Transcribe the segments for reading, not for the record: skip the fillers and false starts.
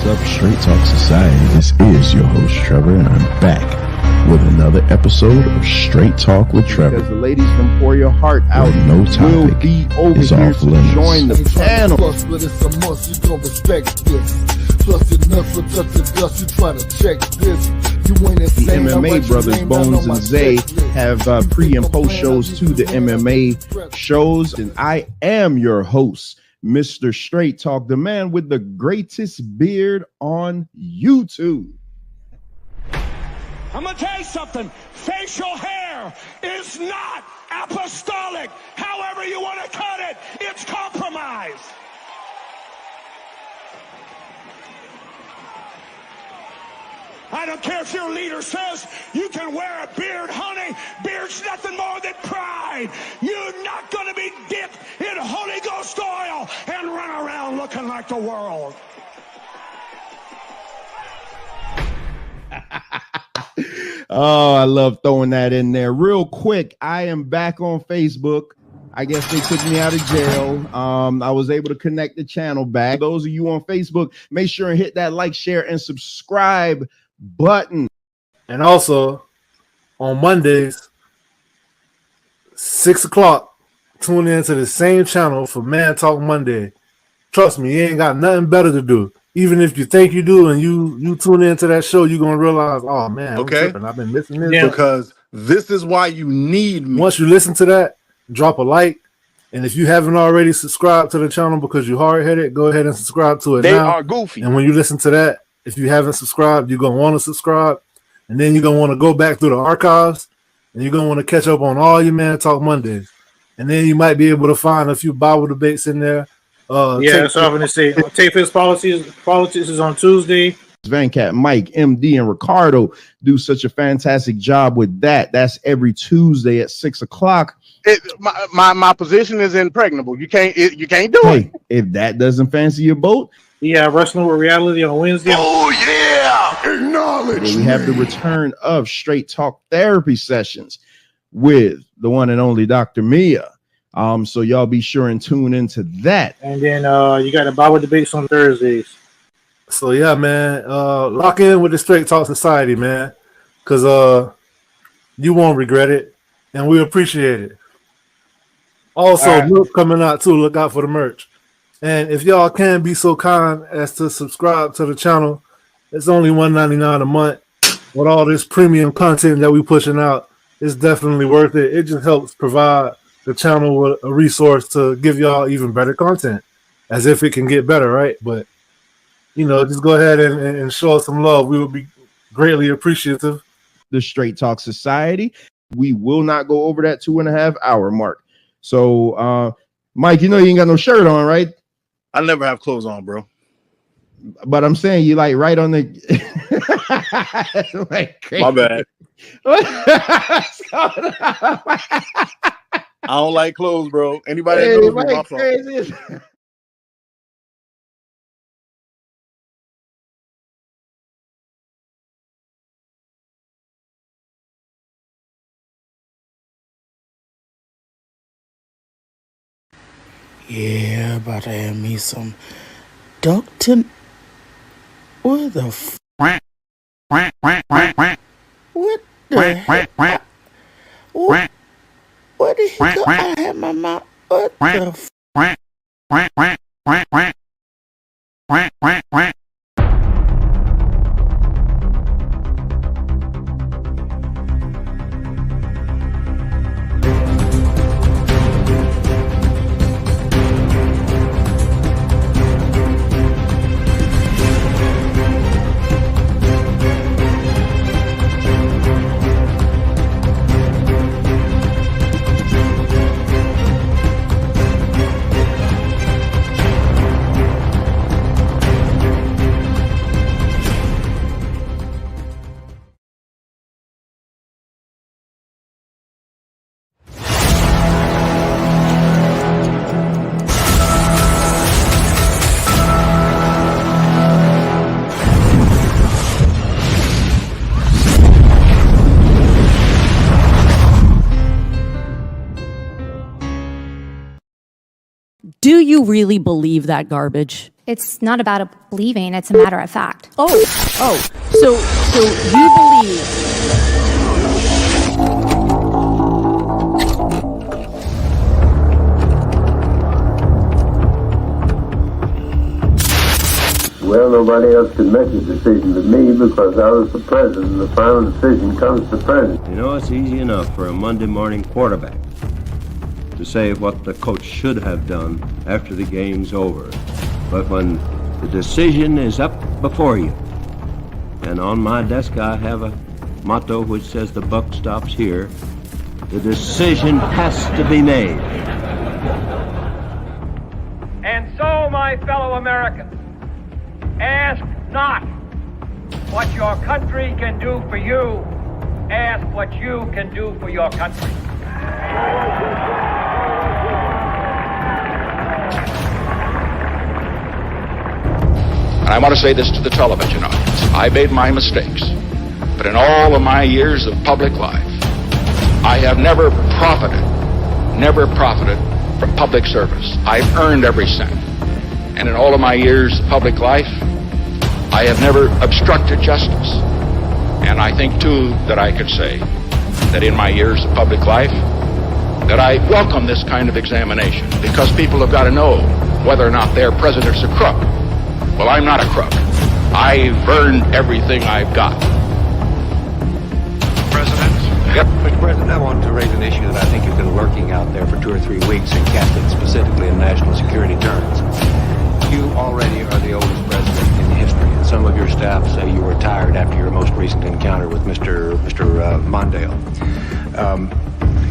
What's up, Straight Talk Society? This is your host, Trevor, and I'm back with another episode of Straight Talk with Trevor. Because the ladies from Pour Your Heart Out no topic will be over is here off to limits. join the panel. Plus, but it's a must, you gon' respect this. Plus, you're nuts for touch the dust, you try to check this. You ain't The insane, MMA brothers, Bones and Zay, have pre and post shows to the MMA shows. And I am your host, Mr. Straight Talk, the man with the greatest beard on YouTube. I'm gonna tell you something. Facial hair is not apostolic. However you want to cut it, it's compromise. I don't care if your leader says you can wear a beard, honey. Beard's nothing more than pride. You're not going to be dipped in Holy Ghost oil and run around looking like the world. Oh, I love throwing that in there. Real quick, I am back on Facebook. I guess they took me out of jail. I was able to connect the channel back. Those of you on Facebook, make sure and hit that like, share, and subscribe button. And also on Mondays, 6 o'clock, tune in to the same channel for Man Talk Monday. Trust me, you ain't got nothing better to do. Even if you think you do and you tune into that show, you're going to realize, oh, man, okay, I've been missing this. Yeah. Because this is why you need me. Once you listen to that, drop a like. And if you haven't already subscribed to the channel because you're hard-headed, go ahead and subscribe to it They now. are goofy. And when you listen to that, if you haven't subscribed, you're going to want to subscribe. And then you're going to want to go back through the archives. And you're going to want to catch up on all your Man Talk Mondays. And then you might be able to find a few Bible debates in there. That's what I'm going to say. TFP politics is on Tuesday. Vancat, Mike, MD, and Ricardo do such a fantastic job with that. That's every Tuesday at 6 o'clock. My position is impregnable. You can't do it. If that doesn't fancy your boat, Wrestling with Reality on Wednesday. Oh yeah, acknowledge. we have the return of Straight Talk therapy sessions with the one and only Dr. Mia. So y'all be sure and tune into that. And then you got the Bible debates on Thursdays. So yeah, man, lock in with the Straight Talk Society, man, because you won't regret it, and we appreciate it. Also, milk coming out too. Look out for the merch. And if y'all can be so kind as to subscribe to the channel, it's only $1.99 a month. With all this premium content that we pushing out, it's definitely worth it. It just helps provide the channel with a resource to give y'all even better content, as if it can get better, right? But just go ahead and show us some love. We would be greatly appreciative. The Straight Talk Society. We will not go over that 2.5 hour mark. So, Mike, you ain't got no shirt on, right? I never have clothes on, bro. But I'm saying you like right on the like crazy. My bad. I don't like clothes, bro. Anybody that knows me, my crazy. Yeah, about to have me some Duckton. What the What the heck? What the heck? I had my mouth. What the Do you really believe that garbage? It's not about believing, it's a matter of fact. So you believe. Well, nobody else could make a decision but me because I was the president. The final decision comes to the president. You know, it's easy enough for a Monday morning quarterback to say what the coach should have done after the game's over. But when the decision is up before you, and on my desk I have a motto which says the buck stops here, the decision has to be made. And so, my fellow Americans, ask not what your country can do for you. Ask what you can do for your country. And I want to say this to the television audience. I made my mistakes, but in all of my years of public life, I have never profited from public service. I've earned every cent. And in all of my years of public life, I have never obstructed justice. And I think, too, that I could say that in my years of public life, that I welcome this kind of examination, because people have got to know whether or not their president's a crook. Well, I'm not a crook. I've earned everything I've got. President? Yep. Mr. President, I want to raise an issue that I think has been lurking out there for 2 or 3 weeks and cast it specifically in national security terms. You already are the oldest president in history, and some of your staff say you were retired after your most recent encounter with Mr. Mondale.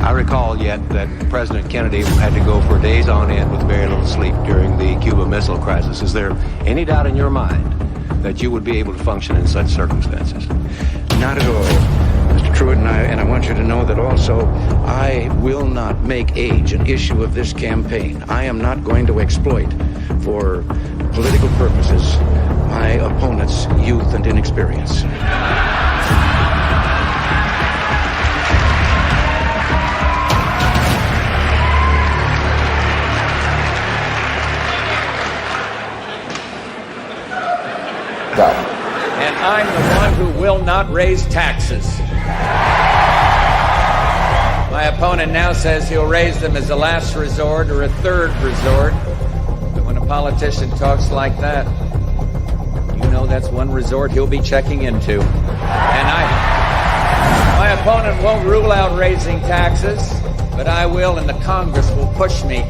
I recall yet that President Kennedy had to go for days on end with very little sleep during the Cuba Missile Crisis. Is there any doubt in your mind that you would be able to function in such circumstances? Not at all, Mr. Truitt, and I want you to know that also I will not make age an issue of this campaign. I am not going to exploit for political purposes my opponent's youth and inexperience. And I'm the one who will not raise taxes. My opponent now says he'll raise them as a last resort or a third resort. But when a politician talks like that, you know that's one resort he'll be checking into. And my opponent won't rule out raising taxes, but I will, and the Congress will push me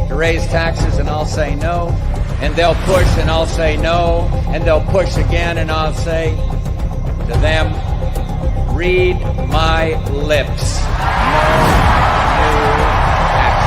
to raise taxes, and I'll say no. And they'll push, and I'll say no. And they'll push again, and I'll say to them, read my lips. No new taxes.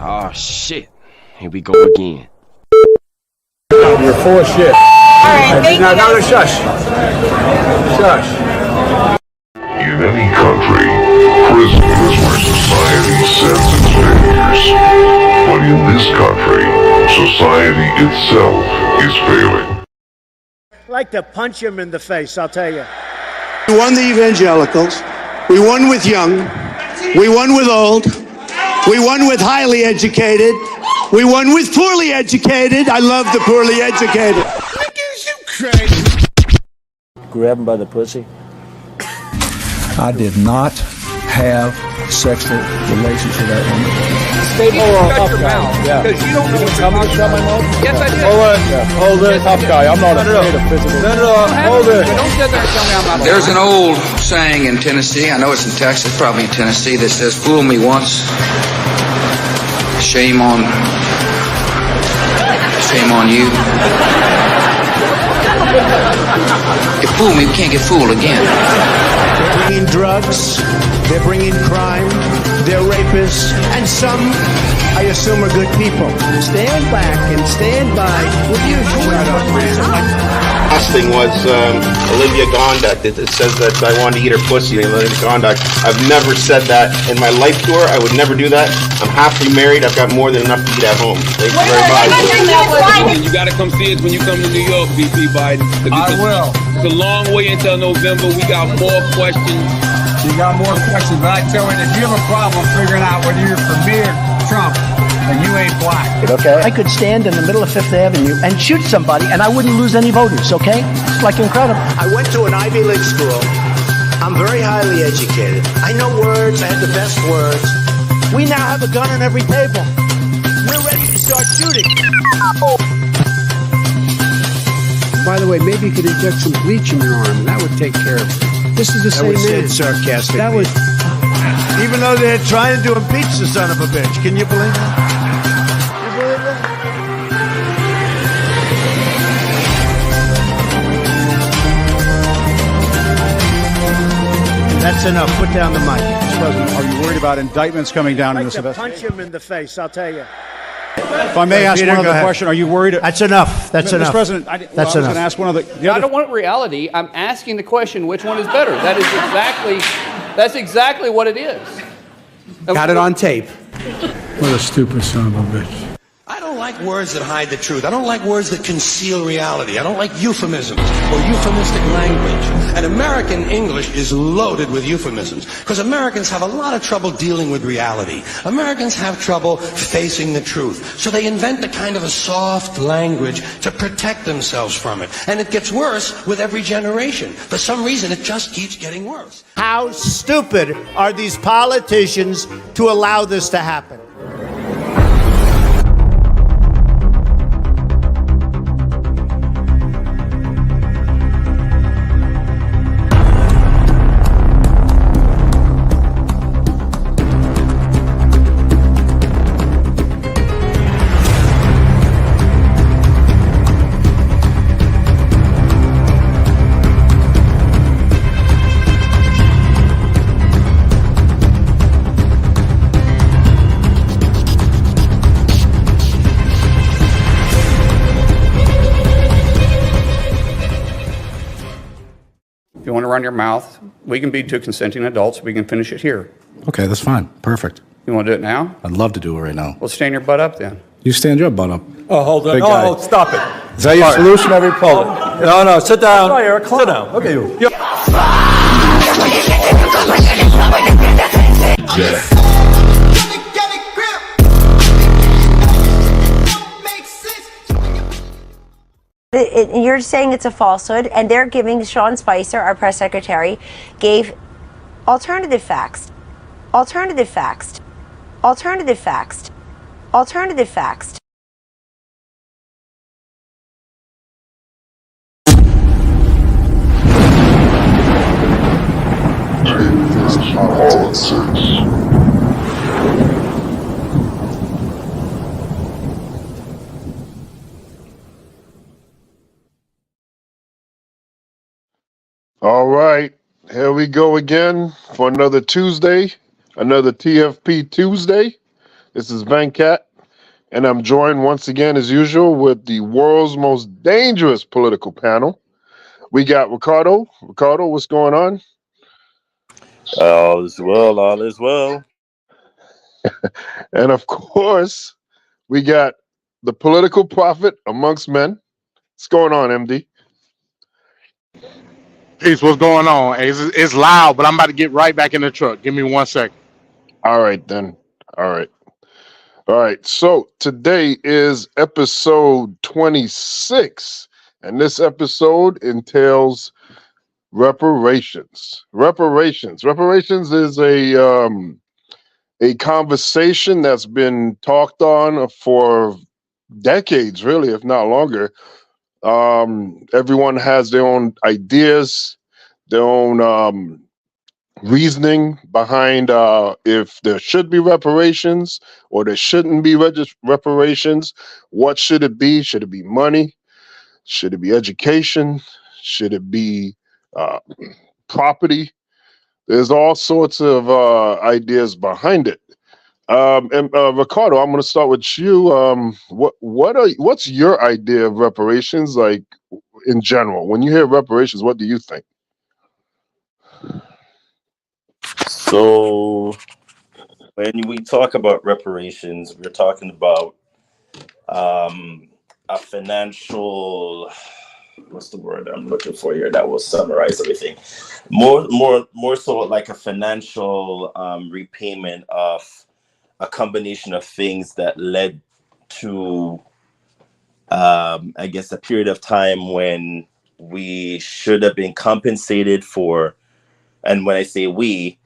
Oh, shit. Here we go again. You're full of shit. All right, thank you. Now, shush. Shush. In any country, prison is where society sends its failures. But in this country, society itself is failing. I'd like to punch him in the face, I'll tell you. We won the evangelicals. We won with young. We won with old. We won with highly educated. We won with poorly educated. I love the poorly educated. You crazy. Grab him by the pussy. I did not have sexual relations with that woman. Stay shut your mouth. Because you don't know what you're talking about. Yes, I did. Hold it, tough guy. I'm not afraid of physical. Hold it. Don't sit there and tell me I'm not. There's an old saying in Tennessee, I know it's in Texas, probably in Tennessee, that says, fool me once, shame on you. You fool me, we can't get fooled again. They're bringing drugs, they're bringing crime, they're rapists, and some, I assume, are good people. Stand back and stand by with your shut up, man. last thing was Olivia Gondak. It says that I wanted to eat her pussy. Olivia Gondak. I've never said that in my life to her. I would never do that. I'm happily married. I've got more than enough to eat at home. Thank you very much. You got to come see us when you come to New York, VP Biden. I will. It's a long way until November. We got more questions. You got more questions, but I tell you, if you have a problem figuring out whether you're for me or Trump, then you ain't black. Okay. I could stand in the middle of Fifth Avenue and shoot somebody, and I wouldn't lose any voters, okay? It's like incredible. I went to an Ivy League school. I'm very highly educated. I know words. I have the best words. We now have a gun on every table. We're ready to start shooting. By the way, maybe you could inject some bleach in your arm, and that would take care of it. This is the same man. Sarcastically. That was... Even though they're trying to impeach the son of a bitch. Can you believe that? You believe that? That's enough. Put down the mic. Mr. President, are you worried about indictments coming down in this investigation? Punch him in the face, I'll tell you. If I may ask Peter, one other ahead. question, are you worried? That's enough. That's enough. Mr. President, I was going to ask one other. I don't want reality. I'm asking the question: which one is better? That's exactly what it is. Got it on tape. What a stupid son of a bitch. I don't like words that hide the truth. I don't like words that conceal reality. I don't like euphemisms or euphemistic language. And American English is loaded with euphemisms because Americans have a lot of trouble dealing with reality. Americans have trouble facing the truth. So they invent a kind of a soft language to protect themselves from it. And it gets worse with every generation. For some reason, it just keeps getting worse. How stupid are these politicians to allow this to happen? If you want to run your mouth, we can be two consenting adults. We can finish it here. Okay, that's fine. Perfect. You want to do it now? I'd love to do it right now. Well, stand your butt up then. You stand your butt up. Oh, hold on. Big No, guy. no, stop it. Is that your solution, every poll? No, no, sit down. No, you're a clown. Sit down. Look at you. You're saying it's a falsehood, and they're giving Sean Spicer, our press secretary, gave alternative facts. Alternative facts. Alternative facts. Alternative facts. All right, here we go again for another Tuesday, another TFP Tuesday. This is Venkat, and I'm joined once again, as usual, with the world's most dangerous political panel. We got Ricardo. Ricardo, what's going on? All is well, all is well. And of course, we got the political prophet amongst men. What's going on, MD? Peace, what's going on? Hey, it's loud, but I'm about to get right back in the truck. Give me 1 second. All right, then. All right. All right. So today is episode 26, and this episode entails reparations. Reparations is a conversation that's been talked on for decades, really, if not longer. Everyone has their own ideas, their own reasoning behind if there should be reparations or there shouldn't be reparations. What should it be? Should it be money? Should it be education? Should it be property? There's all sorts of ideas behind it. And Ricardo, I'm going to start with you. What's your idea of reparations? Like, in general? When you hear reparations, what do you think? So when we talk about reparations, we're talking about a financial, what's the word I'm looking for here that will summarize everything, more so like a financial repayment of a combination of things that led to I guess a period of time when we should have been compensated for. And when I say we,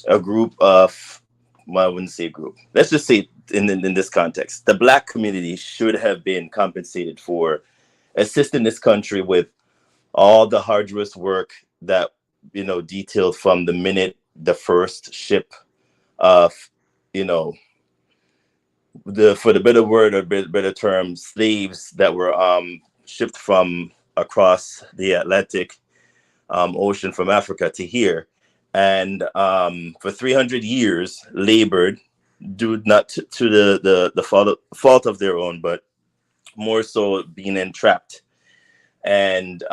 a group of, well, I wouldn't say group, let's just say in this context, the Black community should have been compensated for assisting this country with all the arduous work that, detailed from the minute the first ship of, for the better word or better term, slaves that were shipped from across the Atlantic Ocean from Africa to here, and for 300 years labored, due not to the fault of their own, but more so being entrapped. And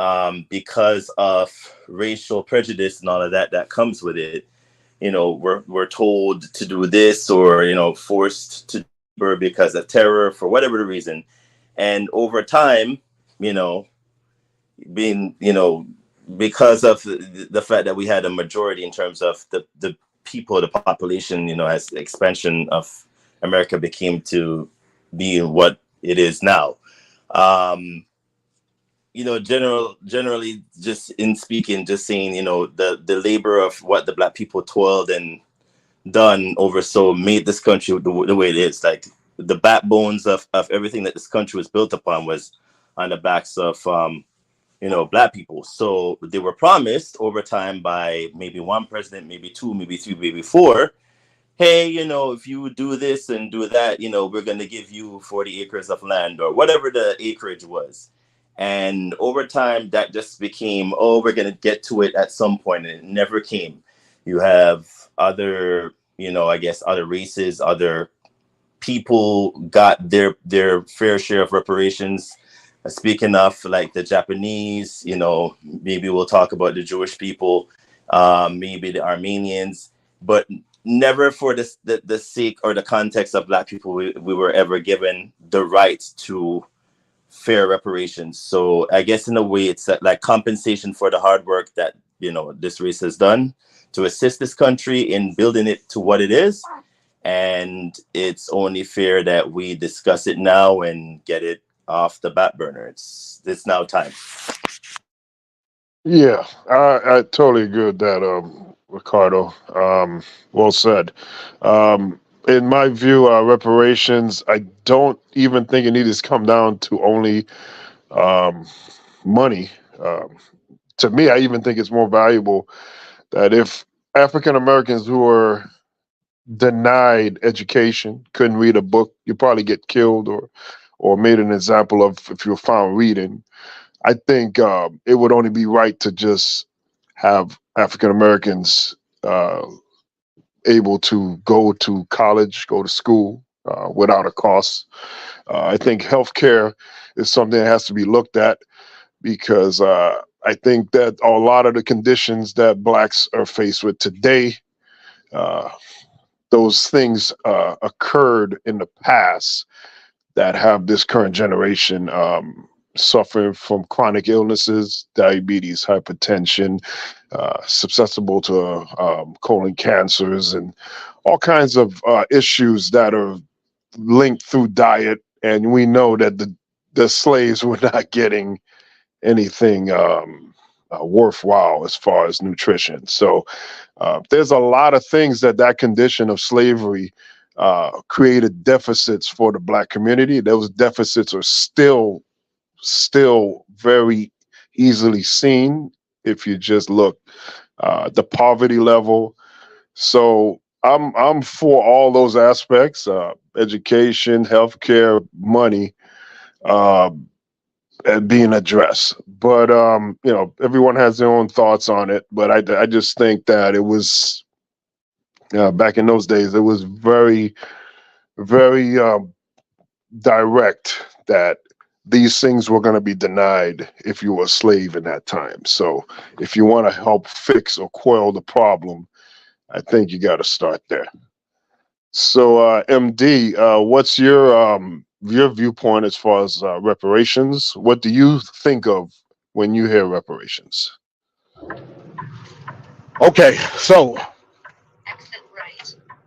because of racial prejudice and all of that comes with it, we're told to do this, or forced to labor because of terror for whatever the reason. And over time, being because of the fact that we had a majority in terms of the people, the population, as the expansion of America became to be what it is now. Generally, just in speaking, just saying, the labor of what the Black people toiled and done over so made this country the way it is. Like the backbones of everything that this country was built upon was on the backs of Black people. So they were promised over time by maybe one president, maybe two, maybe three, maybe four. Hey, if you do this and do that, we're going to give you 40 acres of land or whatever the acreage was. And over time, that just became, we're going to get to it at some point, and it never came. You have other, I guess, other races, other people got their fair share of reparations. Speaking of like the Japanese, maybe we'll talk about the Jewish people, maybe the Armenians, but never for the sake or the context of Black people, we were ever given the right to fair reparations. So I guess in a way it's like compensation for the hard work that this race has done to assist this country in building it to what it is. And it's only fair that we discuss it now and get it off the back burner. It's now time. Yeah, I totally agree with that, Ricardo. Well said. In my view, reparations, I don't even think it needs to come down to only money. To me, I even think it's more valuable that if African Americans who are denied education, couldn't read a book, you probably get killed or made an example of if you're found reading. I think it would only be right to just have African Americans able to go to college, go to school without a cost. I think healthcare is something that has to be looked at because I think that a lot of the conditions that Blacks are faced with today, those things occurred in the past that have this current generation suffering from chronic illnesses, diabetes, hypertension, susceptible to colon cancers, and all kinds of issues that are linked through diet. And we know that the slaves were not getting anything worthwhile as far as nutrition. So there's a lot of things that condition of slavery created deficits for the Black community. Those deficits are still very easily seen if you just look the poverty level. So I'm for all those aspects: education, healthcare, money, being addressed. But everyone has their own thoughts on it. But I just think that it was back in those days. It was very, very direct that these things were going to be denied if you were a slave in that time. So if you want to help fix or quell the problem, I think you got to start there. So MD, what's your viewpoint as far as reparations? What do you think of when you hear reparations? Okay, so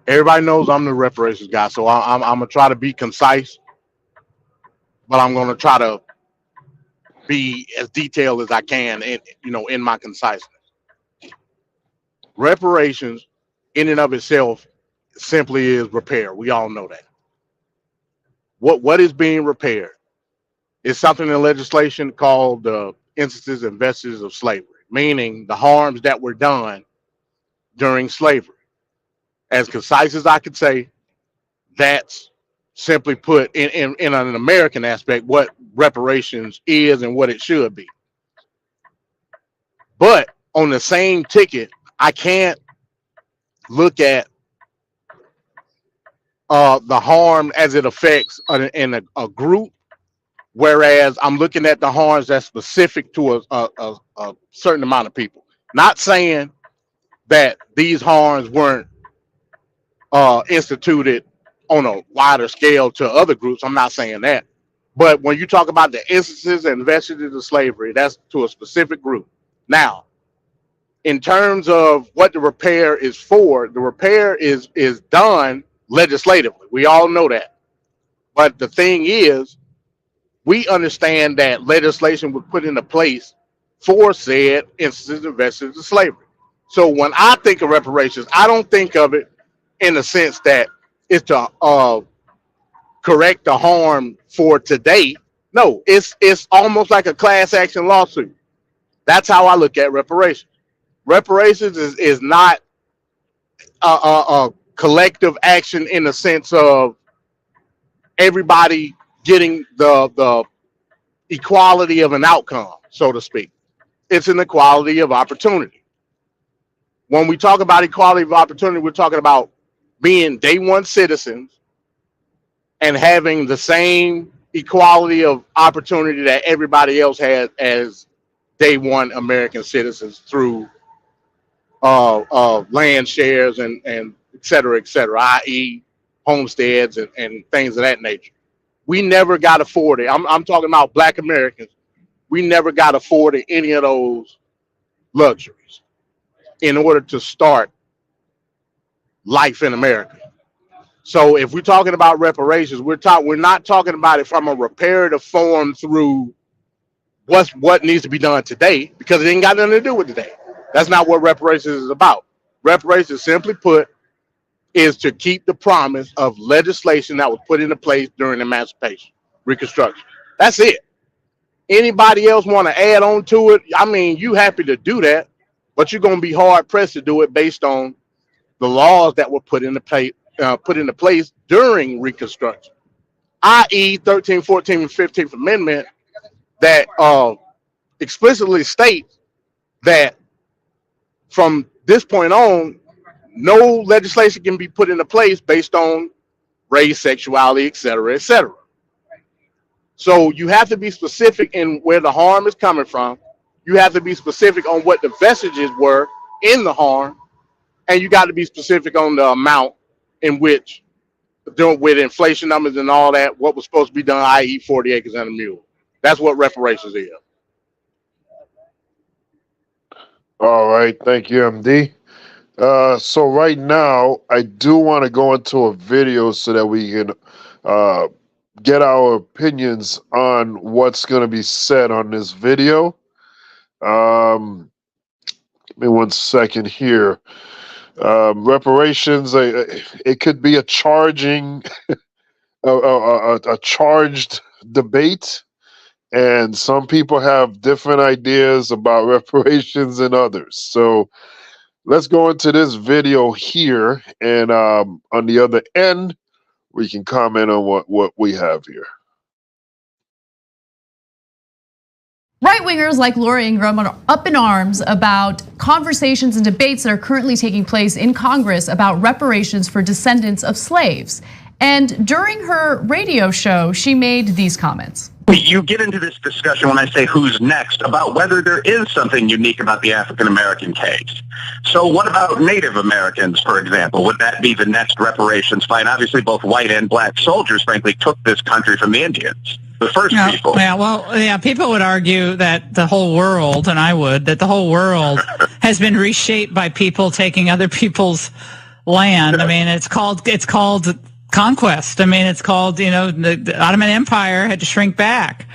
everybody knows I'm the reparations guy, so I'm gonna try to be concise, but I'm gonna try to be as detailed as I can in my conciseness. Reparations in and of itself simply is repair. We all know that. What is being repaired is something in legislation called instances and vestiges of slavery, meaning the harms that were done during slavery. As concise as I could say, that's simply put in an American aspect what reparations is and what it should be. But on the same ticket, I can't look at the harm as it affects in a group, whereas I'm looking at the harms that's specific to a certain amount of people. Not saying that these harms weren't instituted on a wider scale to other groups. I'm not saying that. But when you talk about the instances and vestiges of slavery, that's to a specific group. Now, in terms of what the repair is for, the repair is done legislatively. We all know that. But the thing is, we understand that legislation was put into place for said instances and vestiges of slavery. So when I think of reparations, I don't think of it in the sense that it's to correct the harm for today. No, it's almost like a class action lawsuit. That's how I look at reparations. Reparations is not a collective action in the sense of everybody getting the equality of an outcome, so to speak. It's an equality of opportunity. When we talk about equality of opportunity, we're talking about being day one citizens and having the same equality of opportunity that everybody else has as day one American citizens through land shares and et cetera, i.e. homesteads and things of that nature. We never got afforded. I'm talking about Black Americans. We never got afforded any of those luxuries in order to start life in America. So if we're talking about reparations, we're not talking about it from a reparative form through what needs to be done today, because it ain't got nothing to do with today. That's not what reparations is about. Reparations, simply put, is to keep the promise of legislation that was put into place during emancipation, Reconstruction. That's it. Anybody else want to add on to it? I mean, you happy to do that, but you're going to be hard pressed to do it based on the laws that were put into place during Reconstruction, i.e. 13th, 14th, and 15th Amendment that explicitly states that from this point on, no legislation can be put into place based on race, sexuality, et cetera, et cetera. So you have to be specific in where the harm is coming from. You have to be specific on what the vestiges were in the harm, and you got to be specific on the amount in which, with inflation numbers and all that, what was supposed to be done, i.e. 40 acres and a mule. That's what reparations is. All right, thank you, MD. So right now, I do want to go into a video so that we can get our opinions on what's going to be said on this video. Give me 1 second here. Reparations, it could be a charging, a charged debate, and some people have different ideas about reparations than others. So let's go into this video here, and on the other end, we can comment on what we have here. Right-wingers like Laura Ingraham are up in arms about conversations and debates that are currently taking place in Congress about reparations for descendants of slaves. And during her radio show, she made these comments. You get into this discussion when I say who's next about whether there is something unique about the African American case. So what about Native Americans, for example? Would that be the next reparations fight? Obviously, both white and black soldiers, frankly, took this country from the Indians. The first people. Yeah, people would argue that the whole world, and I would, that the whole world has been reshaped by people taking other people's land. I mean, it's called conquest. I mean, it's called, the Ottoman Empire had to shrink back.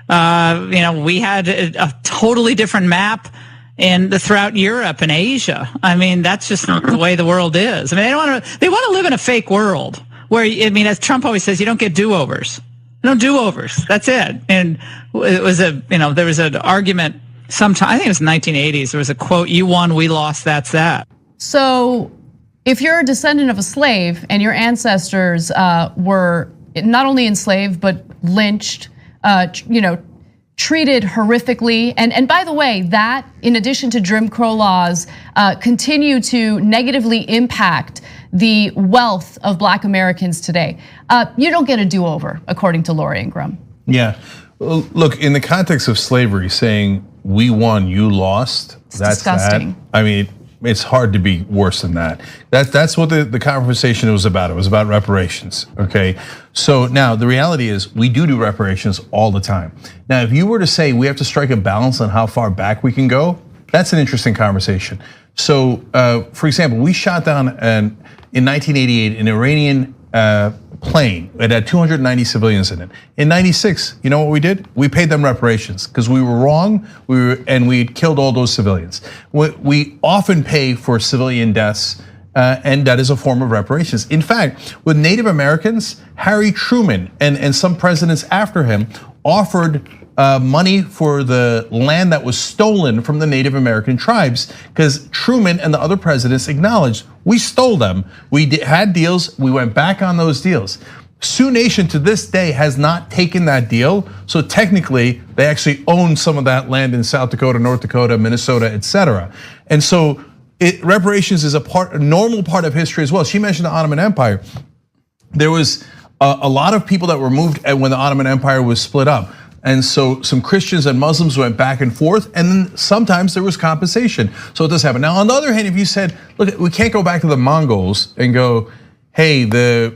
We had a totally different map throughout Europe and Asia. I mean, that's just the way the world is. I mean, they want to live in a fake world where, as Trump always says, you don't get do-overs. No do-overs. That's it. And it was there was an argument sometime, I think it was the 1980s. There was a quote, "You won, we lost, that's that." So if you're a descendant of a slave and your ancestors were not only enslaved, but lynched, treated horrifically, and by the way, that in addition to Jim Crow laws, continue to negatively impact the wealth of Black Americans today. You don't get a do-over, according to Laura Ingraham. Yeah, look, in the context of slavery, saying we won, you lost, that's disgusting. That. I mean, it's hard to be worse than that. That's what the conversation was about. It was about reparations, okay? So now the reality is we do reparations all the time. Now, if you were to say we have to strike a balance on how far back we can go, that's an interesting conversation. So, for example, we shot down in 1988 an Iranian plane. It had 290 civilians in it. In 96, you know what we did? We paid them reparations because we were wrong. And we killed all those civilians. We often pay for civilian deaths, and that is a form of reparations. In fact, with Native Americans, Harry Truman and some presidents after him offered money for the land that was stolen from the Native American tribes, because Truman and the other presidents acknowledged we stole them. We had deals, we went back on those deals. Sioux Nation to this day has not taken that deal, so technically they actually own some of that land in South Dakota, North Dakota, Minnesota, etc. And so reparations is a normal part of history as well. She mentioned the Ottoman Empire. There was a lot of people that were moved when the Ottoman Empire was split up. And so some Christians and Muslims went back and forth, and then sometimes there was compensation. So it does happen. Now, on the other hand, if you said, look, we can't go back to the Mongols and go, hey, the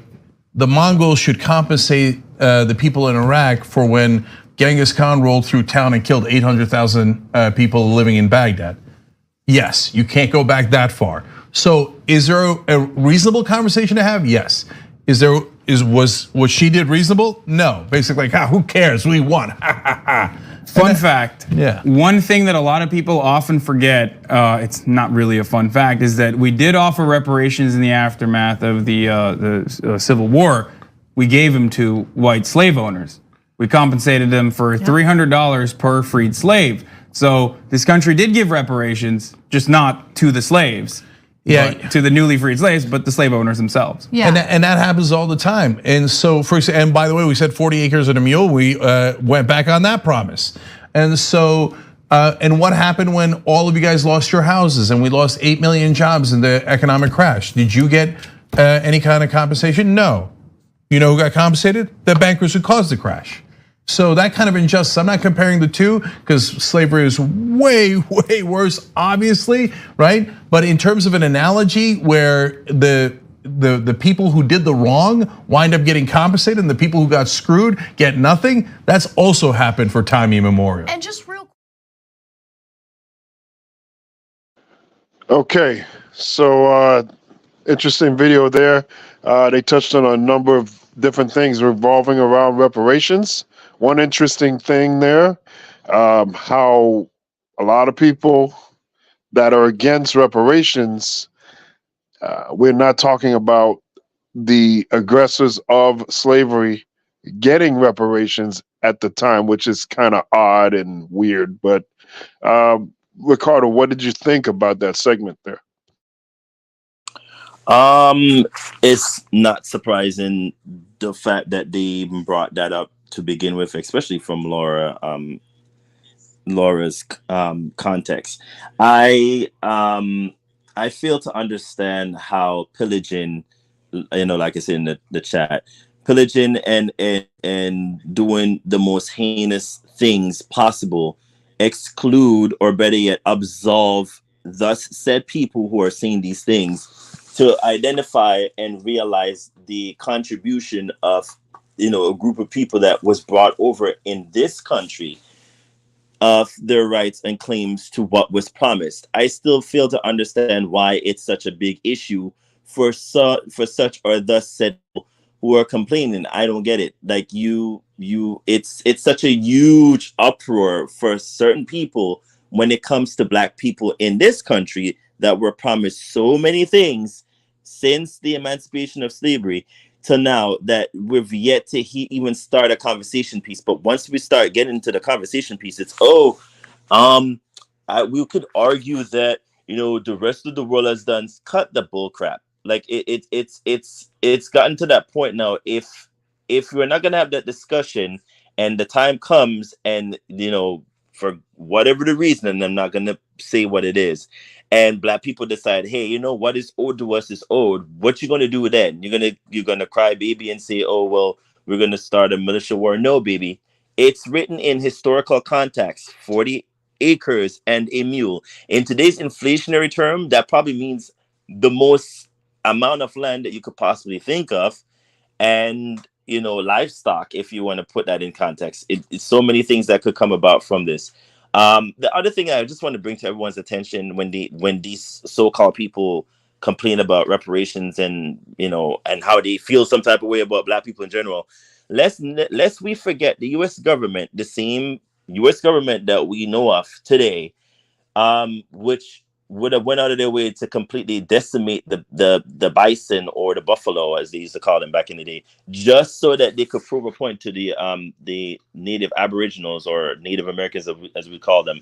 Mongols should compensate the people in Iraq for when Genghis Khan rolled through town and killed 800,000 people living in Baghdad. Yes, you can't go back that far. So is there a reasonable conversation to have? Yes. Was what she did reasonable? No. Basically, like, who cares? We won. Fun fact. Yeah. One thing that a lot of people often forget, it's not really a fun fact, is that we did offer reparations in the aftermath of the Civil War. We gave them to white slave owners. We compensated them for $300 per freed slave. So this country did give reparations, just not to the slaves. Yeah, to the newly freed slaves, but the slave owners themselves. Yeah, and that happens all the time. And so, and by the way, we said 40 acres and a mule. We went back on that promise. And so, and what happened when all of you guys lost your houses and we lost 8 million jobs in the economic crash? Did you get any kind of compensation? No. You know who got compensated? The bankers who caused the crash. So that kind of injustice, I'm not comparing the two because slavery is way, way worse, obviously, right? But in terms of an analogy where the people who did the wrong wind up getting compensated and the people who got screwed get nothing, that's also happened for time immemorial. And just real Okay, so interesting video there. They touched on a number of different things revolving around reparations. One interesting thing there, how a lot of people that are against reparations, we're not talking about the aggressors of slavery getting reparations at the time, which is kind of odd and weird. But Ricardo, what did you think about that segment there? It's not surprising the fact that they even brought that up to begin with, especially from Laura's context. I fail to understand how pillaging like I said in the chat, pillaging and doing the most heinous things possible, exclude or better yet absolve thus said people who are saying these things to identify and realize the contribution of a group of people that was brought over in this country of their rights and claims to what was promised. I still fail to understand why it's such a big issue for such or thus said who are complaining. I don't get it. Like it's such a huge uproar for certain people when it comes to Black people in this country that were promised so many things since the emancipation of slavery to now that we've yet to even start a conversation piece. But once we start getting into the conversation piece, it's we could argue that the rest of the world has done. Cut the bull crap. Like it's gotten to that point now. If we're not gonna have that discussion, and the time comes, and for whatever the reason, and I'm not gonna say what it is, and Black people decide, hey, what is owed to us is owed. What you gonna do with that? You're gonna cry baby and say, oh well, we're gonna start a militia war? No, baby. It's written in historical context. 40 acres and a mule. In today's inflationary term, that probably means the most amount of land that you could possibly think of, and livestock, if you want to put that in context. It's so many things that could come about from this. The other thing I just want to bring to everyone's attention when these so-called people complain about reparations and and how they feel some type of way about Black people in general, lest we forget the U.S. government, the same U.S. government that we know of today, which would have went out of their way to completely decimate the bison or the buffalo, as they used to call them back in the day, just so that they could prove a point to the Native Aboriginals or Native Americans, as we call them,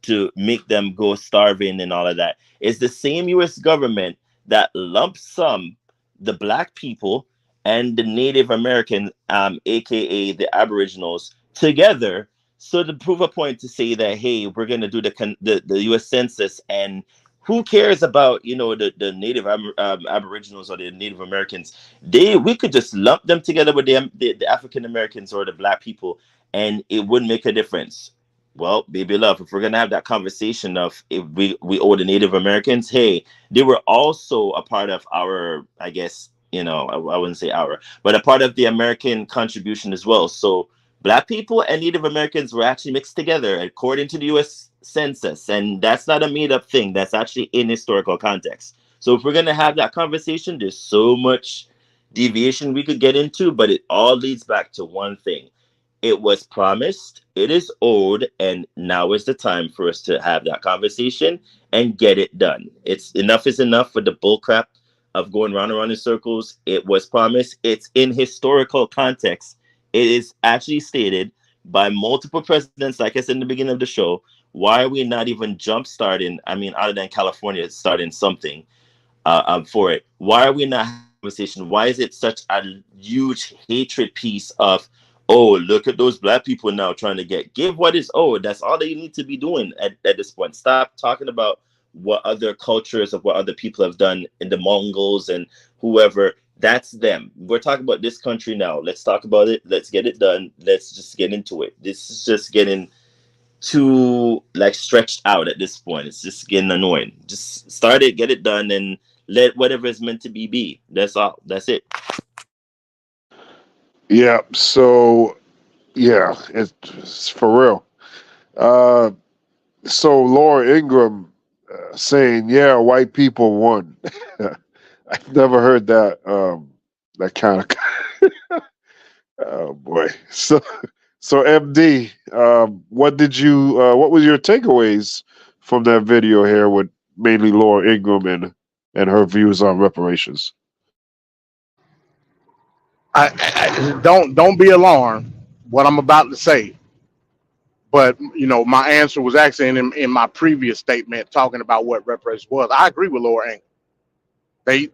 to make them go starving and all of that. It's the same U.S. government that lump sum the Black people and the Native American, aka the Aboriginals, together, so to prove a point to say that, hey, we're going to do the U.S. Census, and who cares about the Native Aboriginals or the Native Americans? We could just lump them together with the African Americans or the Black people, and it wouldn't make a difference. Well, baby love, if we're gonna have that conversation of if we owe the Native Americans, hey, they were also a part of our, I guess, I wouldn't say our, but a part of the American contribution as well. So Black people and Native Americans were actually mixed together according to the U.S. Census, and that's not a made-up thing. That's actually in historical context. So if we're gonna have that conversation, there's so much deviation we could get into, but it all leads back to one thing. It was promised, it is owed, and now is the time for us to have that conversation and get it done. It's enough is enough for the bullcrap of going round and round in circles. It was promised. It's in historical context. It is actually stated by multiple presidents, like I said in the beginning of the show. Why are we not even jump starting? I mean, other than California starting something for it. Why are we not having a conversation? Why is it such a huge hatred piece of, oh, look at those Black people now trying to give what is owed? That's all that you need to be doing at this point. Stop talking about what other cultures of what other people have done in the Mongols and whoever. That's them. We're talking about this country now. Let's talk about it. Let's get it done. Let's just get into it. This is just getting too stretched out at this point. It's just getting annoying. Just start it, get it done, and let whatever is meant to be. That's all. That's it. Yeah. So, yeah, it's for real. So Laura Ingraham saying, "Yeah, white people won." I've never heard that. That kind of. Oh boy. So MD, what was your takeaways from that video here with mainly Laura Ingraham and her views on reparations? I don't be alarmed what I'm about to say, but my answer was actually in my previous statement talking about what reparations was. I agree with Laura Ingraham. They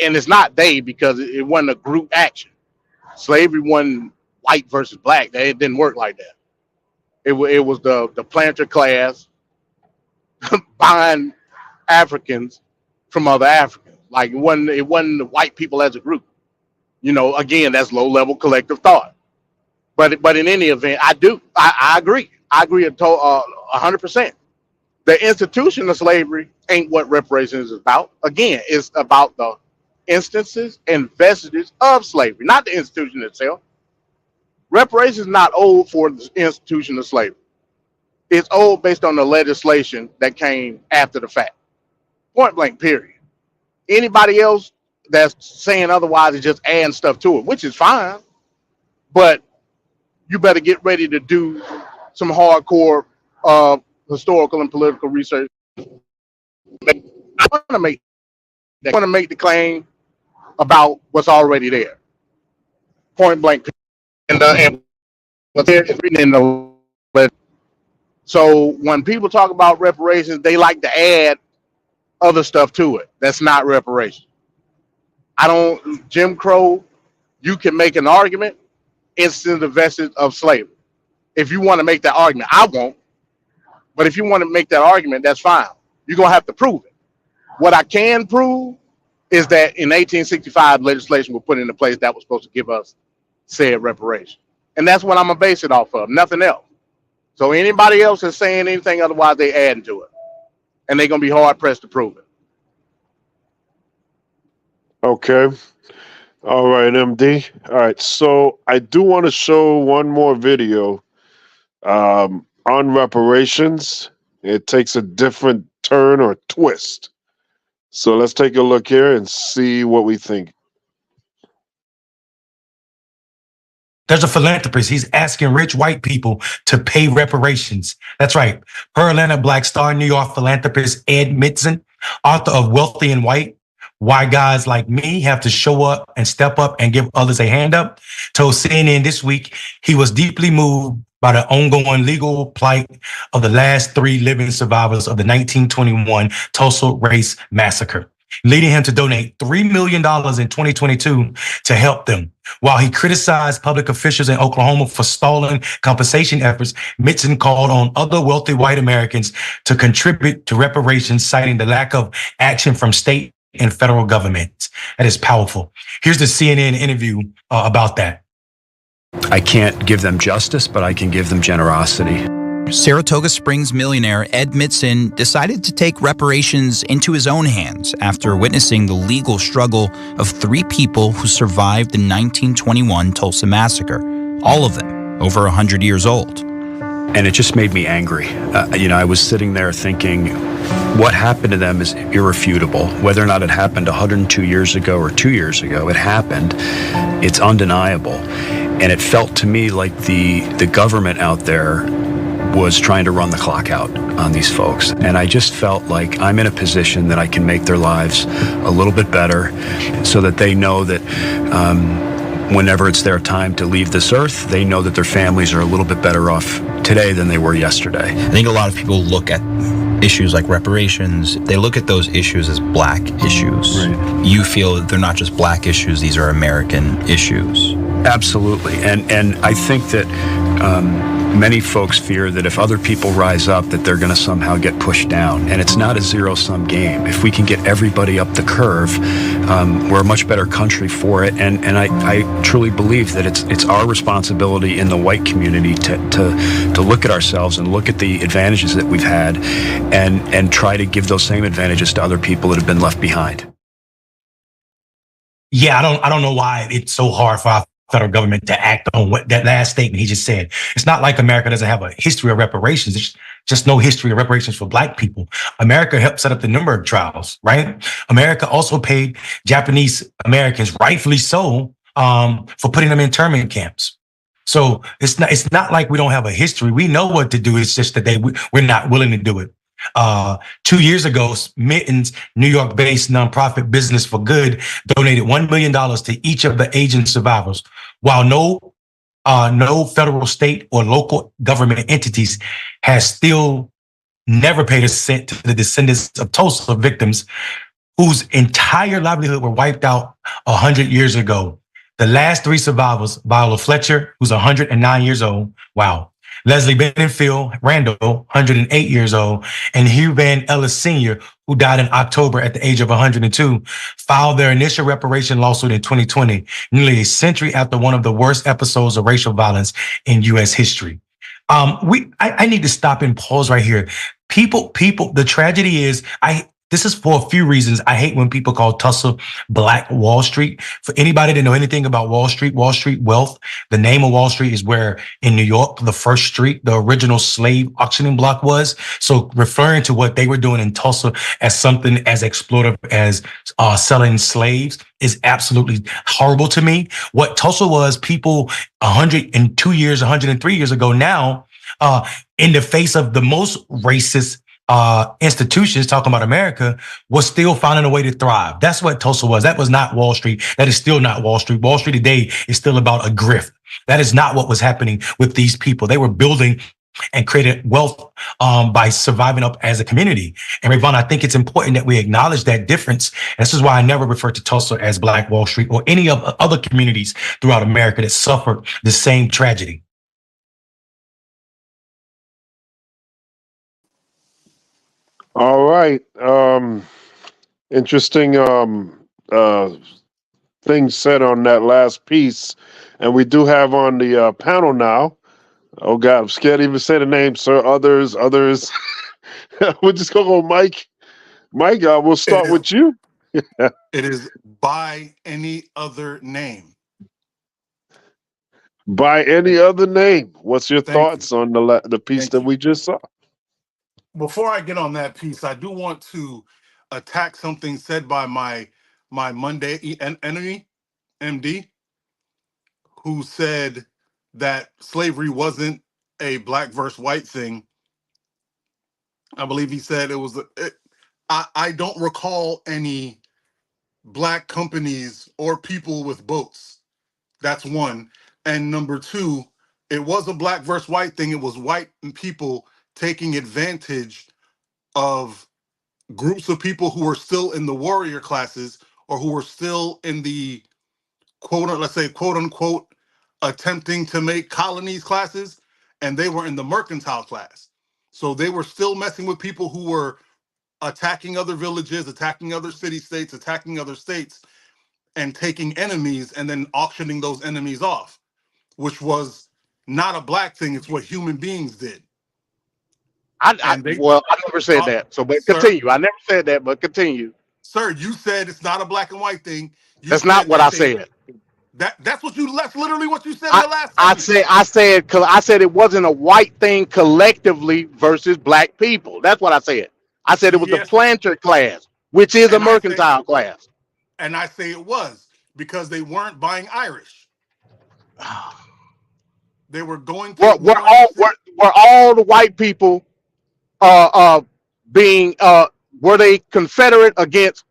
and it's not they because it wasn't a group action. Slavery wasn't white versus Black. It didn't work like that. It was the planter class buying Africans from other Africans. Like it wasn't the white people as a group. You know, again, that's low level collective thought. But in any event, I agree. I agree 100%. The institution of slavery ain't what reparations is about. Again, it's about the instances and vestiges of slavery, not the institution itself. Reparations is not old for the institution of slavery. It's old based on the legislation that came after the fact. Point blank, period. Anybody else that's saying otherwise is just adding stuff to it, which is fine. But you better get ready to do some hardcore historical and political research. I want to make the claim about what's already there. Point blank. And what's there is written in the letter. So when people talk about reparations, they like to add other stuff to it. That's not reparations. Jim Crow, you can make an argument, instant the vestige of slavery. If you want to make that argument, I won't. But if you want to make that argument, that's fine. You're going to have to prove it. What I can prove is that in 1865, legislation was put into place that was supposed to give us said reparation. And that's what I'm going to base it off of, nothing else. So anybody else is saying anything otherwise, they adding to it. And they're going to be hard pressed to prove it. Okay. All right, MD. All right. So I do want to show one more video on reparations. It takes a different turn or twist. So let's take a look here and see what we think. There's a philanthropist. He's asking rich white people to pay reparations. That's right. Per Atlanta Black Star, New York philanthropist Ed Mitzen, author of Wealthy and White, Why Guys Like Me Have to Show Up and Step Up and Give Others a Hand Up, told CNN this week he was deeply moved by the ongoing legal plight of the last 3 living survivors of the 1921 Tulsa Race Massacre, leading him to donate $3 million in 2022 to help them. While he criticized public officials in Oklahoma for stalling compensation efforts, Mitzen called on other wealthy white Americans to contribute to reparations, citing the lack of action from state and federal governments. That is powerful. Here's the CNN interview about that. I can't give them justice, but I can give them generosity. Saratoga Springs millionaire Ed Mitzen decided to take reparations into his own hands after witnessing the legal struggle of 3 people who survived the 1921 Tulsa Massacre, all of them over 100 years old. And it just made me angry. I was sitting there thinking, what happened to them is irrefutable. Whether or not it happened 102 years ago or 2 years ago, it happened. It's undeniable. And it felt to me like the government out there was trying to run the clock out on these folks. And I just felt like I'm in a position that I can make their lives a little bit better so that they know that whenever it's their time to leave this earth, they know that their families are a little bit better off today than they were yesterday. I think a lot of people look at issues like reparations, they look at those issues as black issues. Right. You feel that they're not just black issues, these are American issues. Absolutely. And I think that many folks fear that if other people rise up, that they're going to somehow get pushed down. And it's not a zero-sum game. If we can get everybody up the curve, we're a much better country for it. And I truly believe that it's our responsibility in the white community to look at ourselves and look at the advantages that we've had and try to give those same advantages to other people that have been left behind. Yeah, I don't know why it's so hard for our federal government to act on what that last statement he just said. It's not like America doesn't have a history of reparations. There's just no history of reparations for black people. America helped set up the Nuremberg trials, right? America also paid Japanese Americans, rightfully so, for putting them in internment camps. So it's not like we don't have a history. We know what to do. It's just that we're not willing to do it. 2 years ago, Mitten's New York-based nonprofit Business for Good donated $1 million to each of the Asian survivors. While no federal, state, or local government entities has still never paid a cent to the descendants of Tulsa victims whose entire livelihood were wiped out 100 years ago. The last 3 survivors, Viola Fletcher, who's 109 years old, wow, Leslie Benfield Randall, 108 years old, and Hugh Van Ellis Sr., who died in October at the age of 102, filed their initial reparation lawsuit in 2020, nearly a century after one of the worst episodes of racial violence in U.S. history. I need to stop and pause right here. People, the tragedy is, this is for a few reasons. I hate when people call Tulsa Black Wall Street. For anybody to know anything about Wall Street wealth, the name of Wall Street is where in New York, the first street, the original slave auctioning block was. So referring to what they were doing in Tulsa as something as exploitative as selling slaves is absolutely horrible to me. What Tulsa was, people 102 years, 103 years ago now, in the face of the most racist institutions, talking about America, was still finding a way to thrive. That's what Tulsa was. That was not Wall Street. That is still not Wall Street. Wall Street today is still about a grift. That is not what was happening with these people. They were building and created wealth by surviving up as a community. And Rayvon, I think it's important that we acknowledge that difference. And this is why I never refer to Tulsa as Black Wall Street or any of other communities throughout America that suffered the same tragedy. All right. Interesting things said on that last piece. And we do have on the panel now. Oh, God, I'm scared to even say the name, sir. Others. We're just going to go, Mike. Mike, we'll start with you. It is by any other name. By any other name. What's your thoughts on the piece that we just saw? Before I get on that piece, I do want to attack something said by my Monday enemy, MD, who said that slavery wasn't a black versus white thing. I believe he said it was. I don't recall any black companies or people with boats. That's one. And number two, it was a black versus white thing. It was white people taking advantage of groups of people who were still in the warrior classes or who were still in the let's say quote unquote attempting to make colonies classes, and they were in the mercantile class. So they were still messing with people who were attacking other villages, attacking other city-states, attacking other states, and taking enemies and then auctioning those enemies off, which was not a black thing. It's what human beings did. I never said that. So, but continue. I never said that, but continue. Sir, you said it's not a black and white thing. That's not what I said. That's what you. That's literally what you said in the last. I said it wasn't a white thing collectively versus black people. That's what I said. I said it was the planter class, which is a mercantile class. And I say it was because they weren't buying Irish. They were going to. Were all the white people were they Confederate against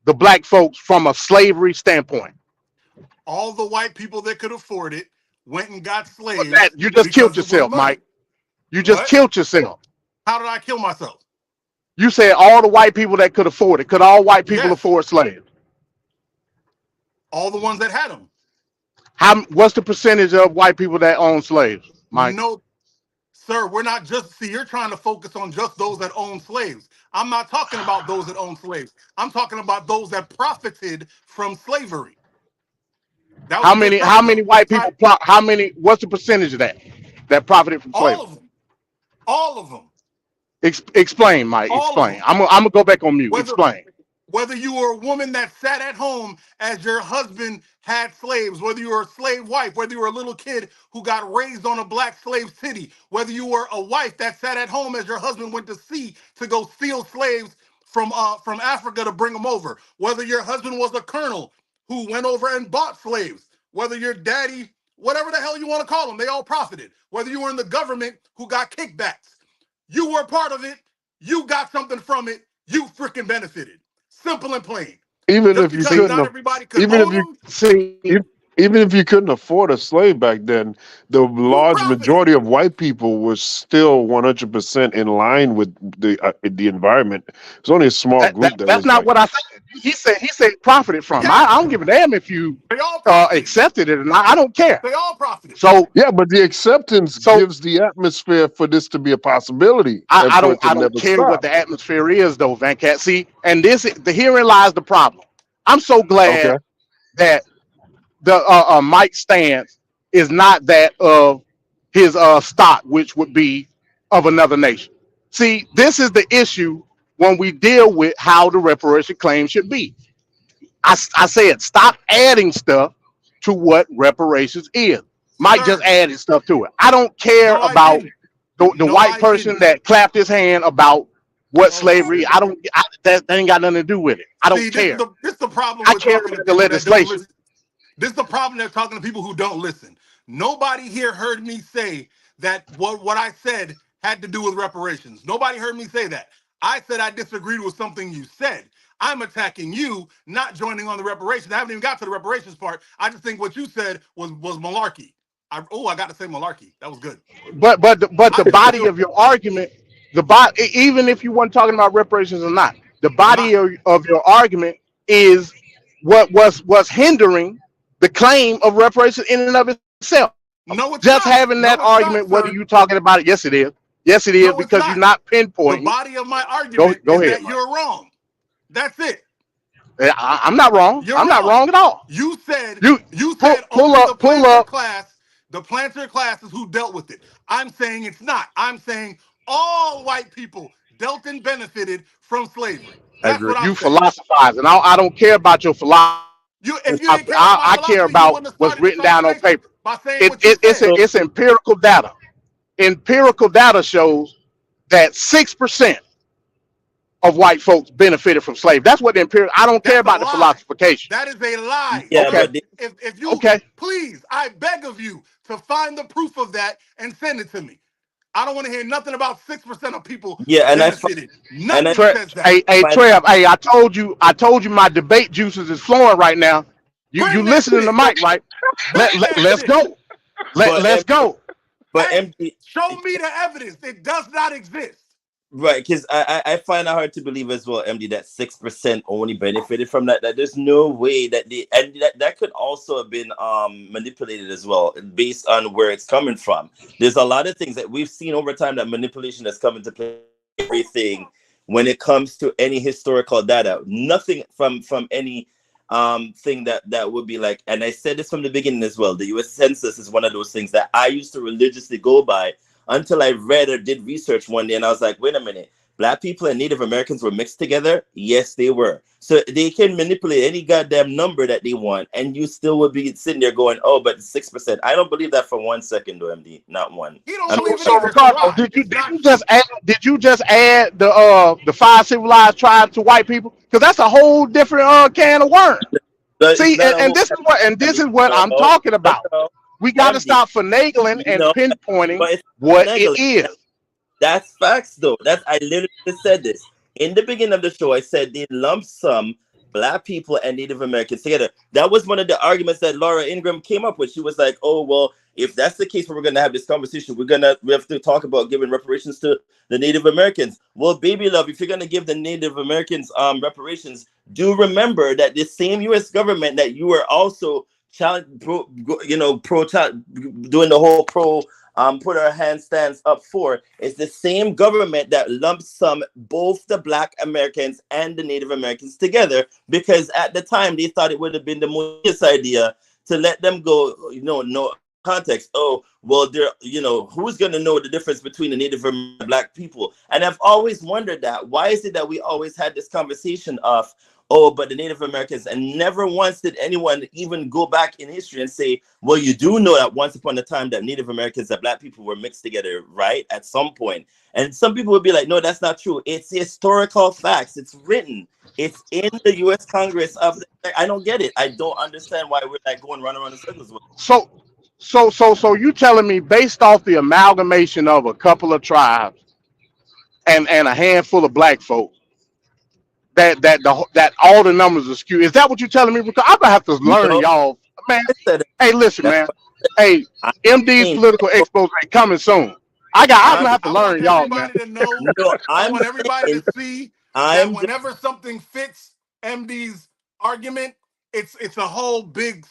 the black folks from a slavery standpoint? All the white people that could afford it went and got slaves. You just killed yourself, Mike. You just killed yourself. How did I kill myself? You said all the white people that could afford it. Could all white people afford slaves? All the ones that had them. What's the percentage of white people that own slaves, Mike? No, sir, we're not just, see, you're trying to focus on just those that own slaves. I'm not talking about those that own slaves. I'm talking about those that profited from slavery. How many white people, what's the percentage of that profited from slavery? All of them. Explain, Mike, explain. I'm gonna go back on mute. Explain. Whether you were a woman that sat at home as your husband had slaves, whether you were a slave wife, whether you were a little kid who got raised on a black slave city, whether you were a wife that sat at home as your husband went to sea to go steal slaves from Africa to bring them over, whether your husband was a colonel who went over and bought slaves, whether your daddy, whatever the hell you want to call them, they all profited, whether you were in the government who got kickbacks, you were a part of it, you got something from it, you freaking benefited. Simple and plain. Even if you couldn't, even if you couldn't afford a slave back then, the large majority of white people were still 100% in line with the environment. It's only a small group that That's was not like, what I said. He said profited from. I don't give a damn if you accepted it or not. I don't care. They all profited. So yeah, but the acceptance gives the atmosphere for this to be a possibility and I for it to don't never care what stop. the atmosphere is though, Van Cat. See, and herein lies the problem. I'm so glad Okay. that the Mike's stance is not that of his stock, which would be of another nation. See, this is the issue when we deal with how the reparation claim should be. I said stop adding stuff to what reparations is. Mike just added stuff to it. I don't care about the white person that clapped his hand about what slavery. That ain't got nothing to do with it. I don't care. This is the problem I with care talking to about the people that don't legislation. listen. This is the problem with talking to people who don't listen. Nobody here heard me say that what I said had to do with reparations. Nobody heard me say that. I said I disagreed with something you said. I'm attacking you, not joining on the reparations. I haven't even got to the reparations part. I just think what you said was malarkey. I got to say malarkey. That was good. But the body of your argument, even if you weren't talking about reparations or not, the body of your argument is what's hindering the claim of reparations in and of itself. No, it's Just not. having that No, it's not, argument, whether sir. you talking about it, yes it is. Yes it is, No, it's because you're not. not pinpointing. The body of my argument Go is ahead, that Mike. you're wrong. That's it. I'm not wrong. I'm not wrong at all. You said pull only up. the planter class is who dealt with it. I'm saying it's not. I'm saying all white people dealt and benefited from slavery. That's what I'm You saying. philosophize, and I don't care about your philosophy. If you didn't care about my I care philosophy, you about wouldn't have what's started this written down on conversation paper. by saying what you said. It's empirical data. Empirical data shows that 6% of white folks benefited from slavery. That's what the empirical. I don't care about the philosophication. That is a lie. Yeah, Okay. but If you please, I beg of you to find the proof of that and send it to me. I don't want to hear nothing about 6% of people benefited. Nothing says that. Hey, Trev. Hey, I told you my debate juices is flowing right now. You listening to Mike, right? Let's go. Let's go. But MD, show me the evidence. It does not exist. Right, because I find it hard to believe as well, MD, that 6% only benefited from that. That there's no way that that could also have been manipulated as well, based on where it's coming from. There's a lot of things that we've seen over time that manipulation has come into play. Everything when it comes to any historical data, nothing from any thing that would be like. And I said this from the beginning as well. The U.S. Census is one of those things that I used to religiously go by. Until I read or did research one day, and I was like, wait a minute, Black people and Native Americans were mixed together? Yes, they were. So they can manipulate any goddamn number that they want, and you still would be sitting there going, oh, but 6%. I don't believe that for 1 second, though, MD. Not one. So Ricardo, did you just add the 5 civilized tribes to white people? Because that's a whole different can of worms. See, and this is what I'm talking about. We got to stop finagling and pinpointing what it is. That's facts, though. I literally just said this. In the beginning of the show, I said they lump sum Black people and Native Americans together. That was one of the arguments that Laura Ingraham came up with. She was like, oh, well, if that's the case, we're going to have this conversation. We have to talk about giving reparations to the Native Americans. Well, baby love, if you're going to give the Native Americans reparations, do remember that the same U.S. government that you were also doing the whole put our handstands up for is the same government that lumps sum both the Black Americans and the Native Americans together, because at the time they thought it would have been the most idea to let them go, no context. Oh, well, who's going to know the difference between the Native and Black people? And I've always wondered that. Why is it that we always had this conversation of, oh, but the Native Americans, and never once did anyone even go back in history and say, well, you do know that once upon a time that Native Americans and Black people were mixed together, right? At some point. And some people would be like, no, that's not true. It's historical facts. It's written. It's in the U.S. Congress. I don't get it. I don't understand why we're like going around in circles with it. So you telling me, based off the amalgamation of a couple of tribes and a handful of Black folk, that all the numbers are skewed? Is that what you're telling me? Because I'm gonna have to learn y'all. man. Hey, listen, man. Hey, MD's political expose coming soon. I'm gonna have to learn y'all, man. To know. No, I want everybody to see that I'm whenever something fits MD's argument, it's a whole big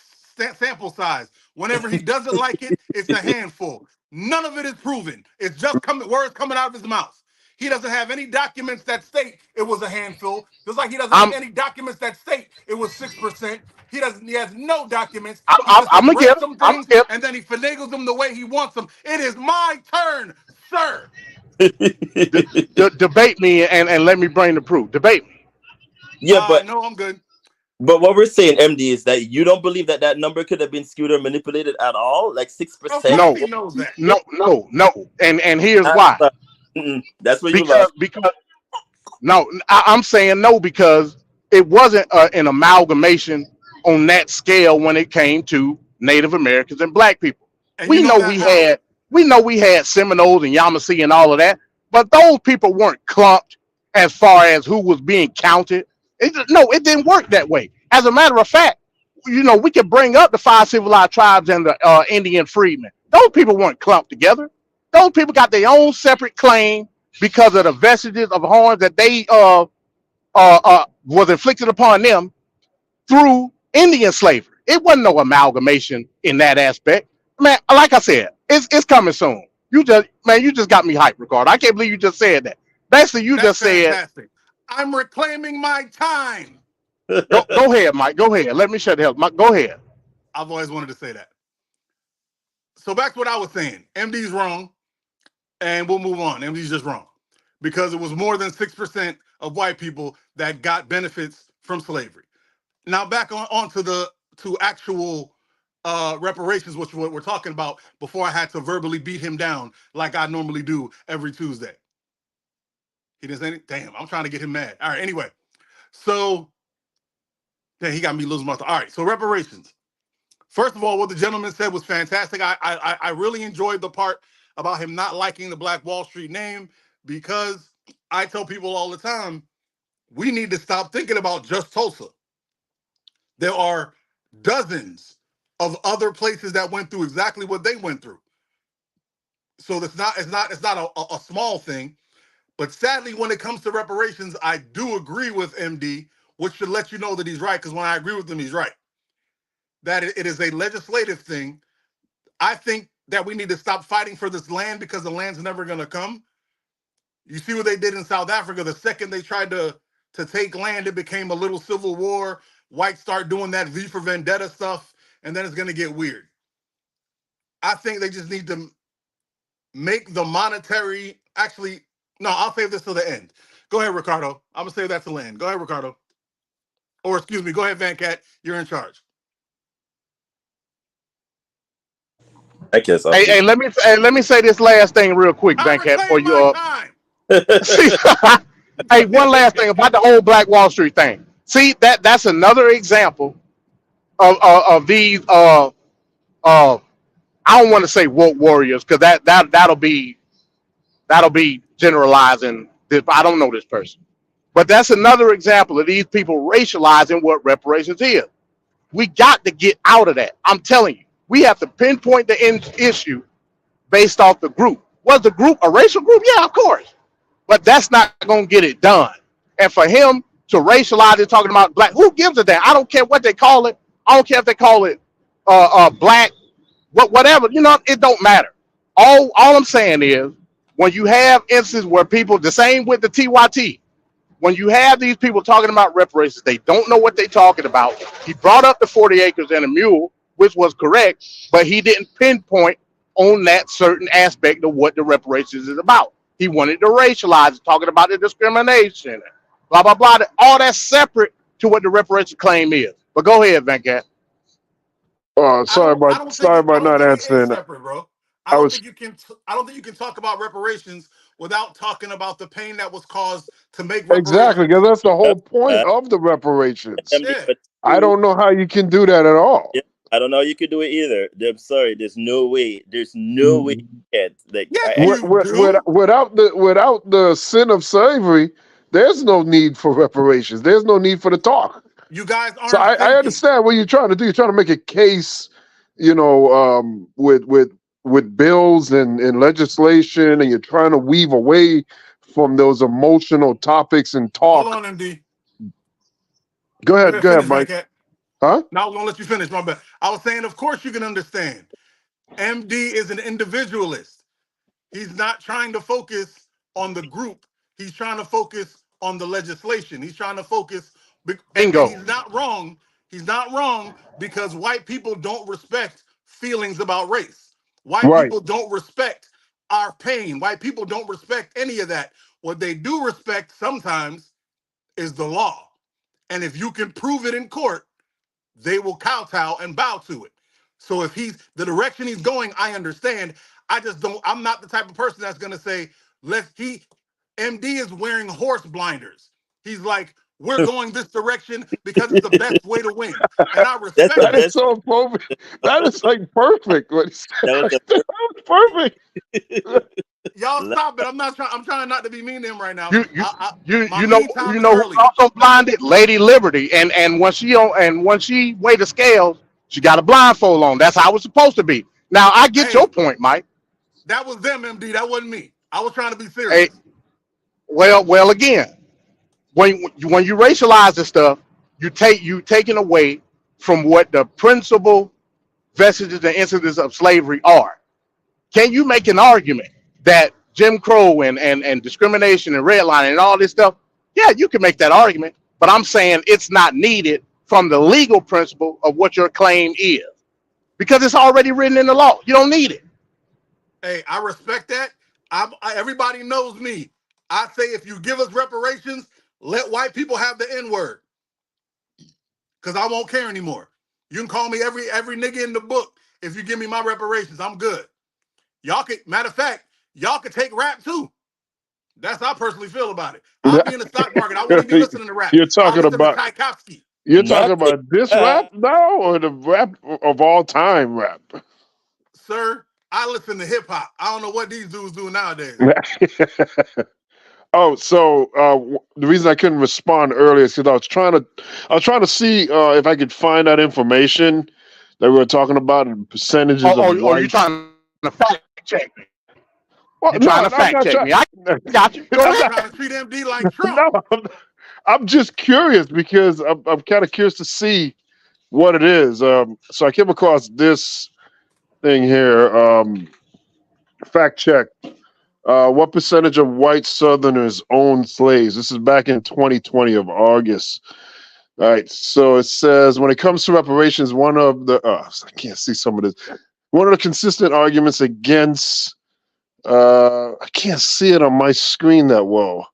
sample size. Whenever he doesn't like it, it's a handful. None of it is proven. It's just words coming out of his mouth. He doesn't have any documents that state it was a handful. Just like he doesn't have any documents that state it was 6%. He has no documents. He just I'm gonna read give. some I'm things gonna give. and then he finagles them the way he wants them. It is my turn, sir. Debate me and let me bring the proof. Debate me. Yeah, but no, I'm good. But what we're saying, MD, is that you don't believe that that number could have been skewed or manipulated at all, like 6%. No, he knows that. No. And here's why. That's what you Because no, I'm saying no because it wasn't an amalgamation on that scale when it came to Native Americans and Black people. And we know we had Seminoles and Yamasee and all of that, but those people weren't clumped as far as who was being counted. It didn't work that way. As a matter of fact, we could bring up the 5 civilized tribes and the Indian freedmen. Those people weren't clumped together. Those people got their own separate claim because of the vestiges of harm that they was inflicted upon them through Indian slavery. It wasn't no amalgamation in that aspect. Man, like I said, it's coming soon. You just got me hyped, Ricardo. I can't believe you just said that. Basically, That's said fantastic. I'm reclaiming my time. Go ahead, Mike. Go ahead. Let me shut the hell. Mike, go ahead. I've always wanted to say that. So back to what I was saying. MD's wrong, and we'll move on. MD's just wrong. Because it was more than 6% of white people that got benefits from slavery. Now back on to actual reparations, which we're talking about before I had to verbally beat him down like I normally do every Tuesday. He didn't say anything? Damn, I'm trying to get him mad. All right, anyway. So, he got me losing my thought. All right, so reparations. First of all, what the gentleman said was fantastic. I really enjoyed the part about him not liking the Black Wall Street name because I tell people all the time, we need to stop thinking about just Tulsa. There are dozens of other places that went through exactly what they went through. So it's not a small thing. But sadly, when it comes to reparations, I do agree with MD, which should let you know that he's right, because when I agree with him, he's right. That it is a legislative thing. I think that we need to stop fighting for this land because the land's never going to come. You see what they did in South Africa. The second they tried to take land, it became a little civil war. Whites start doing that V for Vendetta stuff, and then it's going to get weird. I think they just need to make the monetary, actually, no, I'll save this till the end. Go ahead, Ricardo. I'm going to save that till the end. Go ahead, Ricardo. Or excuse me, go ahead, Van Cat. You're in charge. I guess. Hey, let me say this last thing real quick, Van Cat, before you Hey, one last thing about the whole Black Wall Street thing. See, that's another example of these I don't want to say woke warriors because that'll be generalizing this. I don't know this person. But that's another example of these people racializing what reparations is. We got to get out of that. I'm telling you. We have to pinpoint the issue based off the group. Was the group a racial group? Yeah, of course. But that's not going to get it done. And for him to racialize it, talking about black, who gives a damn? I don't care what they call it. I don't care if they call it black, whatever. It don't matter. All I'm saying is when you have instances where people, the same with the TYT, when you have these people talking about reparations, they don't know what they're talking about. He brought up the 40 acres and a mule, which was correct, but he didn't pinpoint on that certain aspect of what the reparations is about. He wanted to racialize it, talking about the discrimination, blah, blah, blah. All that's separate to what the reparation claim is. But go ahead, Venkat. Sorry about not answering that. Separate, bro. I don't think you can talk about reparations without talking about the pain that was caused to make reparations. Exactly, because that's the whole point of the reparations. I don't know how you can do that at all. Yeah, I don't know how you could do it either. I'm sorry. There's no way. There's no way you can. Like, without the sin of slavery, there's no need for reparations. There's no need for the talk. You guys So aren't I thinking. understand what you're trying to do. You're trying to make a case, with bills and legislation, and you're trying to weave away from those emotional topics and Hold talk. on, MD. Go ahead, Finish, Mike. Cat. Huh? Now I'm gonna let you finish. My bad. I was saying, of course you can understand. MD is an individualist. He's not trying to focus on the group. He's trying to focus on the legislation. He's trying to focus, and Bingo. he's not wrong. He's not wrong because white people don't respect feelings about race. White Right. people don't respect our pain. White people don't respect any of that. What they do respect sometimes is the law. And if you can prove it in court, they will kowtow and bow to it. So if he's the direction he's going, I understand. I just don't. I'm not the type of person that's gonna say, MD is wearing horse blinders. He's like, we're going this direction because it's the best way to win. And I respect that. Is so perfect. That is like perfect. What he said. That was perfect. Y'all stop it. I'm not trying. I'm trying not to be mean to him right now. You know who's also blinded? Lady Liberty. And when she weighed the scales, she got a blindfold on. That's how it's supposed to be. Now I get your point, Mike. That was them, MD. That wasn't me. I was trying to be serious. Hey, well, again, when you racialize this stuff, you taking away from what the principal vestiges and incidents of slavery are. Can you make an argument that Jim Crow and discrimination and redlining and all this stuff? Yeah, you can make that argument, but I'm saying it's not needed from the legal principle of what your claim is, because it's already written in the law. You don't need it. Hey, I respect that. Everybody knows me. I say if you give us reparations, let white people have the N-word, because I won't care anymore. You can call me every nigga in the book. If you give me my reparations, I'm good. Y'all could, matter of fact, y'all could take rap too. That's how I personally feel about it. I'll be in the stock market. I won't even be listening to rap. You're talking about Tchaikovsky. You're talking about this rap now, or the rap of all time rap? Sir, I listen to hip hop. I don't know what these dudes do nowadays. Oh, so the reason I couldn't respond earlier is because I was trying to see if I could find that information that we were talking about and percentages of white. You trying to fact check me? Well, You're trying to fact check me. I got you. Go ahead. Trying to treat MD like Trump. No, I'm just curious because I'm kind of curious to see what it is. So I came across this thing here. Fact check. What percentage of white Southerners owned slaves? This is back in 2020 of August. All right. So it says, when it comes to reparations, one of the I can't see some of this. One of the consistent arguments against I can't see it on my screen that well.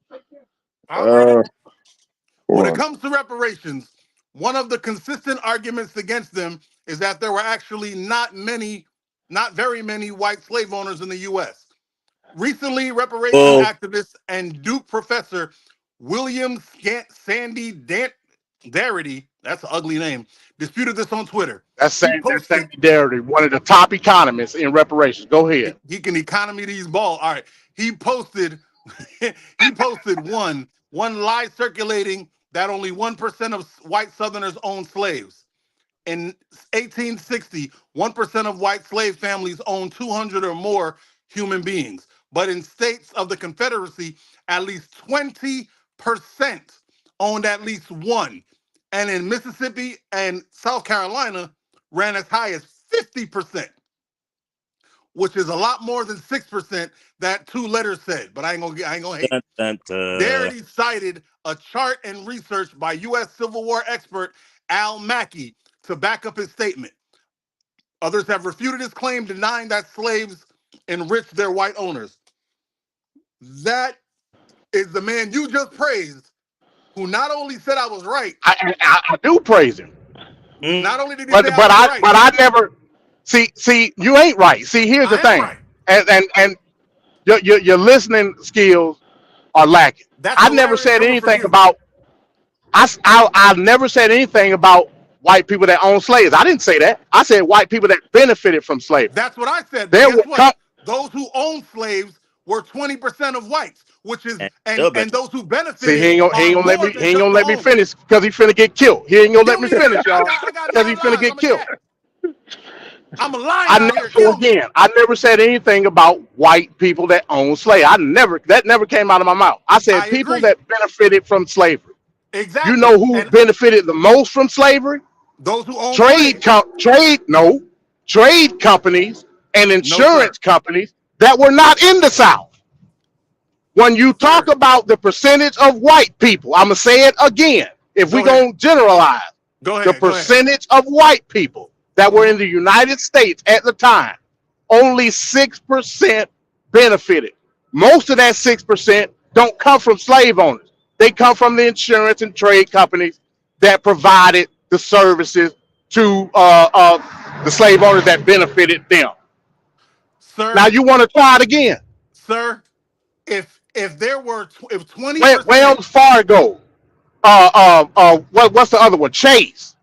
When it comes to reparations, one of the consistent arguments against them is that there were actually not very many white slave owners in the U.S. Recently, reparations activist and Duke professor William Sandy Darity, that's an ugly name, disputed this on Twitter. That's Sandy Darity, one of the top economists in reparations. Go ahead. He can economy these balls. All right. He posted one lie circulating that only 1% of white Southerners owned slaves. In 1860, 1% of white slave families owned 200 or more human beings. But in states of the Confederacy, at least 20% owned at least one. And in Mississippi and South Carolina, ran as high as 50%, which is a lot more than 6% that two letters said. But I ain't gonna hate. Darity cited a chart and research by U.S. Civil War expert Al Mackey to back up his statement. Others have refuted his claim, denying that slaves enriched their white owners. That is the man you just praised, who not only said I was right. I do praise him. Not only did he but say I was right, I never see you ain't right. See, here's the thing, right. and your listening skills are lacking. I never said anything about I never said anything about white people that own slaves. I didn't say that. I said white people that benefited from slavery. That's what I said. But guess what? Those who own slaves were 20% of whites, which is and Still better. those who See, benefited he are ain't gonna let more me than just the owners. finish because he finna get killed. He ain't gonna let Kill me me finish, then. I y'all, got because he 9 finna lives. get I'm a killed. cat. I'm a lion out here. So Kill me. again, I never said anything about white people that own slaves. That never came out of my mouth. I I said people agree. that benefited from slavery. You Exactly. know who And benefited the most from slavery? those who own Trade slaves. companies and No, sir. insurance companies that were not in the South. When you talk Sir. about the percentage of white people, I'm gonna say it again. If we Go ahead. gonna generalize, Go the ahead. Go ahead. percentage of white people that were hmm in the United States at the time, only 6% benefited. Most of that 6% don't come from slave owners. They come from the insurance and trade companies that provided the services to the slave owners that benefited them. Now Sir. you want to try it again? Sir. If there were if 20%. Wells Fargo, what's the other one? Chase,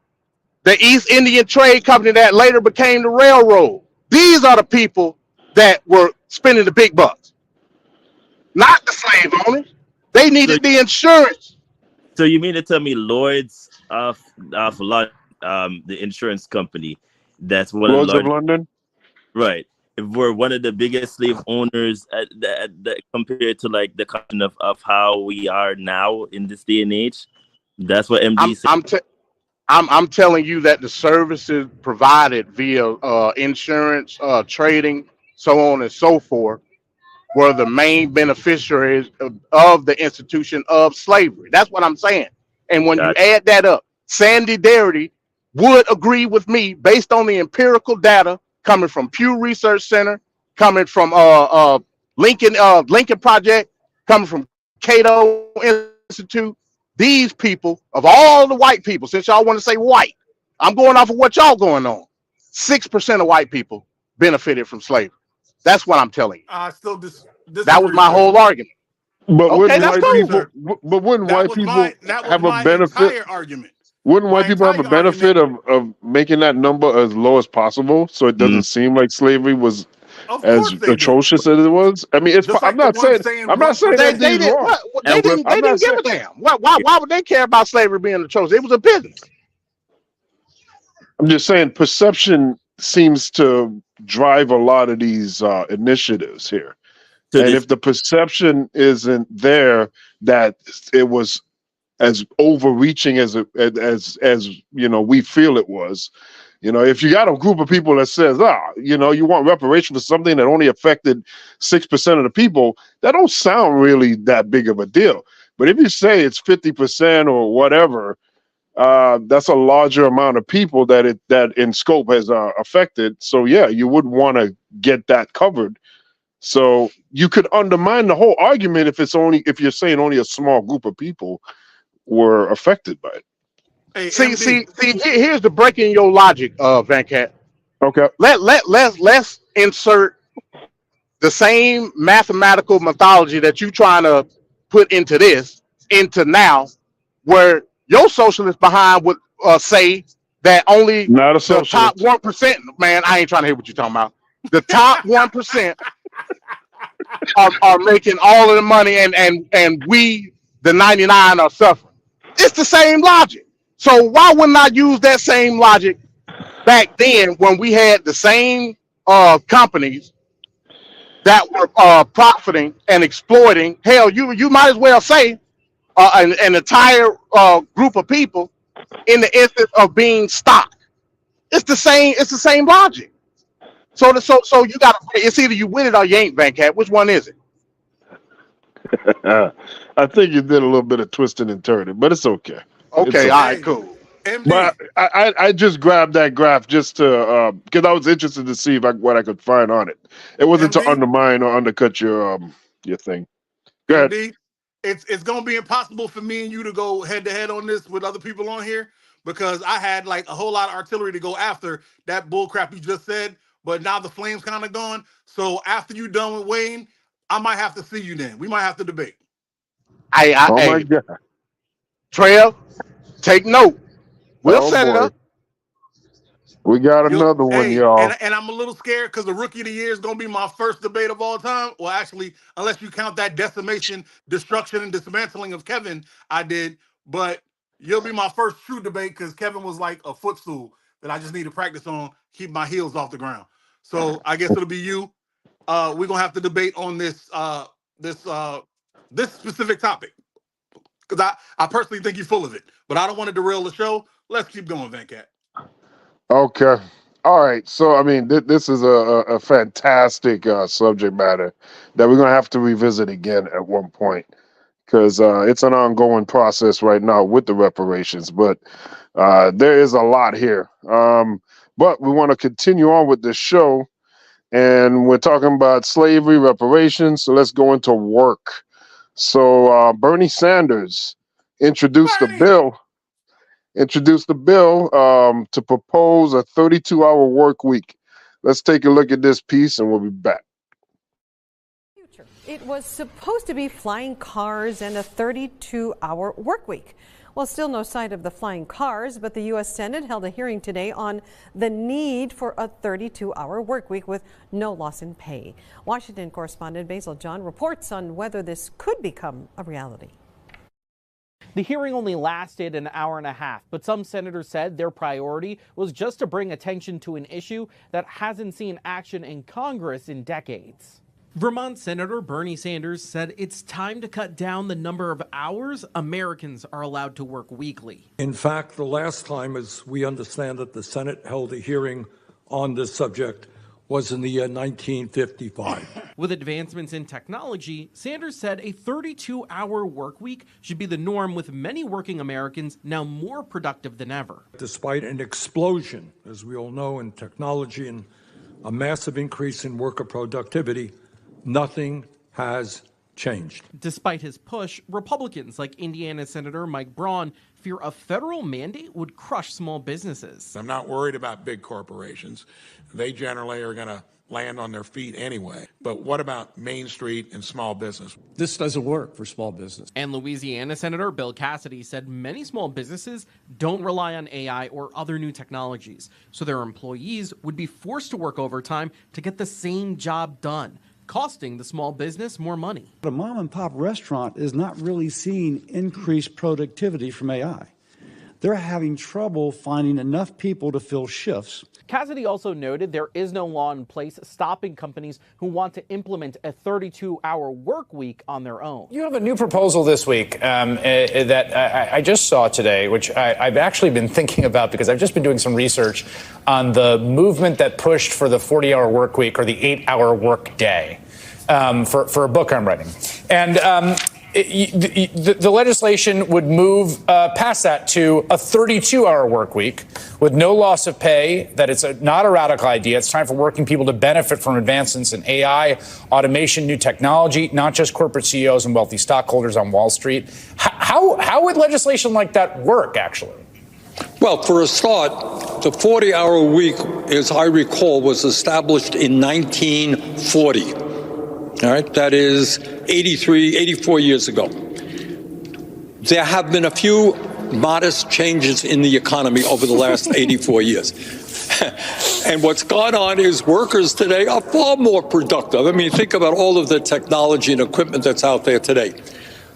the East Indian Trade Company that later became the railroad. These are the people that were spending the big bucks, not the slave owners. They So, needed the insurance. so you mean to tell me Lloyd's of London, the insurance company, that's one of the Lords of largest, London. right? If we're one of the biggest slave owners compared to like the kind of how we are now in this day and age, that's what MD I'm said. I'm t- I'm telling you that the services provided via insurance, trading, so on and so forth, were the main beneficiaries of the institution of slavery. That's what I'm saying. And when you Got add that up, Sandy Darity would agree with me based on the empirical data coming from Pew Research Center, coming from Lincoln Project, coming from Cato Institute. These people, of all the white people, since y'all want to say white, I'm going off of what y'all going on. 6% of white people benefited from slavery. That's what I'm telling you. I still That was disagree, my sir. whole argument. But Okay, wouldn't that's white Disagree, cool. people? sir. But wouldn't white people That was have a my benefit? entire argument. Wouldn't white My people have a entire argument. benefit of making that number as low as possible, so it Mm. doesn't seem like slavery was Of as course they do. atrocious as it was? I mean, Just I'm like the not ones saying saying I'm not blood saying They MD percentage. they is didn't wrong. what And we're I'm they not didn't give saying. a damn. Why would they care about slavery being atrocious? It was a business. I'm just saying perception seems to drive a lot of these initiatives here. to And this. if the perception isn't there that it was as overreaching as we feel it was, if you got a group of people that says, you want reparation for something that only affected 6% of the people, that don't sound really that big of a deal. But if you say it's 50% or whatever, that's a larger amount of people that in scope has affected. So yeah, you would want to get that covered. So you could undermine the whole argument if you're saying only a small group of people were affected by it. Hey, See, MD. see, see. Here's the break in your logic, Van Cat. Okay. Let's insert the same mathematical mythology that you trying to put into now, where your socialist behind would say that only Not a the top socialist. 1%. Man, I ain't trying to hear what you're talking about. The top 1% are making all of the money, and we, the 99, are suffering. It's the same logic. So why wouldn't I use that same logic back then when we had the same companies that were profiting and exploiting? Hell, you might as well say an entire group of people in the instance of being stock. It's the same. It's the same logic. So you got to. It's either you win it or you ain't, Van Cat. Which one is it? I think you did a little bit of twisting and turning, but it's okay. It's Okay, all okay. right, cool. But MD. I just grabbed that graph just to because I was interested to see what I could find on it. It wasn't to MD. undermine or undercut your thing. Go ahead. MD. It's gonna be impossible for me and you to go head to head on this with other people on here because I had like a whole lot of artillery to go after that bull crap you just said, but now the flame's kind of gone. So after you done with Wayne, I might have to see you then. We might have to debate. Oh my Hey, God. Trev, take note. We'll Oh set it boy. up. We got another one, Hey, y'all. and I'm a little scared because the Rookie of the Year is going to be my first debate of all time. Well, actually, unless you count that decimation, destruction, and dismantling of Kevin, I did. But you'll be my first true debate because Kevin was like a footstool that I just need to practice on, keep my heels off the ground. So I guess it'll be you. We're going to have to debate on this specific topic because I personally think you're full of it. But I don't want to derail the show. Let's keep going, Venkat. Okay. All right. So, I mean, this is a fantastic subject matter that we're going to have to revisit again at one point because it's an ongoing process right now with the reparations. But there is a lot here. But we want to continue on with this show. And we're talking about slavery, reparations. So let's go into work. So Bernie Sanders introduced a bill to propose a 32-hour work week. Let's take a look at this piece and we'll be back. It was supposed to be flying cars and a 32-hour work week. Well, still no sight of the flying cars, but the U.S. Senate held a hearing today on the need for a 32-hour work week with no loss in pay. Washington correspondent Basil John reports on whether this could become a reality. The hearing only lasted an hour and a half, but some senators said their priority was just to bring attention to an issue that hasn't seen action in Congress in decades. Vermont Senator Bernie Sanders said it's time to cut down the number of hours Americans are allowed to work weekly. In fact, the last time, as we understand it, the Senate held a hearing on this subject was in the year 1955. With advancements in technology, Sanders said a 32-hour work week should be the norm, with many working Americans now more productive than ever. Despite an explosion, as we all know, in technology and a massive increase in worker productivity, nothing has changed. Despite his push, Republicans like Indiana Senator Mike Braun fear a federal mandate would crush small businesses. I'm not worried about big corporations. They generally are going to land on their feet anyway. But what about Main Street and small business? This doesn't work for small business. And Louisiana Senator Bill Cassidy said many small businesses don't rely on AI or other new technologies, so their employees would be forced to work overtime to get the same job done, costing the small business more money. A mom and pop restaurant is not really seeing increased productivity from AI. They're having trouble finding enough people to fill shifts. Cassidy also noted there is no law in place stopping companies who want to implement a 32-hour work week on their own. You have a new proposal this week that I just saw today, which I've actually been thinking about because I've just been doing some research on the movement that pushed for the 40-hour work week or the 8-hour work day for a book I'm writing. And the legislation would move past that to a 32-hour work week with no loss of pay, that it's not a radical idea. It's time for working people to benefit from advancements in AI, automation, new technology, not just corporate CEOs and wealthy stockholders on Wall Street. How would legislation like that work, actually? Well, for a start, the 40-hour week, as I recall, was established in 1940. All right, that is 84 years ago. There have been a few modest changes in the economy over the last 84 years. And what's gone on is workers today are far more productive. I mean, think about all of the technology and equipment that's out there today.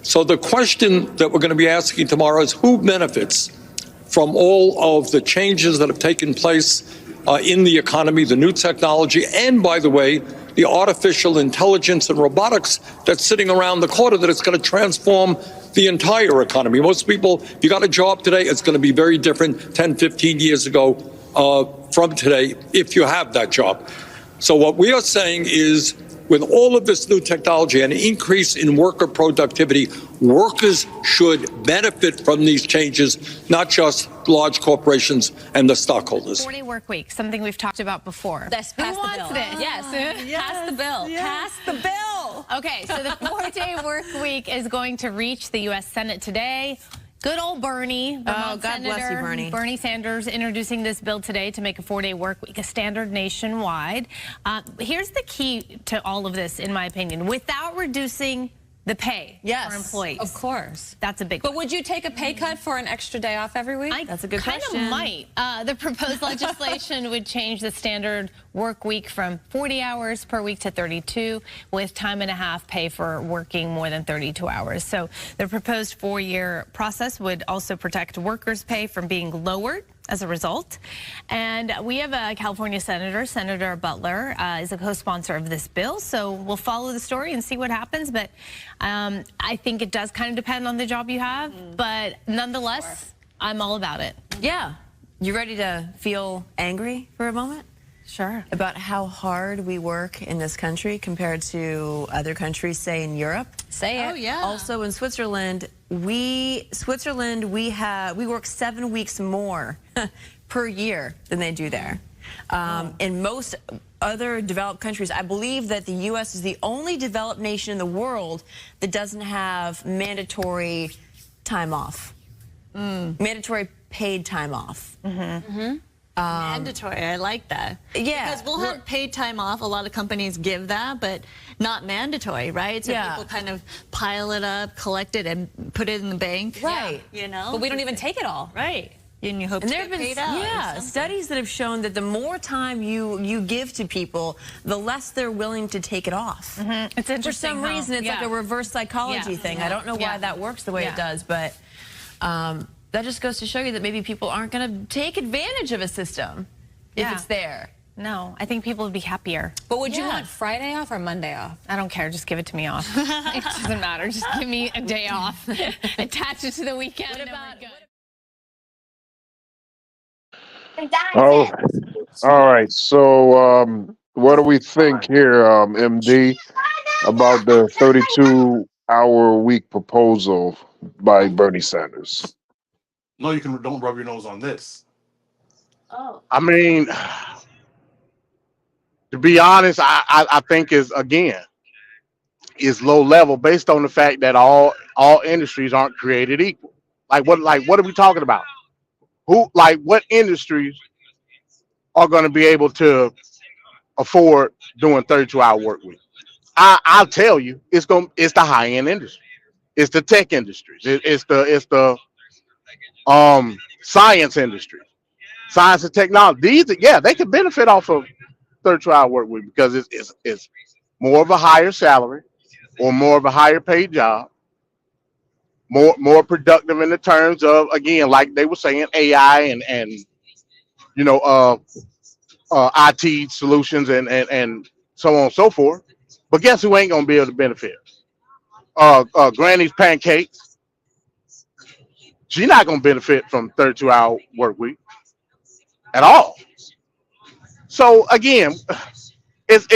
So the question that we're going to be asking tomorrow is who benefits from all of the changes that have taken place in the economy, the new technology, and, by the way, the artificial intelligence and robotics that's sitting around the corner that it's going to transform the entire economy. Most people, if you got a job today, it's going to be very different 10, 15 years ago from today if you have that job. So what we are saying is, with all of this new technology and an increase in worker productivity, workers should benefit from these changes, not just large corporations and the stockholders. 4-day work week, something we've talked about before. Let's pass the bill. This? Yes. Pass the bill. Yes. Pass the bill. Okay, so the 4-day work week is going to reach the U.S. Senate today. Good old Bernie, God bless you, Bernie. Bernie Sanders introducing this bill today to make a 4-day work week a standard nationwide. Here's the key to all of this, in my opinion. Without reducing the pay for employees. Of course. That's a big But one. would you take a pay cut for an extra day off every week? That's a good kind question. of might. The proposed legislation would change the standard work week from 40 hours per week to 32, with time and a half pay for working more than 32 hours. So the proposed 4-year process would also protect workers' pay from being lowered as a result. And we have a California senator, Senator Butler, is a co-sponsor of this bill. So we'll follow the story and see what happens. But I think it does kind of depend on the job you have. But nonetheless, I'm all about it. Yeah. You ready to feel angry for a moment? Sure. About how hard we work in this country compared to other countries, say in Europe. Say it. Oh, yeah. Also in Switzerland, we work 7 weeks more per year than they do there. In most other developed countries, I believe that the U.S. is the only developed nation in the world that doesn't have mandatory time off. Mandatory paid time off. Mandatory. I like that. Yeah. Because we'll have paid time off. A lot of companies give that, but not mandatory, right? So people kind of pile it up, collect it, and put it in the bank. Right. You know? But we don't even take it all. Right. And you hope And to there get have been paid out. studies that have shown that the more time you give to people, the less they're willing to take it off. It's interesting. For some reason, it's like a reverse psychology thing. I don't know why that works the way it does, but that just goes to show you that maybe people aren't going to take advantage of a system if it's there. No, I think people would be happier. But would you want Friday off or Monday off? I don't care. Just give it to me off. It doesn't matter. Just give me a day off. Attach it to the weekend. What about Oh, all right. So, what do we think here, MD, about the 32-hour week proposal by Bernie Sanders? No, you can. Don't rub your nose on this. I mean, to be honest, I think is low level based on the fact that all industries aren't created equal. Like what are we talking about? What industries are going to be able to afford doing 32-hour work week? I'll tell you, it's the high end industry. It's the tech industries. It's the science industry, science and technology. They could benefit off of 32-hour work week because it's more of a higher salary or more of a higher paid job, more productive in the terms of, again, like they were saying, AI and IT solutions and so on and so forth. But guess who ain't gonna be able to benefit? Granny's pancakes. She's not gonna benefit from 32-hour work week at all. So again, it's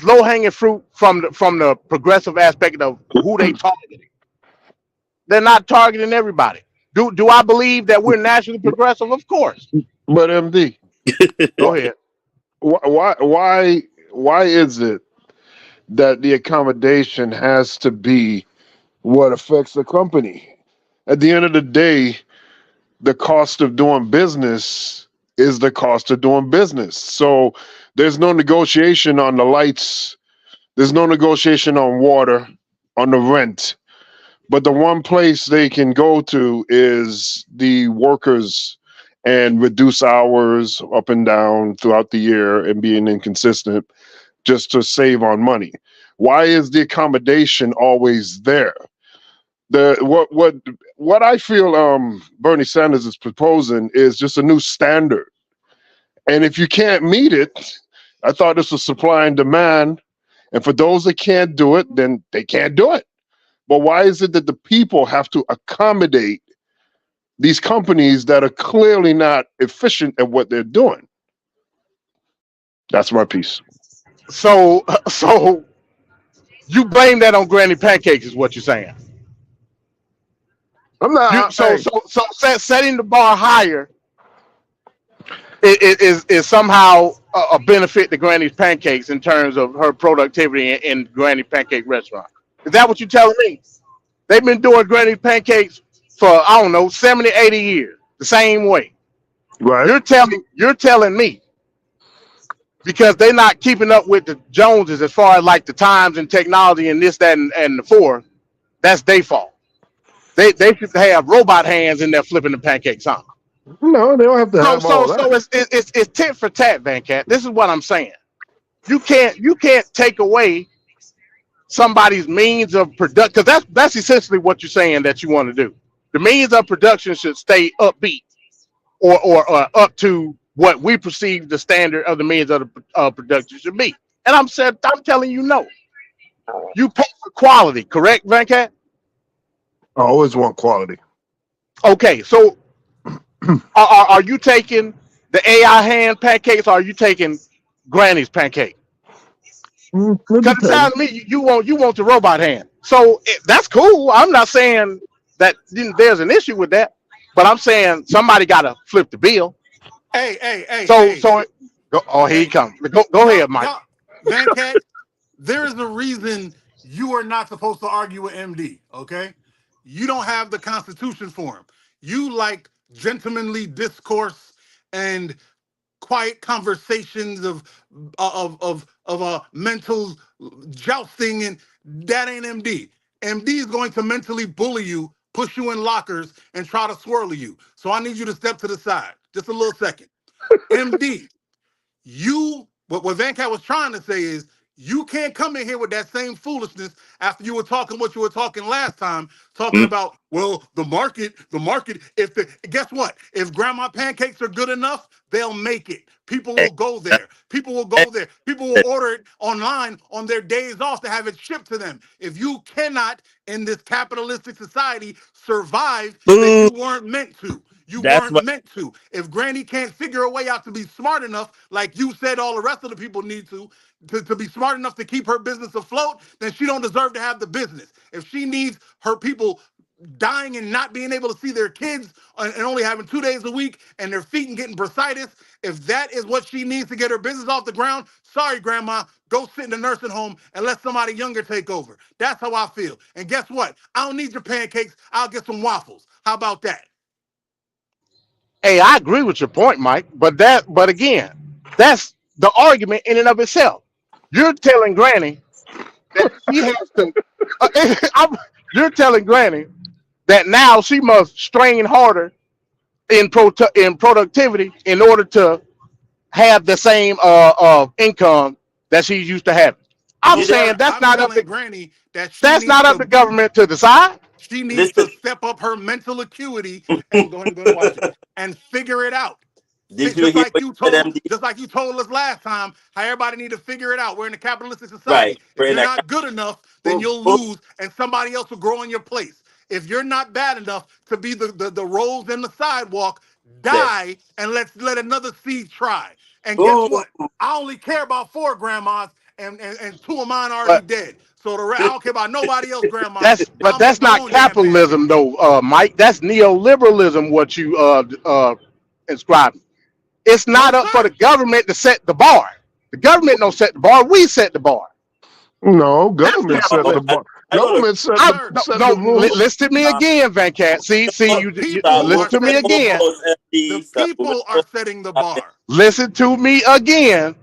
low hanging fruit from the progressive aspect of who they targeting. They're not targeting everybody. Do I believe that we're nationally progressive? Of course. But MD, go ahead. Why is it that the accommodation has to be what affects the company? At the end of the day, the cost of doing business is the cost of doing business. So there's no negotiation on the lights. There's no negotiation on water, on the rent. But the one place they can go to is the workers and reduce hours up and down throughout the year and being inconsistent just to save on money. Why is the accommodation always there? What I feel Bernie Sanders is proposing is just a new standard. And if you can't meet it, I thought this was supply and demand. And for those that can't do it, then they can't do it. But why is it that the people have to accommodate these companies that are clearly not efficient at what they're doing? That's my piece. So you blame that on Granny Pancakes is what you're saying. I'm not. So setting the bar higher is somehow a benefit to Granny's Pancakes in terms of her productivity in Granny Pancake restaurant. Is that what you're telling me? They've been doing Granny's Pancakes for, I don't know, 70, 80 years, the same way. Right. You're telling me because they're not keeping up with the Joneses as far as like the times and technology and this, that, and the four. That's their fault. They should have robot hands in there flipping the pancakes on. No, they don't have to have all that. So it's tit for tat, Van Cat. This is what I'm saying. You can't take away somebody's means of production, because that's essentially what you're saying that you want to do. The means of production should stay upbeat or up to what we perceive the standard of the means of the production should be. And I'm telling you no. You pay for quality, correct, Van Cat? I always want quality. Okay, so are you taking the AI hand pancakes, or are you taking Granny's pancake? Because it sounds to me you want the robot hand. So that's cool. I'm not saying that there's an issue with that, but I'm saying somebody got to flip the bill. Hey. So here he comes. Go ahead, Mike. Van Cat, there is a reason you are not supposed to argue with MD. Okay, you don't have the Constitution for him. You like gentlemanly discourse and quiet conversations of mental jousting, and that ain't MD. MD is going to mentally bully you, push you in lockers, and try to swirl you. So I need you to step to the side, just a little second. MD, what Van Cat was trying to say is, you can't come in here with that same foolishness after you were talking what you were talking last time, talking about, well, the market, guess what? If grandma pancakes are good enough, they'll make it. People will go there. People will order it online on their days off to have it shipped to them. If you cannot, in this capitalistic society, survive, then you weren't meant to. You weren't meant to. If Granny can't figure a way out to be smart enough, like you said all the rest of the people need to be smart enough to keep her business afloat, then she don't deserve to have the business. If she needs her people dying and not being able to see their kids and only having 2 days a week and their feet and getting bursitis, if that is what she needs to get her business off the ground, sorry, Grandma, go sit in the nursing home and let somebody younger take over. That's how I feel. And guess what? I don't need your pancakes. I'll get some waffles. How about that? Hey, I agree with your point, Mike, but again, that's the argument in and of itself. You're telling Granny that she has to. You're telling Granny that now she must strain harder in productivity in order to have the same income that she's used to having. I'm saying that's not up to Granny. That's not up to government to decide. She needs to step up her mental acuity and go and watch it and figure it out. Just like you told us last time, how everybody need to figure it out. We're in a capitalistic society. If you're not good enough, then you'll lose, and somebody else will grow in your place. If you're not bad enough to be the rose in the sidewalk, die and let another seed try. And guess what? I only care about 4 grandmas, and 2 of mine are already dead. So I don't care about nobody else, grandma. That's not capitalism, though, Mike. That's neoliberalism. What you inscribing? It's not up for the government to set the bar. The government don't set the bar. We set the bar. No, government set the bar. Government set the rules. Listen to me again, Van Cat. See, you listen to me again. The people are setting the bar. Listen to me again.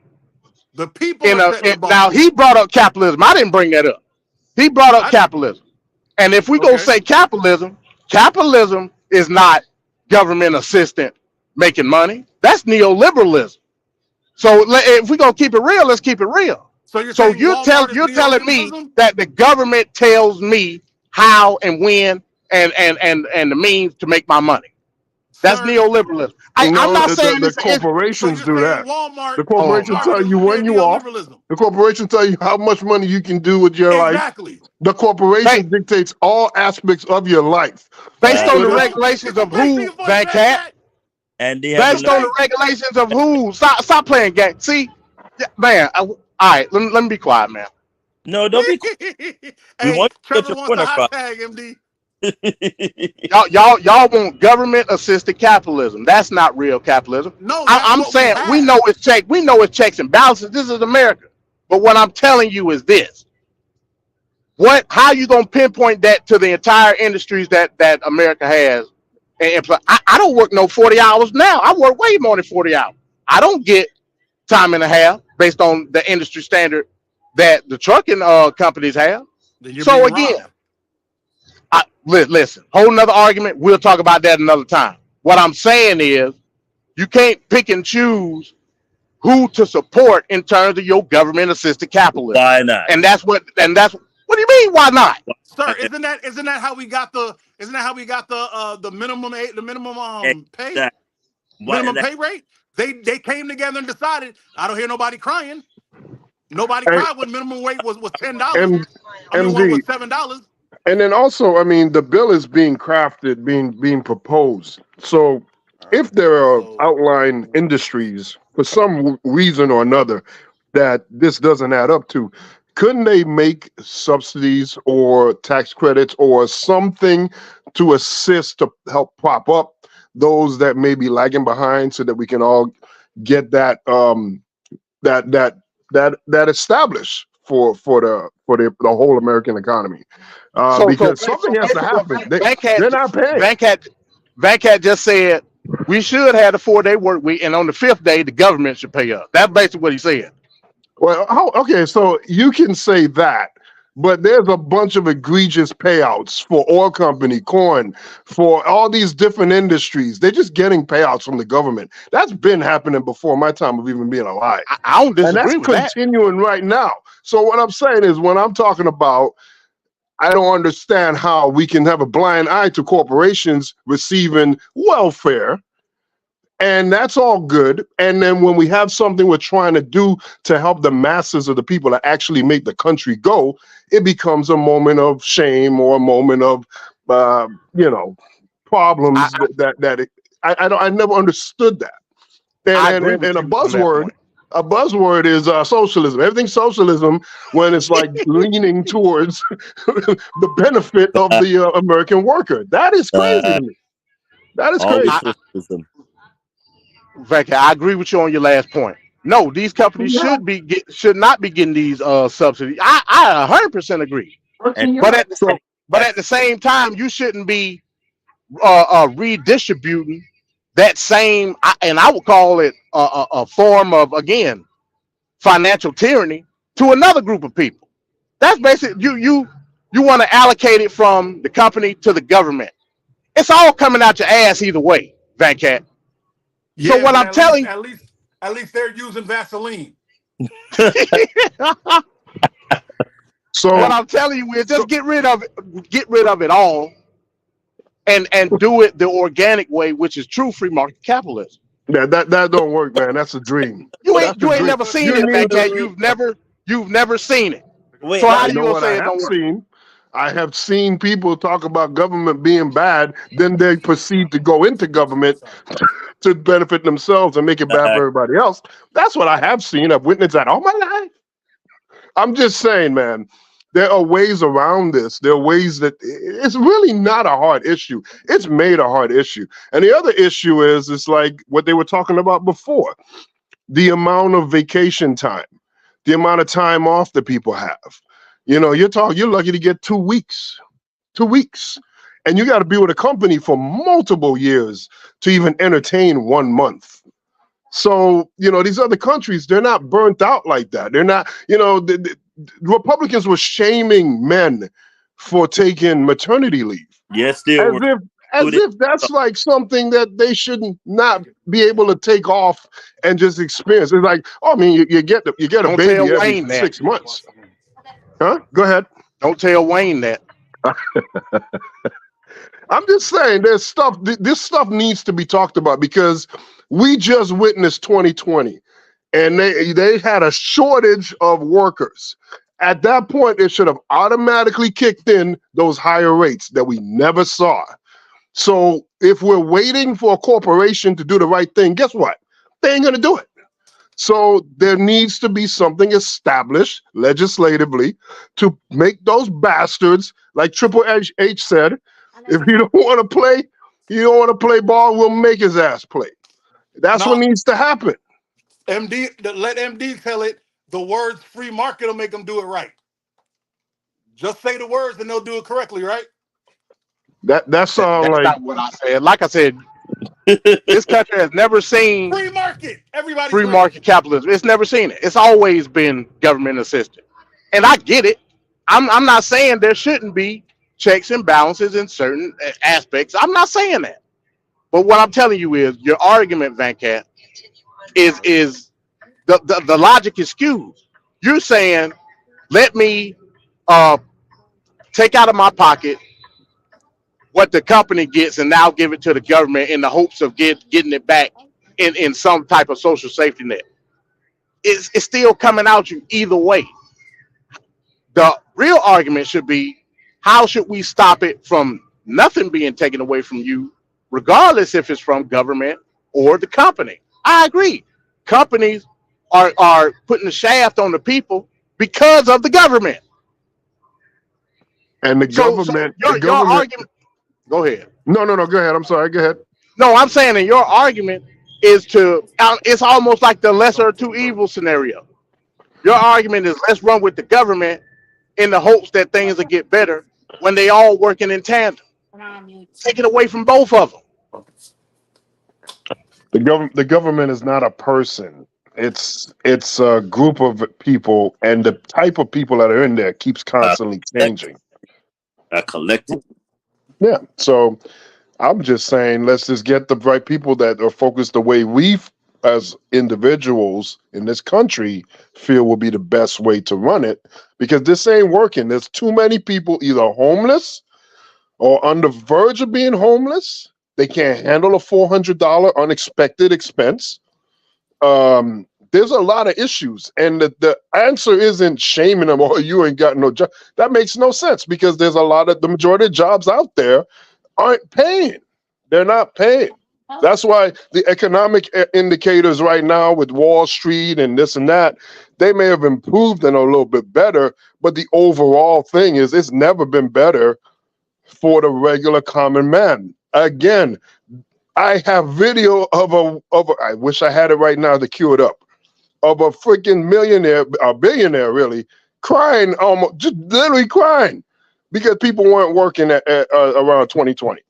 The people are setting the bar. Now, he brought up capitalism. I didn't bring that up. He brought up capitalism. And if we go say capitalism is not government assistant making money. That's neoliberalism. So if we're gonna keep it real, let's keep it real. So you're telling me that the government tells me how and when and the means to make my money. That's neoliberalism. I'm not saying the corporations do that. Walmart, the corporations tell you when you off. The corporations tell you how much money you can do with your life. The corporation dictates all aspects of your life. Based on the regulations of who, Van Cat? And based on the regulations of who? Stop playing games. See, man. All right, let me be quiet, man. No, don't be quiet. Hey, Trevor wants a hot tag, MD. y'all want government assisted capitalism. That's not real capitalism. No, I'm saying we know it's checks and balances. This is America. But what I'm telling you is this. How you gonna pinpoint that to the entire industries that America has? And I don't work no 40 hours now. I work way more than 40 hours. I don't get time and a half. based on the industry standard that the trucking companies have. So again, listen, whole nother argument. We'll talk about that another time. What I'm saying is, you can't pick and choose who to support in terms of your government assisted capitalism. Why not? And that's what do you mean why not? Sir, isn't that how we got the minimum pay? Minimum pay rate? They came together and decided. I don't hear nobody crying. Nobody cried when minimum wage was $10. Was $7. And then also, I mean, the bill is being crafted, being proposed. So if there are outlying industries for some reason or another that this doesn't add up to, couldn't they make subsidies or tax credits or something to assist to help prop up those that may be lagging behind, so that we can all get that that established for the whole American economy? Because something has to happen. They're not paying. VanCat just said we should have a 4-day work week, and on the 5th day, the government should pay us. That's basically what he said. Well, okay, so you can say that, but there's a bunch of egregious payouts for oil company, corn, for all these different industries. They're just getting payouts from the government. That's been happening before my time of even being alive. I don't disagree with that. And that's continuing right now. So what I'm saying is, when I'm talking about, I don't understand how we can have a blind eye to corporations receiving welfare, and that's all good. And then when we have something we're trying to do to help the masses of the people to actually make the country go, it becomes a moment of shame or a moment of, problems. I never understood that. And a buzzword is socialism. Everything's socialism when it's like leaning towards the benefit of the American worker. That is crazy to me. That is crazy. Vicky, I agree with you on your last point. No, these companies should not be getting these subsidies. I 100% agree. But at the same time, you shouldn't be redistributing that same, and I would call it a form of, again, financial tyranny to another group of people. That's basically you want to allocate it from the company to the government. It's all coming out your ass either way, VanCat. Yeah, so what I'm telling you, at least they're using Vaseline. So what I'm telling you is, just get rid of it all, and do it the organic way, which is true free market capitalism. Yeah, that don't work, man. That's a dream. You ain't never seen it, VanCat. You've never seen it. Wait, so how do you say it don't work? I have seen people talk about government being bad, then they proceed to go into government to benefit themselves and make it bad for everybody else. That's what I have seen. I've witnessed that all my life. I'm just saying, man, there are ways around this. There are ways that it's really not a hard issue. It's made a hard issue. And the other issue is, it's like what they were talking about before, the amount of vacation time, the amount of time off that people have. You know, you're lucky to get 2 weeks, and you got to be with a company for multiple years to even entertain 1 month. So, these other countries, they're not burnt out like that. They're not, the Republicans were shaming men for taking maternity leave. Yes, they were. As if that's like something that they shouldn't not be able to take off and just experience. It's like, you get a baby every 6 months. Huh? Go ahead. Don't tell Wayne that. I'm just saying, there's stuff. This stuff needs to be talked about, because we just witnessed 2020, and they had a shortage of workers. At that point, it should have automatically kicked in those higher rates that we never saw. So if we're waiting for a corporation to do the right thing, guess what? They ain't gonna do it. So there needs to be something established legislatively to make those bastards, like Triple H said, if you don't want to play ball, we'll make his ass play. That's what needs to happen. Let MD tell it. The words free market will make them do it right. Just say the words and they'll do it correctly, right? That's not what I said. Like I said, This country has never seen Free market. Everybody's free winning. market capitalism. It's never seen it. It's always been government assisted. And I get it. I'm not saying there shouldn't be checks and balances in certain aspects. I'm not saying that. But what I'm telling you is your argument, Van Cat, is the logic is skewed. You're saying, let me uh, take out of my pocket what the company gets and now give it to the government in the hopes of getting it back in some type of social safety net. It's still coming out you either way. The real argument should be, how should we stop it from nothing being taken away from you, regardless if it's from government or the company? I agree. Companies are putting the shaft on the people because of the government. And the government, your argument. Go ahead. No, go ahead. I'm sorry. Go ahead. No, I'm saying that your argument is it's almost like the lesser of two evils scenario. Your argument is, let's run with the government in the hopes that things will get better when they all working in tandem. Take it away from both of them. The government is not a person. It's a group of people, and the type of people that are in there keeps constantly changing. A collective. Yeah. So I'm just saying, let's just get the right people that are focused the way we, as individuals in this country, feel will be the best way to run it, because this ain't working. There's too many people either homeless or on the verge of being homeless. They can't handle a $400 unexpected expense. There's a lot of issues, and the answer isn't shaming them or you ain't got no job. That makes no sense, because there's the majority of jobs out there aren't paying. They're not paying. That's why the economic indicators right now with Wall Street and this and that, they may have improved and a little bit better, but the overall thing is it's never been better for the regular common man. Again, I have video of I wish I had it right now to cue it up, of a freaking billionaire really, crying, almost just literally crying, because people weren't working at around 2020.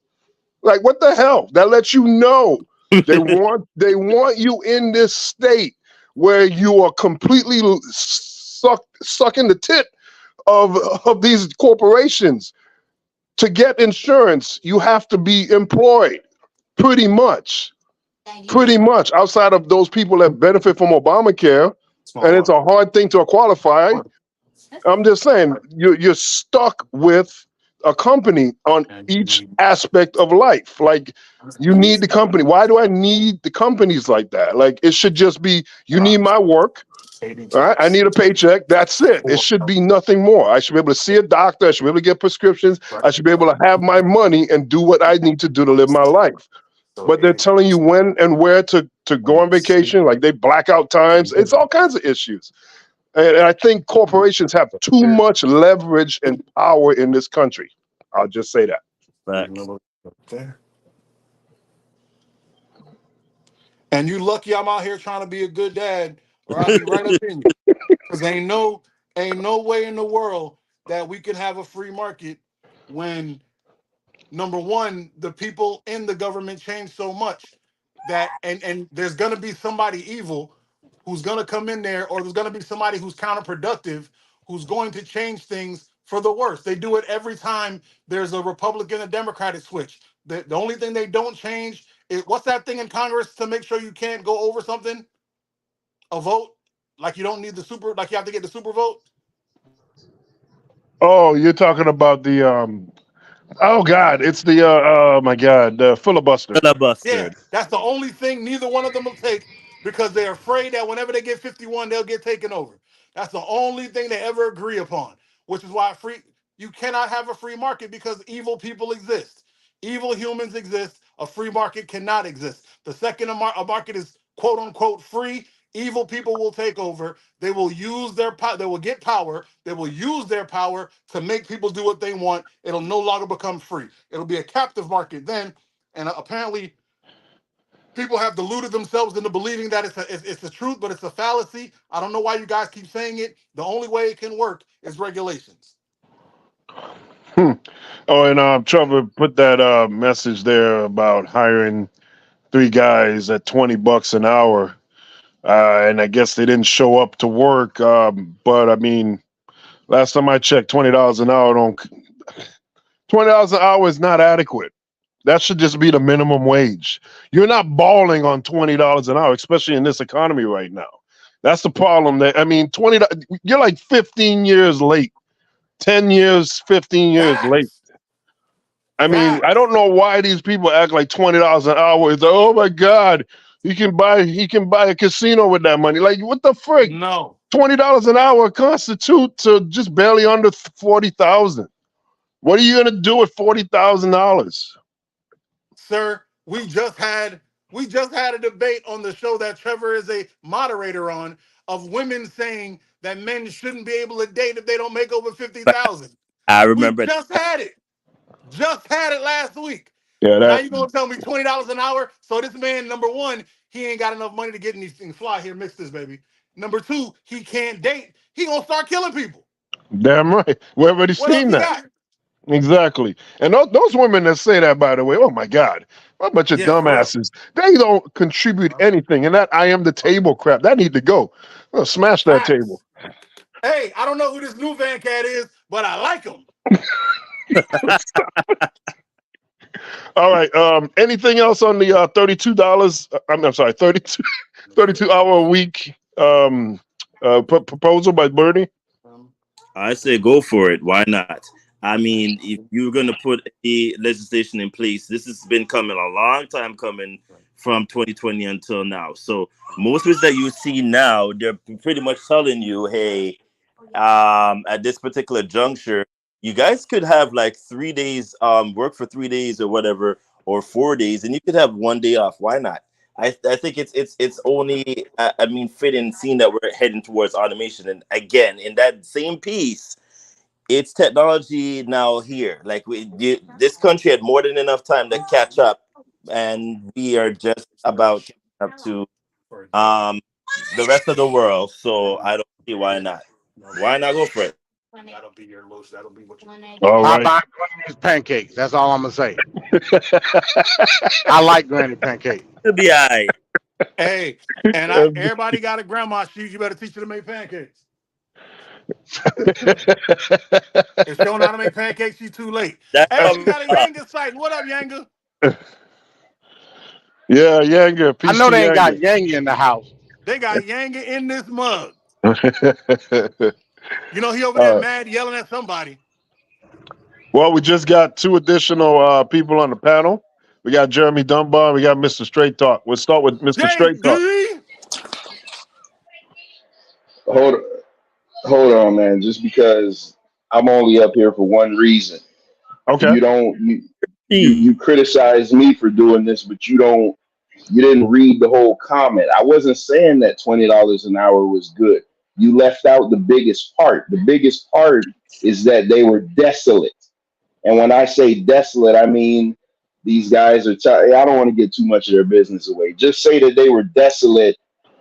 Like, what the hell? That lets you know they want you in this state where you are completely sucking the tit of these corporations. To get insurance, you have to be employed, pretty much. Outside of those people that benefit from Obamacare, and it's a hard thing to qualify. I'm just saying, you're stuck with a company on each aspect of life. Like, you need the company. Why do I need the companies like that? Like, it should just be, you need my work. All right, I need a paycheck. That's it. It should be nothing more. I should be able to see a doctor. I should be able to get prescriptions. I should be able to have my money and do what I need to do to live my life. But they're telling you when and where to go on vacation. Like, they black out times. It's all kinds of issues. And I think corporations have too much leverage and power in this country. I'll just say that. And you lucky I'm out here trying to be a good dad, or I'll be right up in you. Because ain't no way in the world that we can have a free market when, number one, the people in the government change so much that and there's gonna be somebody evil who's gonna come in there, or there's gonna be somebody who's counterproductive, who's going to change things for the worse. They do it every time there's a Republican and Democratic switch. The only thing they don't change is, what's that thing in Congress to make sure you can't go over something? A vote? Like, you don't need like you have to get the super vote? Oh, you're talking about the oh God, it's the oh my God, the filibuster. Yeah, that's the only thing neither one of them will take, because they're afraid that whenever they get 51, they'll get taken over. That's the only thing they ever agree upon, which is why you cannot have a free market, because evil people exist. Evil humans exist. A free market cannot exist. The second a market is quote unquote free, evil people will take over. They will use their power. They will get power. They will use their power to make people do what they want. It'll no longer become free. It'll be a captive market then. And apparently, people have deluded themselves into believing that it's the truth, but it's a fallacy. I don't know why you guys keep saying it. The only way it can work is regulations. Oh, and Trevor put that message there about hiring 3 guys at $20 an hour, and I guess they didn't show up to work. But I mean, last time I checked, $20 an hour $20 an hour is not adequate. That should just be the minimum wage. You're not balling on $20 an hour, especially in this economy right now. That's the problem. That I mean, you're like 15 years late, 10 years, 15 years late. I mean, I don't know why these people act like $20 an hour is, oh my God, he can buy a casino with that money. Like, what the frick? No. $20 an hour constitutes to just barely under 40,000. What are you gonna do with $40,000? Sir, we just had a debate on the show that Trevor is a moderator on of women saying that men shouldn't be able to date if they don't make over 50,000. I remember. We just had it. Just had it last week. Yeah, now you gonna tell me $20 an hour? So this man, number one, he ain't got enough money to get anything. Fly here, mix this, baby. Number two, he can't date. He gonna start killing people. Damn right. We already seen that. Got? Exactly. And those women that say that, by the way, oh my God, what a bunch of dumbasses. They don't contribute anything. And that I am the table crap, that need to go. Oh, smash that table. Hey, I don't know who this new Van Cat is, but I like him. All right. Anything else on the $32? I'm sorry, 32 hour a week proposal by Bernie? I say go for it. Why not? I mean, if you're going to put a legislation in place, this has been coming a long time coming from 2020 until now. So most of it that you see now, they're pretty much telling you, hey, at this particular juncture, you guys could have like 3 days, work for 3 days or whatever, or 4 days, and you could have 1 day off. Why not? I think it's only, fitting, seeing that we're heading towards automation. And again, in that same piece, it's technology now here. Like this country had more than enough time to catch up, and we are just about catching up to the rest of the world. So I don't see why not. Why not go for it? That'll be your most. That'll be what you. All I right. buy Granny's pancakes. That's all I'm gonna say. I like Granny pancakes. It'll be all right. Hey, and everybody got a grandma. You better teach her to make pancakes. If she don't know how to make pancakes, she's too late. Hey, we got a Yanga site. What up, Yanga? Yeah, Yanga. I know they ain't got Yanga in the house. They got Yanga in this mug. You know he over there mad, yelling at somebody. Well, we just got 2 additional people on the panel. We got Jeremy Dunbar. We got Mr. Straight Talk. We'll start with Mr. Straight Talk. Hold on, man. Just because I'm only up here for one reason. Okay. You criticize me for doing this, but you didn't read the whole comment. I wasn't saying that $20 an hour was good. You left out the biggest part. The biggest part is that they were desolate. And when I say desolate, I mean these guys are I don't want to get too much of their business away. Just say that they were desolate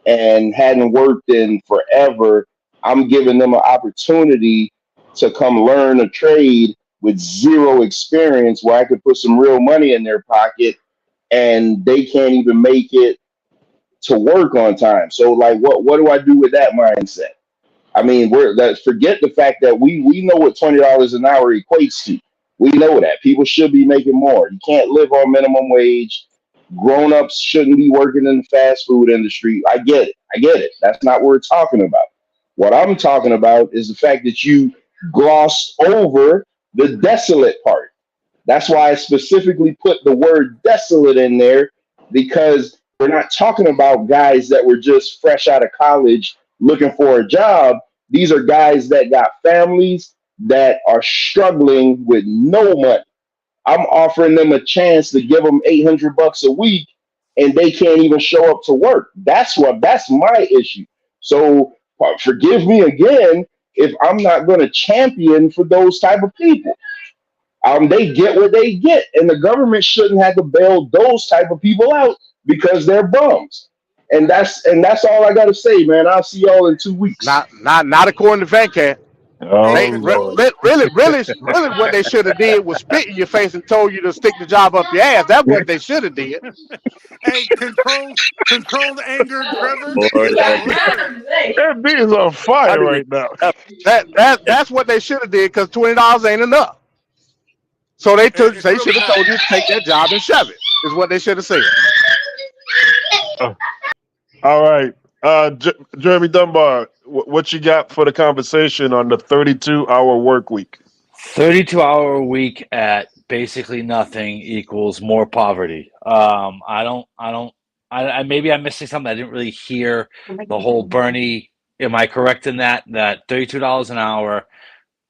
and hadn't worked in forever. I'm giving them an opportunity to come learn a trade with 0 experience where I could put some real money in their pocket, and they can't even make it to work on time. So like, what do I do with that mindset? I mean, forget the fact that we know what $20 an hour equates to. We know that people should be making more. You can't live on minimum wage. Grown-ups shouldn't be working in the fast food industry. I get it. That's not what we're talking about. What I'm talking about is the fact that you glossed over the desolate part. That's why I specifically put the word desolate in there, because we're not talking about guys that were just fresh out of college looking for a job. These are guys that got families that are struggling with no money. I'm offering them a chance to give them $800 a week, and they can't even show up to work. That's my issue. So forgive me again if I'm not going to champion for those type of people. They get what they get, and the government shouldn't have to bail those type of people out because they're bums. And that's all I got to say, man. I'll see y'all in 2 weeks. Not according to Van Cat. Oh Lord. Really, what they should have did was spit in your face and told you to stick the job up your ass. That's what they should have did. Hey, controlled anger, Trevor. Lord That's have hilarious. That is on fire right now. That's what they should have did because $20 ain't enough. So they It's should really have not. told you to take that job and shove it. Is what they should have said. All right. Jeremy Dunbar, what you got for the conversation on the 32-hour work week? 32-hour week at basically nothing equals more poverty. Maybe I'm missing something. I didn't really hear the whole Bernie. Am I correct in that $32 an hour,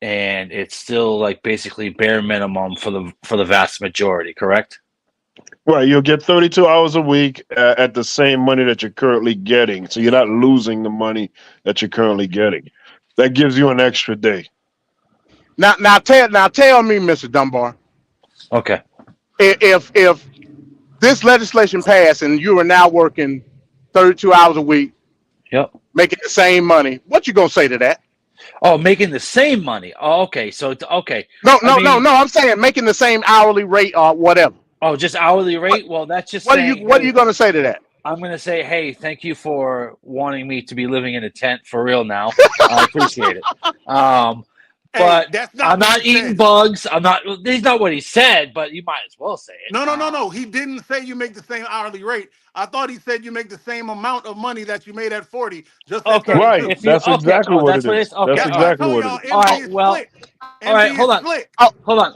and it's still like basically bare minimum for the vast majority, correct? Right, you'll get 32 hours a week at the same money that you're currently getting. So you're not losing the money that you're currently getting. That gives you an extra day. Now tell me, Mr. Dunbar. Okay. If this legislation passed and you are now working 32 hours a week, yep, making the same money, what you gonna say to that? Oh, making the same money. Oh, okay. So okay. No. I'm saying making the same hourly rate or whatever. Oh, just hourly rate. Well, that's just what are you gonna say to that? I'm gonna say, hey, thank you for wanting me to be living in a tent for real now. I appreciate it. But that's I'm not eating bugs. I'm not. That's not what he said, but you might as well say it. No. He didn't say you make the same hourly rate. I thought he said you make the same amount of money that you made at 40. Just okay, right. That's exactly what it is. Okay. That's exactly what it is. All right. Well. All right. Hold on. Hold on.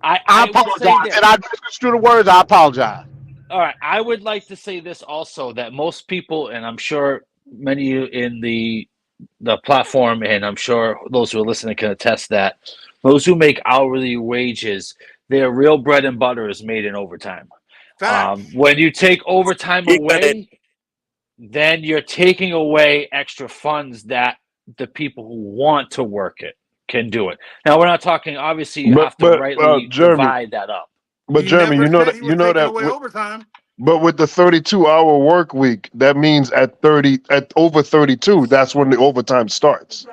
I apologize. And I misconstrued the words. I apologize. All right. I would like to say this also, that most people, and I'm sure many of you in the platform, and I'm sure those who are listening can attest that those who make hourly wages, their real bread and butter is made in overtime. When you take overtime away, then you're taking away extra funds that the people who want to work it can do it. Now, we're not talking, obviously, you have to rightly divide that up. But Jeremy, you know that overtime. But with the 32-hour work week, that means at over 32, that's when the overtime starts.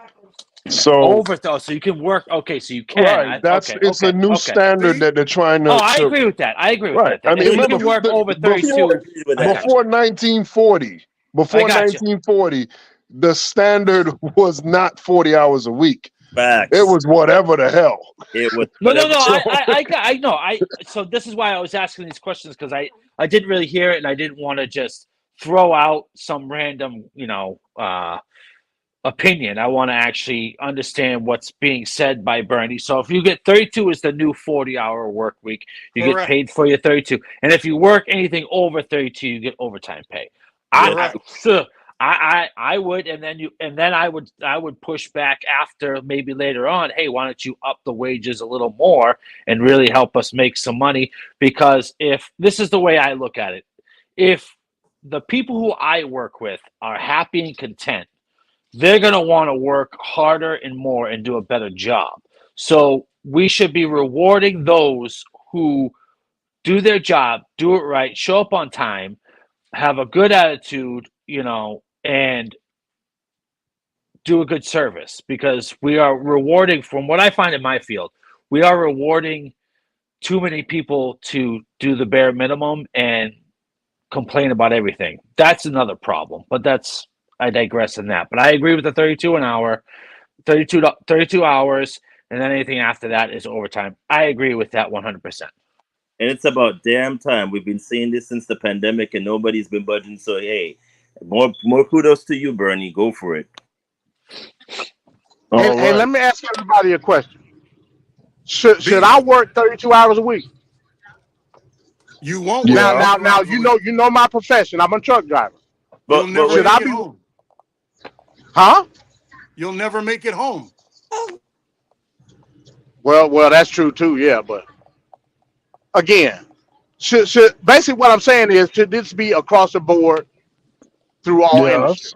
So so you can work. Okay, so you can. Right, it's a new standard that they're trying to. Oh, I agree with that. I agree with that. I mean, you can work over 32 before 1940. Before 1940, the standard was not 40 hours a week. Facts. It was whatever the hell. It was. No. I know. So this is why I was asking these questions, because I didn't really hear it, and I didn't want to just throw out some random, opinion. I want to actually understand what's being said by Bernie. So if you get 32 is the new 40-hour work week, you get paid for your 32. And if you work anything over 32, you get overtime pay. I would, and then I would push back after, maybe later on, hey, why don't you up the wages a little more and really help us make some money? Because if this is the way I look at it, if the people who I work with are happy and content, they're going to want to work harder and more and do a better job. So we should be rewarding those who do their job, do it right, show up on time, have a good attitude, and do a good service, because we are rewarding, from what I find in my field, we are rewarding too many people to do the bare minimum and complain about everything. That's another problem, but I digress in that. But I agree with the 32 an hour, 32 hours, and then anything after that is overtime. I agree with that 100%. And it's about damn time. We've been saying this since the pandemic, and nobody's been budging. So hey, more kudos to you, Bernie. Go for it. Hey, let me ask everybody a question. Should I work 32 hours a week? You won't. Now you know my profession. I'm a truck driver. You'll never should make I it be home. Huh? You'll never make it home. Well, that's true too. Yeah, but again, should basically what I'm saying is, should this be across the board through all industries?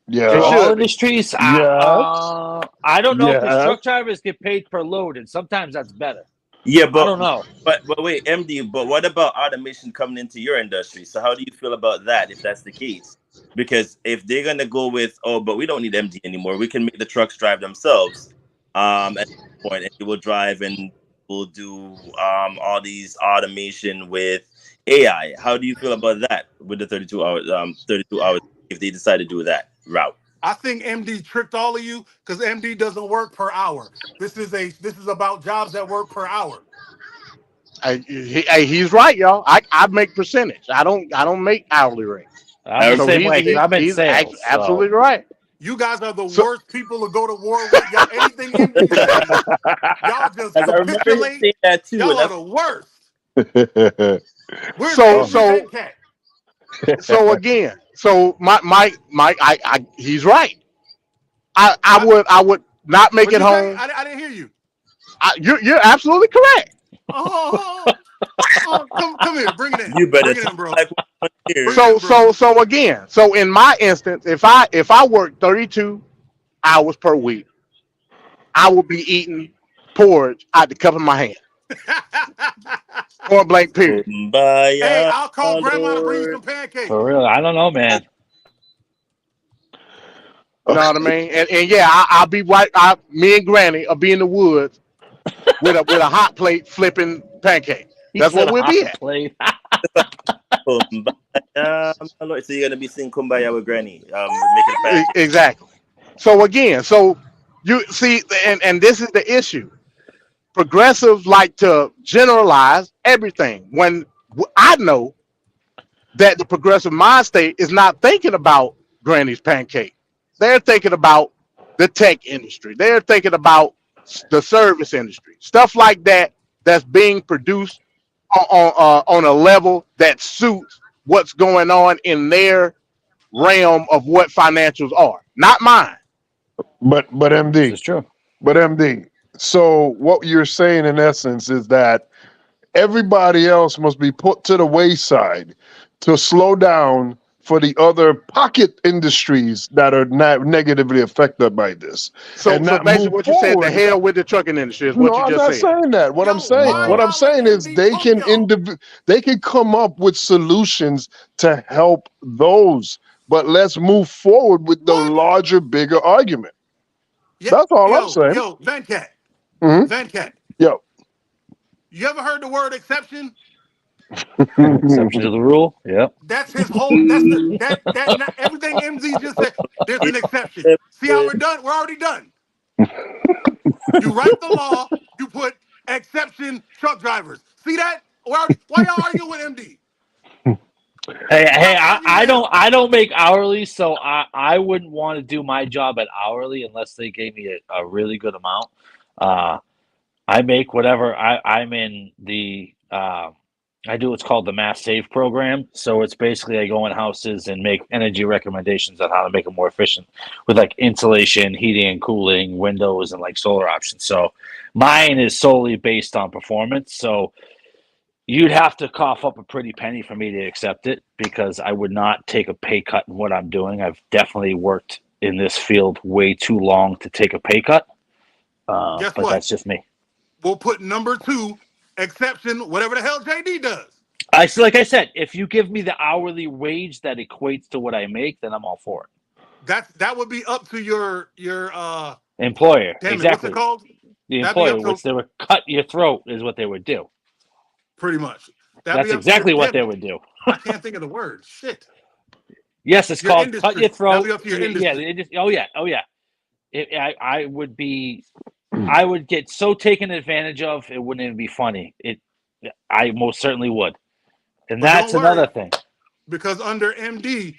Yeah, all industries. I don't know, because truck drivers get paid per load, and sometimes that's better. Yeah, but I don't know. But wait, MD. But what about automation coming into your industry? So how do you feel about that, if that's the case? Because if they're gonna go with, oh, but we don't need MD anymore, we can make the trucks drive themselves. At this point, and it will drive and will do all these automation with AI. How do you feel about that with the 32 hours? 32 hours if they decide to do that route. I think MD tricked all of you because MD doesn't work per hour. This is about jobs that work per hour. He's right, y'all. I make percentage. I don't make hourly rate. I'm the same way because I'm in sales. Absolutely right. You guys are the worst people to go to war with. Y'all, anything MD says, y'all just capitulate. That too, y'all are the worst. So again, so Mike, he's right. I would not make it home. I didn't hear you. You're absolutely correct. Oh, come here, bring it in. You better bring it in, bro. So again, so in my instance, if I work 32 hours per week, I will be eating porridge out the cup of my hand. Point blank period. Hey, I'll call grandma to bring you some pancakes. For real, I don't know, man. You know what I mean? And yeah, I'll be right. Me and Granny will be in the woods with a hot plate flipping pancakes. That's what we'll be at. So you're gonna be singing "Kumbaya" with Granny, making pancakes. Exactly. So again, so you see, and this is the issue. Progressives like to generalize everything when I know that the progressive mind state is not thinking about Granny's pancake. They're thinking about the tech industry. They're thinking about the service industry, stuff like that that's being produced on a level that suits what's going on in their realm of what financials are, not mine. But MD, it's true. But MD, so what you're saying in essence is that everybody else must be put to the wayside to slow down for the other pocket industries that are negatively affected by this. So basically what you said, the hell with the trucking industry is what you just said. I'm not saying that. What I'm saying is they can come up with solutions to help those. But let's move forward with the larger, bigger argument. That's all I'm saying. Yo, Venkat. Mm-hmm. Venkat. Yo. You ever heard the word exception? Exception to the rule. Yep. That's his whole. That's not everything MZ just said. There's an exception. See how we're done? We're already done. You write the law. You put exception truck drivers. See that? Why y'all arguing with MD? Hey, I don't make hourly, so I wouldn't want to do my job at hourly unless they gave me a really good amount. I make whatever. I'm in the I do what's called the Mass Save program. So it's basically I go in houses and make energy recommendations on how to make them more efficient with like insulation, heating and cooling, windows, and like solar options. So mine is solely based on performance. So you'd have to cough up a pretty penny for me to accept it because I would not take a pay cut in what I'm doing. I've definitely worked in this field way too long to take a pay cut. Guess but what? that's just me. We'll put number 2, exception, whatever the hell JD does. Like I said, if you give me the hourly wage that equates to what I make, then I'm all for it. That would be up to your employer. Damn exactly. What's it called? The employer, which they would cut your throat, is what they would do. Pretty much. That's exactly what they would do. I can't think of the word. Shit. Yes, it's called industry. Cut Your Throat. Yeah, oh yeah. I would be. I would get so taken advantage of, it wouldn't even be funny. I most certainly would. And but that's another thing. Because under MD,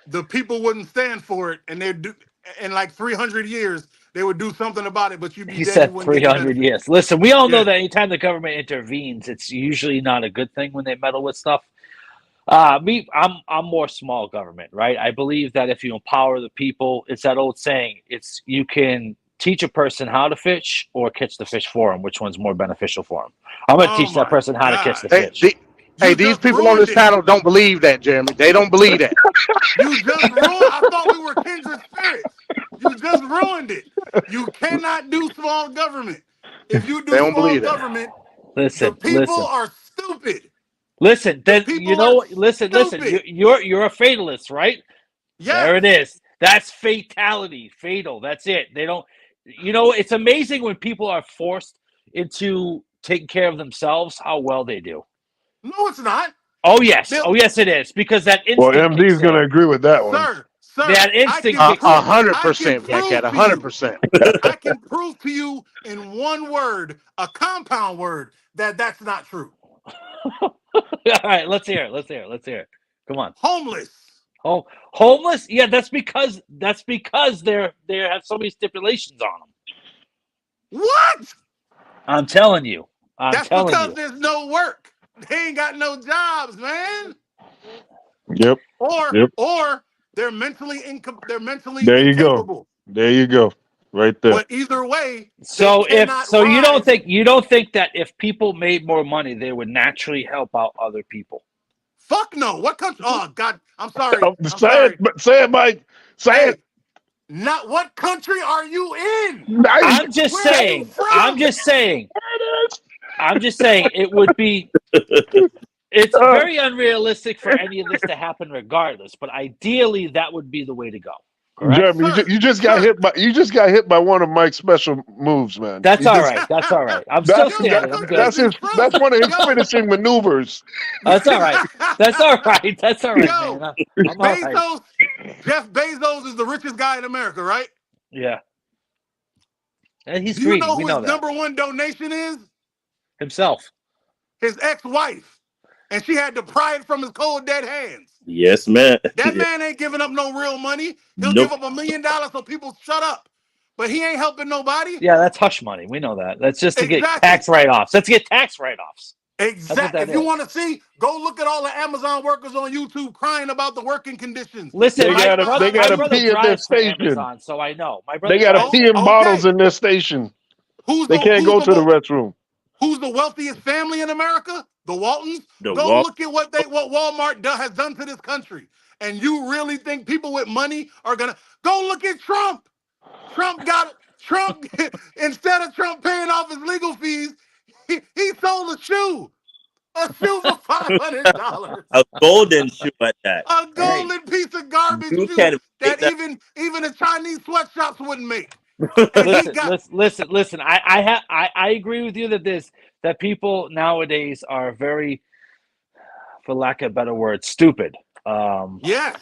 the people wouldn't stand for it, and they'd do in like 300 years, they would do something about it, but you'd be He dead. said 300 years. Listen, we all know that anytime the government intervenes, it's usually not a good thing when they meddle with stuff. I'm more small government, right? I believe that if you empower the people, it's that old saying, you can teach a person how to fish or catch the fish for them. Which one's more beneficial for them? I'm going to teach that person how to catch the fish. These people on this panel don't believe that, Jeremy. They don't believe that. You just ruined. I thought we were kindred spirits. You just ruined it. You cannot do small government. If you do small government, the people are stupid. Listen, then people are listen. stupid. You're a fatalist, right? Yes. There it is. That's fatality. Fatal. That's it. They don't. It's amazing when people are forced into taking care of themselves, how well they do. No, it's not. Oh yes. Oh yes, it is, because that Well, instinct MD's kicks going to in. agree with that one. Sir, That instinct kicks in. 100%, Cat. 100%. I can prove to you in one word, a compound word, that's not true. All right, let's hear it. Let's hear it. Come on. Homeless. Oh, homeless? Yeah, that's because they have so many stipulations on them. What? I'm telling you. That's because there's no work. They ain't got no jobs, man. Yep. Or they're mentally There you go. incapable. There you go. Right there. But either way, So you don't rise. think that if people made more money, they would naturally help out other people? Fuck no. What country? Oh God, I'm sorry. Say it, Mike. Say it. Not what country are you in? Nice. I'm just saying. It would be. It's very unrealistic for any of this to happen, regardless. But ideally, that would be the way to go. Correct? Jeremy, you just got hit by one of Mike's special moves, man. That's all right. That's all right. I'm still standing. I'm good. That's one of his finishing maneuvers. That's all right. That's all right. That's all right, Yo, man. I'm all right. Jeff Bezos is the richest guy in America, right? Yeah. And he's Do you green. know We who know his that. number one donation is? Himself. His ex-wife. And she had to pry it from his cold, dead hands. Yes, man. That man ain't giving up no real money. He'll give up $1 million so people shut up. But he ain't helping nobody. Yeah, that's hush money. We know that. That's just to get tax write-offs. Let's get tax write-offs. Exactly. If you want to see, go look at all the Amazon workers on YouTube crying about the working conditions. Listen, they got to pee in their station. Amazon, so I know. My brother they got to pee in bottles in their station. They can't go to the restroom. Who's the wealthiest family in America? The Waltons. Go look at what Walmart has done to this country. And you really think people with money are gonna go look at Trump? Trump instead of Trump paying off his legal fees, he sold a shoe. A shoe for $500. A golden shoe at that. A golden piece of garbage shoe that even the Chinese sweatshops wouldn't make. Listen. I agree with you that people nowadays are very, for lack of a better word, stupid. Yes.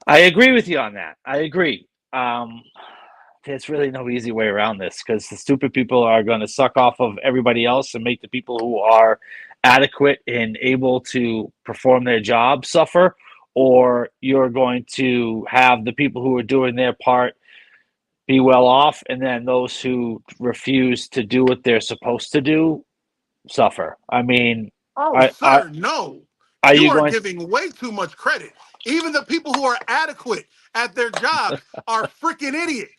I agree with you on that. I agree. There's really no easy way around this, because the stupid people are going to suck off of everybody else and make the people who are adequate and able to perform their job suffer, or you're going to have the people who are doing their part be well off, and then those who refuse to do what they're supposed to do suffer. I mean, sir, no. You are giving way too much credit. Even the people who are adequate at their jobs are freaking idiots.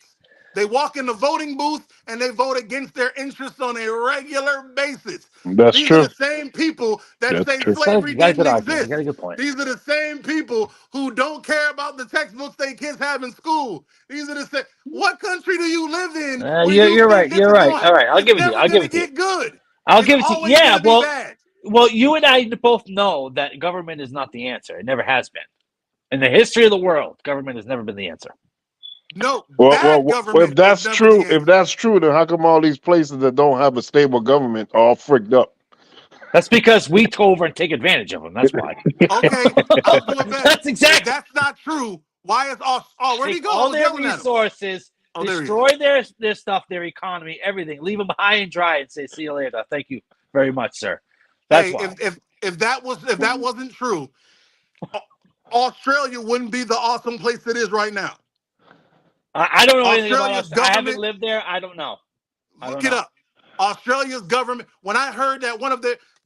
They walk in the voting booth and they vote against their interests on a regular basis. That's These true. are the same people that say slavery didn't exist. These are the same people who don't care about the textbooks their kids have in school. These are the same. What country do you live in? You're right. All right, I'll give it to you. I'll give it to you. Good. I'll give it to you. Yeah, well, you and I both know that government is not the answer. It never has been. In the history of the world, government has never been the answer. No. Well, if that's true, then how come all these places that don't have a stable government are all fricked up? That's because we go over and take advantage of them. That's why. Okay, I'll do it better. That's exactly. If that's not true. Why is where'd he go? All their resources, destroy their stuff, their economy, everything. Leave them high and dry and say, "See you later. Thank you very much, sir." That's why. If that wasn't true, Australia wouldn't be the awesome place it is right now. I don't know anything about Australia. I haven't lived there. I don't know. Look it up. Australia's government. When I heard that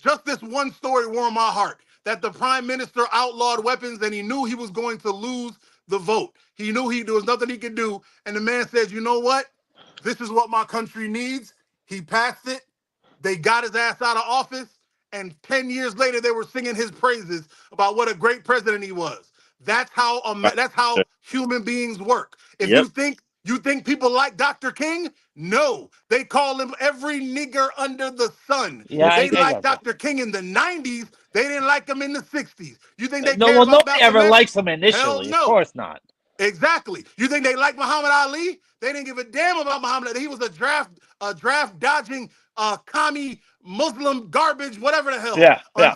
just this one story warmed my heart, that the prime minister outlawed weapons and he knew he was going to lose the vote. He knew there was nothing he could do. And the man said, you know what? This is what my country needs. He passed it. They got his ass out of office. And 10 years later, they were singing his praises about what a great president he was. That's how human beings work. If you think You think people like Dr. King? No. They call him every nigger under the sun. Yeah, They I liked got that. Dr. King in the 90s. They didn't like him in the 60s. You think they No, cared well, about nobody Malcolm ever X? likes him Hell initially. Of no. course not. Exactly. You think they like Muhammad Ali? They didn't give a damn about Muhammad Ali. He was a draft dodging, commie Muslim garbage, whatever the hell. Yeah, yeah.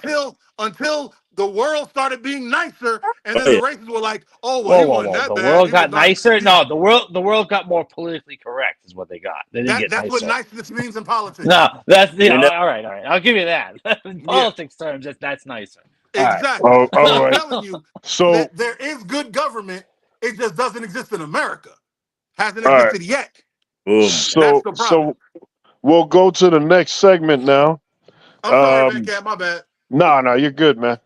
Until the world started being nicer, and then Oh, the yeah. racists were like, "Oh, well, Whoa, he whoa, wasn't whoa! that The bad. world He was got not." nicer. No, the world got more politically correct, is what they got. They didn't get That's what nicer. niceness means in politics. No, that's You're not- all right. I'll give you that. In politics terms, that's nicer. All right. Exactly. Oh, But all I'm right. telling you So, that there is good government. It just doesn't exist in America. Hasn't all right. existed yet. Boom. That's So, the problem. we'll go to the next segment now. I'm sorry, man, Cat. My bad. No, you're good, man.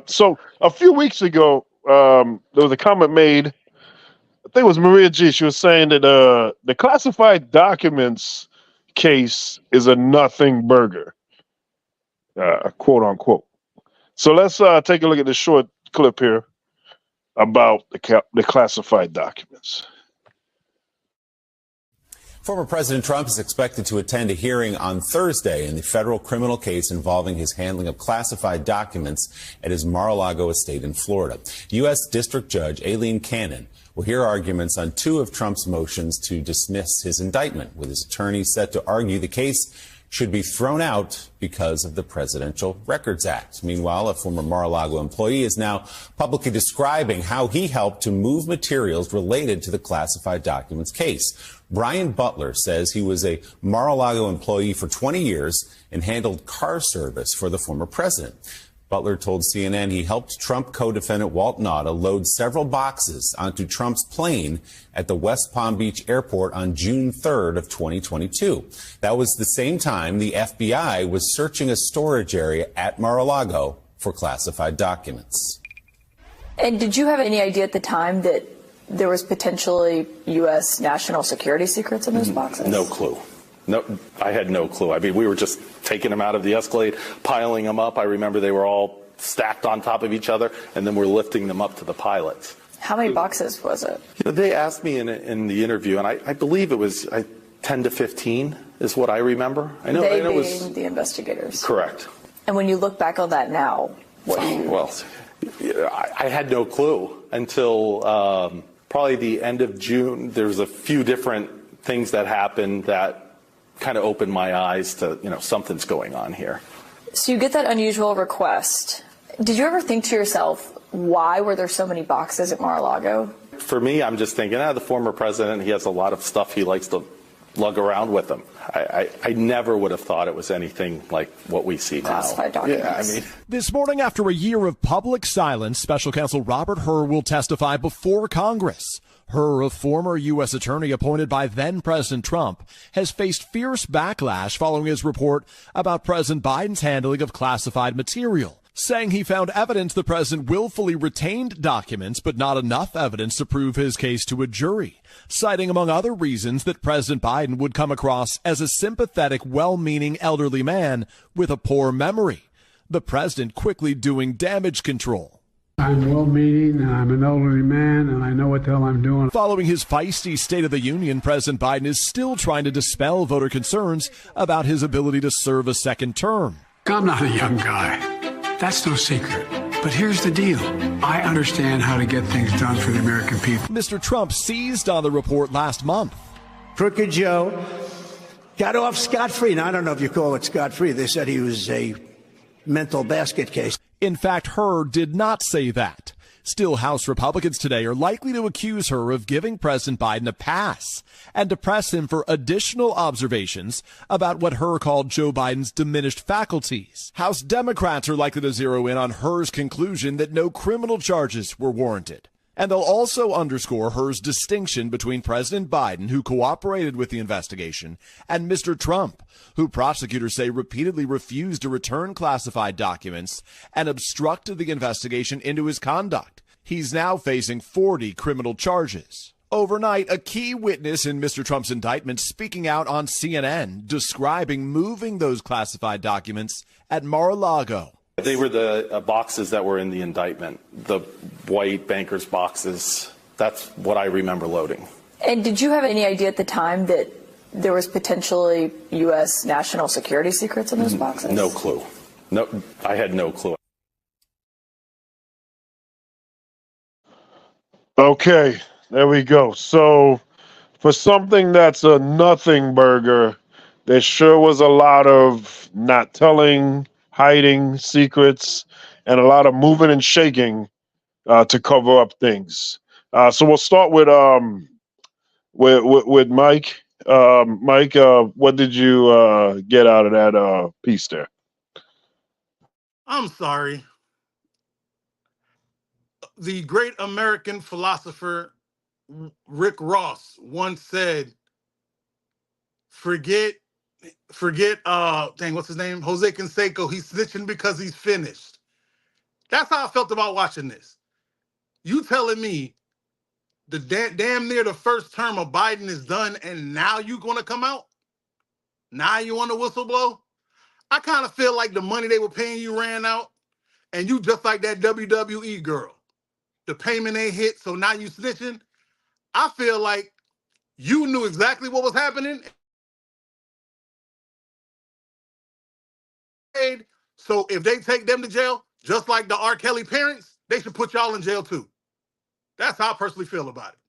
So a few weeks ago, there was a comment made. I think it was Maria G. She was saying that the classified documents case is a nothing burger, quote unquote. So let's take a look at this short clip here about the classified documents. Former President Trump is expected to attend a hearing on Thursday in the federal criminal case involving his handling of classified documents at his Mar-a-Lago estate in Florida. U.S. District Judge Aileen Cannon will hear arguments on two of Trump's motions to dismiss his indictment, with his attorney set to argue the case should be thrown out because of the Presidential Records Act. Meanwhile, a former Mar-a-Lago employee is now publicly describing how he helped to move materials related to the classified documents case. Brian Butler says he was a Mar-a-Lago employee for 20 years and handled car service for the former president. Butler told CNN he helped Trump co-defendant Walt Nauta load several boxes onto Trump's plane at the West Palm Beach airport on June 3rd of 2022. That was the same time the FBI was searching a storage area at Mar-a-Lago for classified documents. And did you have any idea at the time that there was potentially U.S. national security secrets in those boxes? No clue. No, I had no clue. I mean, we were just taking them out of the Escalade, piling them up. I remember they were all stacked on top of each other, and then we're lifting them up to the pilots. How many boxes was it? You know, they asked me in the interview, and I believe it was 10 to 15 is what I remember. I know They it being was the investigators. correct. And when you look back on that now, what do you... Well, I had no clue until probably the end of June. There was a few different things that happened that kind of opened my eyes to, something's going on here. So you get that unusual request. Did you ever think to yourself, why were there so many boxes at Mar-a-Lago? For me, I'm just thinking, the former president, he has a lot of stuff he likes to lug around with him. I never would have thought it was anything like what we see now. Classified documents. Yeah, This morning, after a year of public silence, Special Counsel Robert Hur will testify before Congress. Hur, a former U.S. attorney appointed by then-President Trump, has faced fierce backlash following his report about President Biden's handling of classified material, saying he found evidence the president willfully retained documents, but not enough evidence to prove his case to a jury, citing, among other reasons, that President Biden would come across as a sympathetic, well-meaning elderly man with a poor memory. The president quickly doing damage control. I'm well-meaning, and I'm an elderly man, and I know what the hell I'm doing. Following his feisty State of the Union, President Biden is still trying to dispel voter concerns about his ability to serve a second term. I'm not a young guy. That's no secret. But here's the deal. I understand how to get things done for the American people. Mr. Trump seized on the report last month. Crooked Joe got off scot-free. Now, I don't know if you call it scot-free. They said he was a mental basket case. In fact, Hur did not say that. Still, House Republicans today are likely to accuse her of giving President Biden a pass and to press him for additional observations about what Hur called Joe Biden's diminished faculties. House Democrats are likely to zero in on Hur's conclusion that no criminal charges were warranted. And they'll also underscore Hur's distinction between President Biden, who cooperated with the investigation, and Mr. Trump, who prosecutors say repeatedly refused to return classified documents and obstructed the investigation into his conduct. He's now facing 40 criminal charges. Overnight, a key witness in Mr. Trump's indictment speaking out on CNN, describing moving those classified documents at Mar-a-Lago. They were the boxes that were in the indictment, the white banker's boxes. That's what I remember loading. And did you have any idea at the time that there was potentially U.S. national security secrets in those boxes? No clue. No, I had no clue. Okay, there we go. So for something that's a nothing burger, there sure was a lot of not telling, hiding secrets, and a lot of moving and shaking to cover up things. So we'll start with Mike. Mike, what did you get out of that piece there? I'm sorry. The great American philosopher Rick Ross once said, forget, what's his name? Jose Canseco. He's snitching because he's finished. That's how I felt about watching this. You telling me the damn near the first term of Biden is done and now you gonna come out? Now you want to whistleblow? I kind of feel like the money they were paying you ran out and you just like that WWE girl. The payment ain't hit, so now you snitching. I feel like you knew exactly what was happening. So if they take them to jail, just like the R. Kelly parents, they should put y'all in jail too. That's how I personally feel about it.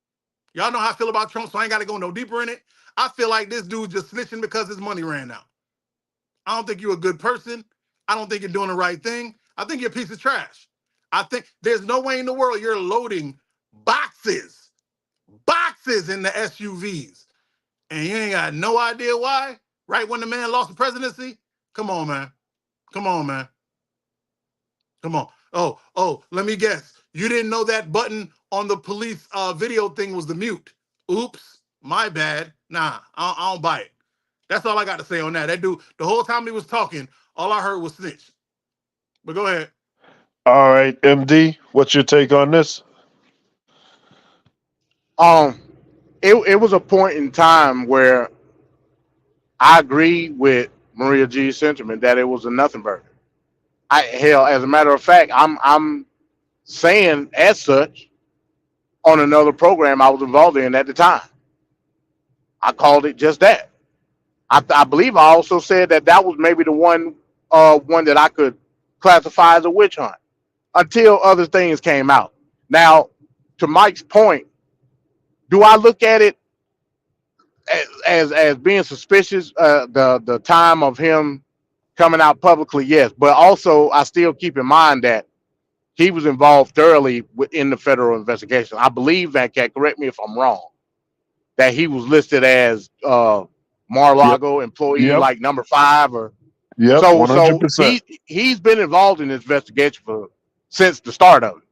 Y'all know how I feel about Trump, so I ain't got to go no deeper in it. I feel like this dude just snitching because his money ran out. I don't think you're a good person. I don't think you're doing the right thing. I think you're a piece of trash. I think there's no way in the world you're loading boxes in the SUVs, and you ain't got no idea why. Right when the man lost the presidency? Come on, man. Come on, man. Come on. Oh, let me guess. You didn't know that button on the police video thing was the mute. Oops, my bad. Nah, I don't buy it. That's all I got to say on that. That dude, the whole time he was talking, all I heard was snitch. But go ahead. All right, MD, what's your take on this? It was a point in time where I agree with Maria G's sentiment that it was a nothing burger. Hell, as a matter of fact, I'm saying as such on another program I was involved in at the time. I called it just that. I believe I also said that was maybe the one that I could classify as a witch hunt until other things came out. Now, to Mike's point, do I look at it as being suspicious? The time of him coming out publicly, yes, but also I still keep in mind that he was involved thoroughly in the federal investigation. I believe that, correct me if I'm wrong, that he was listed as Mar-a-Lago employee like number 5 or so 100%. he's been involved in this investigation since the start of it.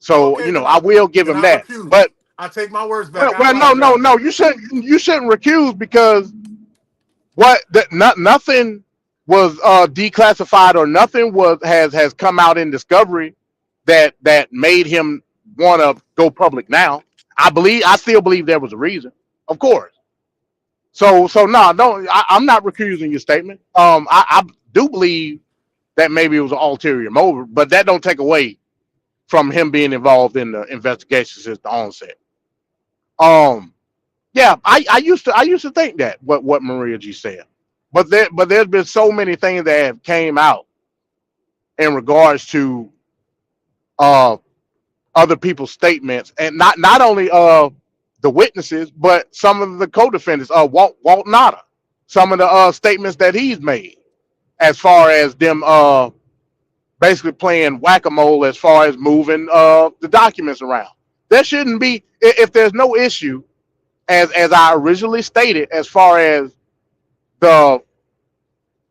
So Okay, I will give him that. Recuse. But I take my words back. well, no, you shouldn't recuse because nothing was declassified or nothing has come out in discovery that made him want to go public now. I still believe there was a reason, of course. So no, don't. I'm not recusing your statement. I do believe that maybe it was an ulterior motive, but that don't take away from him being involved in the investigation since the onset. Yeah, I used to think that what Maria G said, but there's been so many things that have came out in regards to other people's statements, and not only the witnesses, but some of the co-defendants, Walt Nada, some of the statements that he's made as far as them basically playing whack-a-mole as far as moving the documents around. There shouldn't be, if there's no issue, as I originally stated, as far as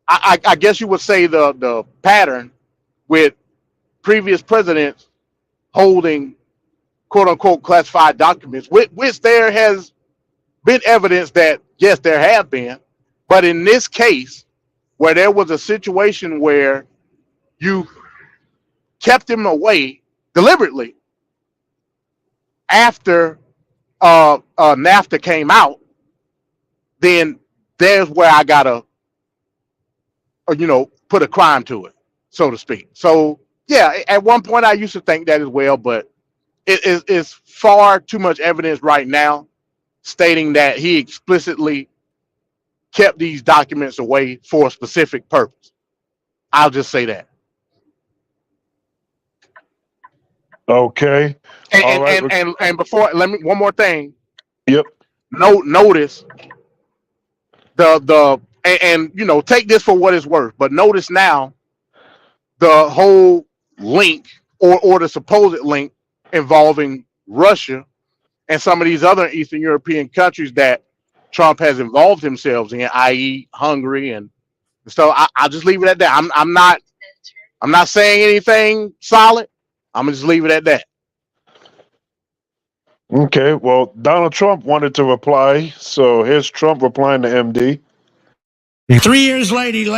I guess you would say the pattern with previous presidents holding quote unquote classified documents, which there has been evidence that yes, there have been, but in this case, where there was a situation where you kept him away deliberately after NAFTA came out, then there's where I gotta put a crime to it, so to speak. So yeah, at one point I used to think that as well, but it's far too much evidence right now stating that he explicitly kept these documents away for a specific purpose. I'll just say that. Okay. All And right. and before, let me one more thing. Yep. Notice the and you know, take this for what it's worth, but notice now the whole link or the supposed link involving Russia and some of these other Eastern European countries that Trump has involved himself in, i.e., Hungary and so I'll just leave it at that. I'm not saying anything solid. I'm gonna just leave it at that. Okay. Well, Donald Trump wanted to reply, so here's Trump replying to MD. 3 years later,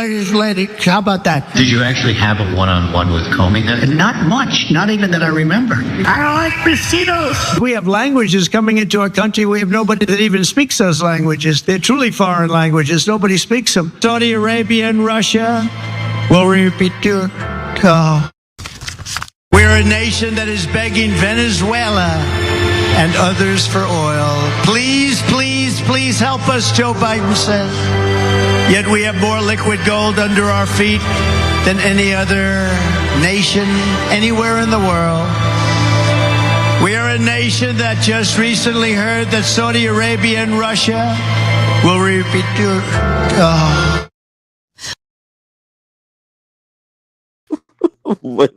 how about that? Did you actually have a one-on-one with Comey then? Not much, not even that I remember. I don't like besitos. We have languages coming into our country. We have nobody that even speaks those languages. They're truly foreign languages. Nobody speaks them. Saudi Arabia and Russia will repeat to oh. We're a nation that is begging Venezuela and others for oil. Please, please, please help us, Joe Biden says. Yet we have more liquid gold under our feet than any other nation anywhere in the world. We are a nation that just recently heard that Saudi Arabia and Russia will repeat your... Oh. What?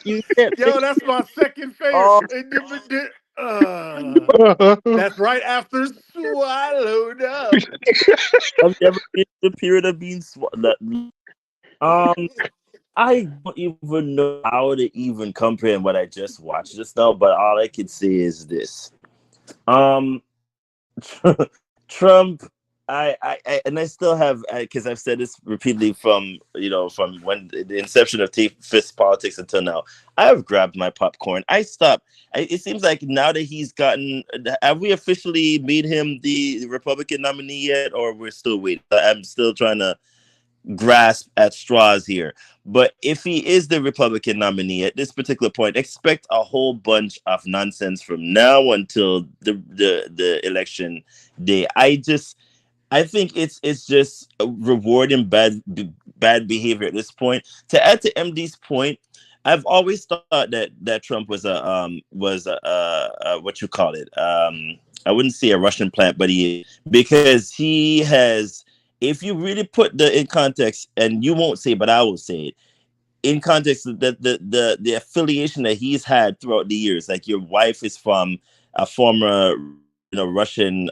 He said, Yo, that's my second favorite. That's right after swallowed up. I've never been in the period of being swallowed. I don't even know how to even comprehend what I just watched just now, but all I can say is this. Trump, I and I still have, because I've said this repeatedly from when the inception of fist politics until now. I have grabbed my popcorn. I stopped. It seems like now that he's gotten, have we officially made him the Republican nominee yet, or we're still waiting? I'm still trying to grasp at straws here. But if he is the Republican nominee at this particular point, expect a whole bunch of nonsense from now until the election day. I think it's just rewarding bad behavior at this point. To add to MD's point, I've always thought that Trump was a what you call it. I wouldn't say a Russian plant, but because he has. If you really put in context, and you won't say, but I will say it in context, the affiliation that he's had throughout the years, like your wife is from a former Russian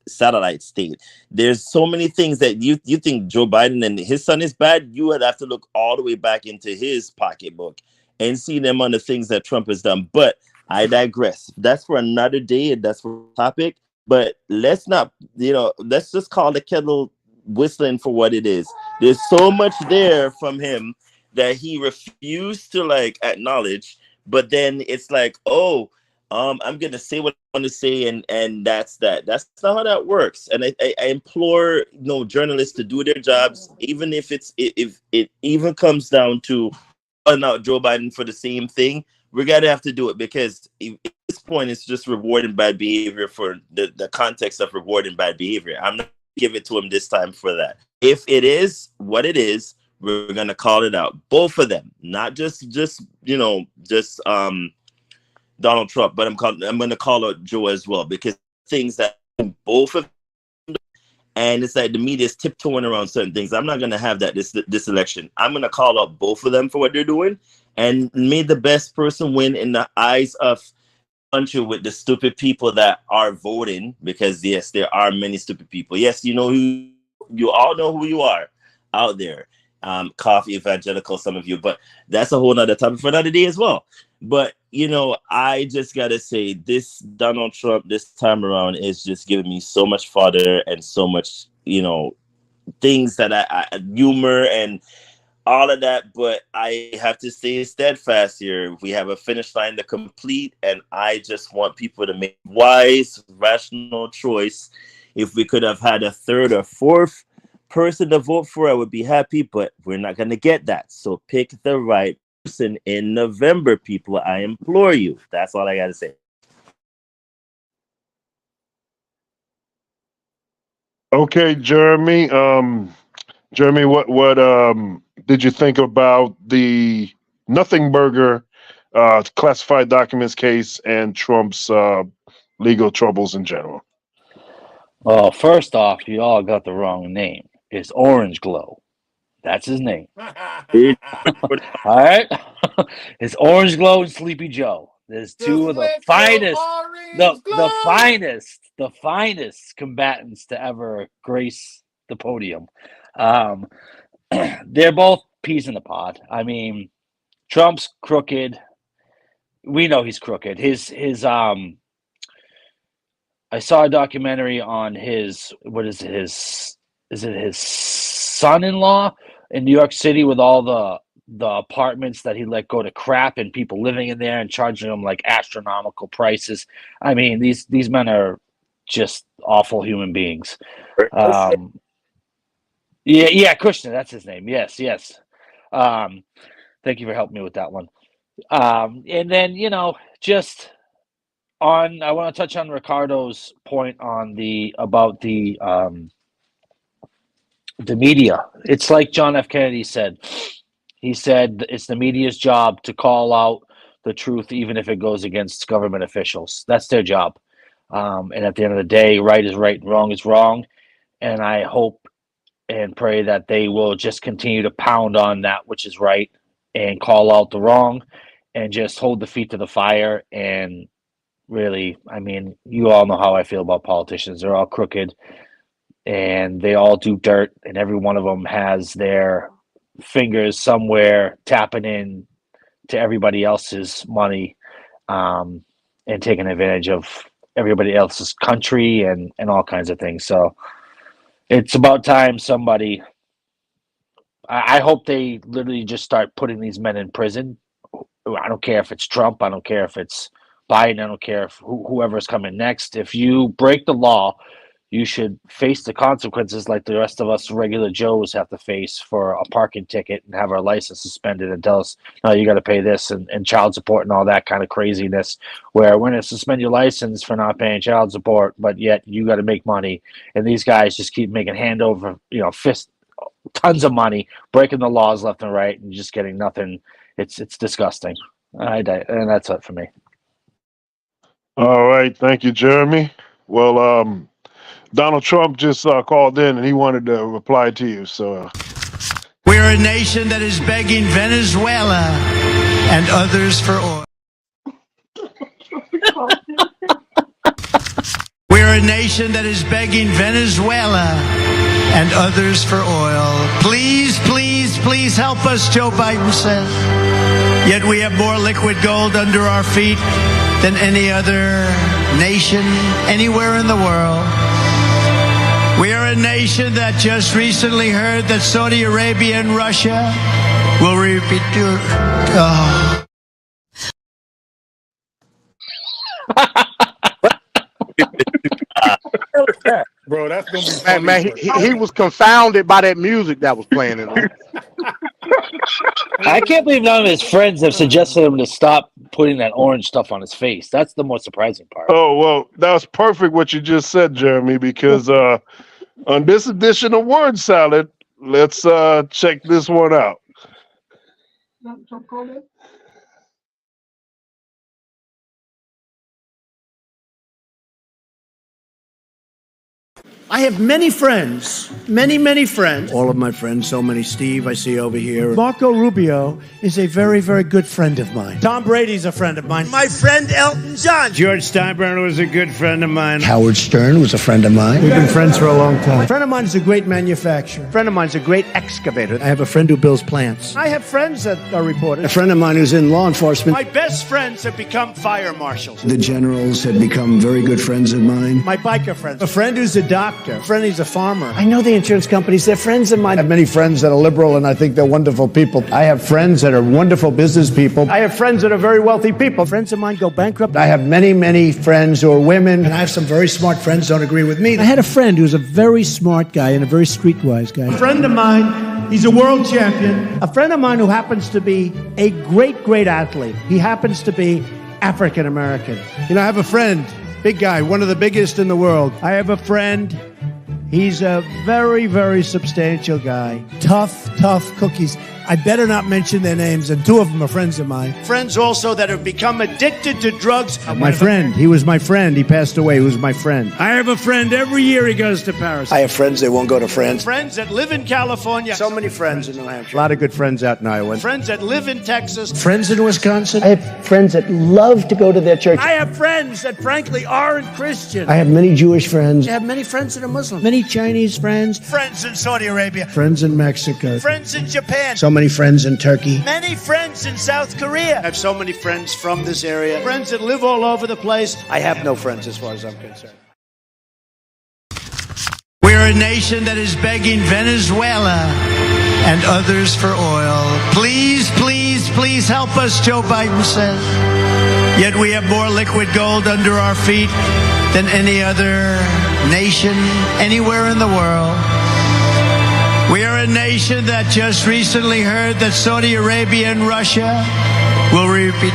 satellite state. There's so many things that you think Joe Biden and his son is bad. You would have to look all the way back into his pocketbook and see them on the things that Trump has done. But I digress. That's for another day, and that's for a topic. But let's not, let's just call the kettle whistling for what it is. There's so much there from him that he refused to acknowledge. But then it's like, I'm gonna say what I want to say, and that's that. That's not how that works. And I implore journalists to do their jobs, even if it even comes down to calling out Joe Biden for the same thing. We're gonna have to do it, because at this point it's just rewarding bad behavior for the context of rewarding bad behavior. I'm not gonna give it to him this time for that. If it is what it is, we're gonna call it out. Both of them, not just Donald Trump, but I'm going to call out Joe as well, because things that both of them, and it's like the media is tiptoeing around certain things. I'm not going to have that this election. I'm going to call out both of them for what they're doing, and may the best person win in the eyes of the country with the stupid people that are voting, because yes, there are many stupid people. Yes, you all know who you are out there. Coffee evangelical, some of you, but that's a whole nother topic for another day as well. But I just gotta say, this Donald Trump this time around is just giving me so much fodder and so much things that I humor and all of that. But I have to stay steadfast here. We have a finish line to complete, and I just want people to make wise, rational choice. If we could have had a third or fourth person to vote for, I would be happy, but we're not going to get that. So pick the right in November, people. I implore you. That's all I got to say. Okay, Jeremy. Jeremy, what did you think about the Nothing Burger classified documents case and Trump's legal troubles in general? Well, first off, you all got the wrong name. It's Orange Glow. That's his name. All right? It's Orange Glow and Sleepy Joe. There's two of the finest, the finest combatants to ever grace the podium. They're both peas in the pod. I mean, Trump's crooked. We know he's crooked. I saw a documentary on his son-in-law in New York City with all the apartments that he let go to crap and people living in there and charging them like astronomical prices. I mean, these men are just awful human beings. Yeah, Kushner, that's his name. Yes. Thank you for helping me with that one. And then, I want to touch on Ricardo's point about the media. It's like John F. Kennedy said. He said it's the media's job to call out the truth, even if it goes against government officials. That's their job. And at the end of the day, right is right and wrong is wrong. And I hope and pray that they will just continue to pound on that which is right and call out the wrong and just hold the feet to the fire. And really, I mean, you all know how I feel about politicians. They're all crooked and they all do dirt, and every one of them has their fingers somewhere tapping in to everybody else's money and taking advantage of everybody else's country and all kinds of things. So it's about time somebody, I hope they literally just start putting these men in prison. I don't care if it's Trump. I don't care if it's Biden. I don't care if whoever's coming next. If you break the law, you should face the consequences like the rest of us regular Joes have to face for a parking ticket and have our license suspended and tell us, no, you got to pay this and child support and all that kind of craziness, where we're going to suspend your license for not paying child support, but yet you got to make money. And these guys just keep making hand over, tons of money, breaking the laws left and right and just getting nothing. It's disgusting. And that's it for me. All right. Thank you, Jeremy. Well, Donald Trump just called in and he wanted to reply to you. So we're a nation that is begging Venezuela and others for oil. We're a nation that is begging Venezuela and others for oil. Please, please, please help us, Joe Biden says. Yet we have more liquid gold under our feet than any other nation anywhere in the world. We are a nation that just recently heard that Saudi Arabia and Russia will repeat. Bro, that's gonna be funny. Man, he was confounded by that music that was playing in there. I can't believe none of his friends have suggested him to stop putting that orange stuff on his face. That's the most surprising part. Oh, well, that was perfect what you just said, Jeremy, because on this edition of Word Salad, let's check this one out. I have many friends, many friends. All of my friends, so many. Steve, I see over here. Marco Rubio is a very, very good friend of mine. Tom Brady's a friend of mine. My friend Elton John. George Steinbrenner was a good friend of mine. Howard Stern was a friend of mine. We've been friends for a long time. A friend of mine is a great manufacturer. A friend of mine is a great excavator. I have a friend who builds plants. I have friends that are reporters. A friend of mine who's in law enforcement. My best friends have become fire marshals. The generals have become very good friends of mine. My biker friends. A friend who's a doctor. doctor. A friend, he's a farmer. I know the insurance companies. They're friends of mine. I have many friends that are liberal, and I think they're wonderful people. I have friends that are wonderful business people. I have friends that are very wealthy people. Friends of mine go bankrupt. I have many, many friends who are women, and I have some very smart friends who don't agree with me. I had a friend who was a very smart guy and a very streetwise guy. A friend of mine, he's a world champion. A friend of mine who happens to be a great, great athlete. He happens to be African American. You know, I have a friend, big guy, one of the biggest in the world. I have a friend. He's a very, very substantial guy. Tough cookies. I better not mention their names, and two of them are friends of mine. Friends also that have become addicted to drugs. My friend, he was my friend. He passed away. He was my friend. I have a friend every year he goes to Paris. I have friends that won't go to France. Friends that live in California. So many friends in New Hampshire. A lot of good friends out in Iowa. Friends that live in Texas. Friends in Wisconsin. I have friends that love to go to their church. I have friends that frankly aren't Christian. I have many Jewish friends. I have many friends that are Muslim. Many Chinese friends. Friends in Saudi Arabia. Friends in Mexico. Friends in Japan. So many friends in Turkey. Many friends in South Korea. I have so many friends from this area. Friends that live all over the place. I have no friends as far as I'm concerned. We're a nation that is begging Venezuela and others for oil. Please, please, please help us, Joe Biden says. Yet we have more liquid gold under our feet than any other nation anywhere in the world. We are a nation that just recently heard that Saudi Arabia and Russia will repeat.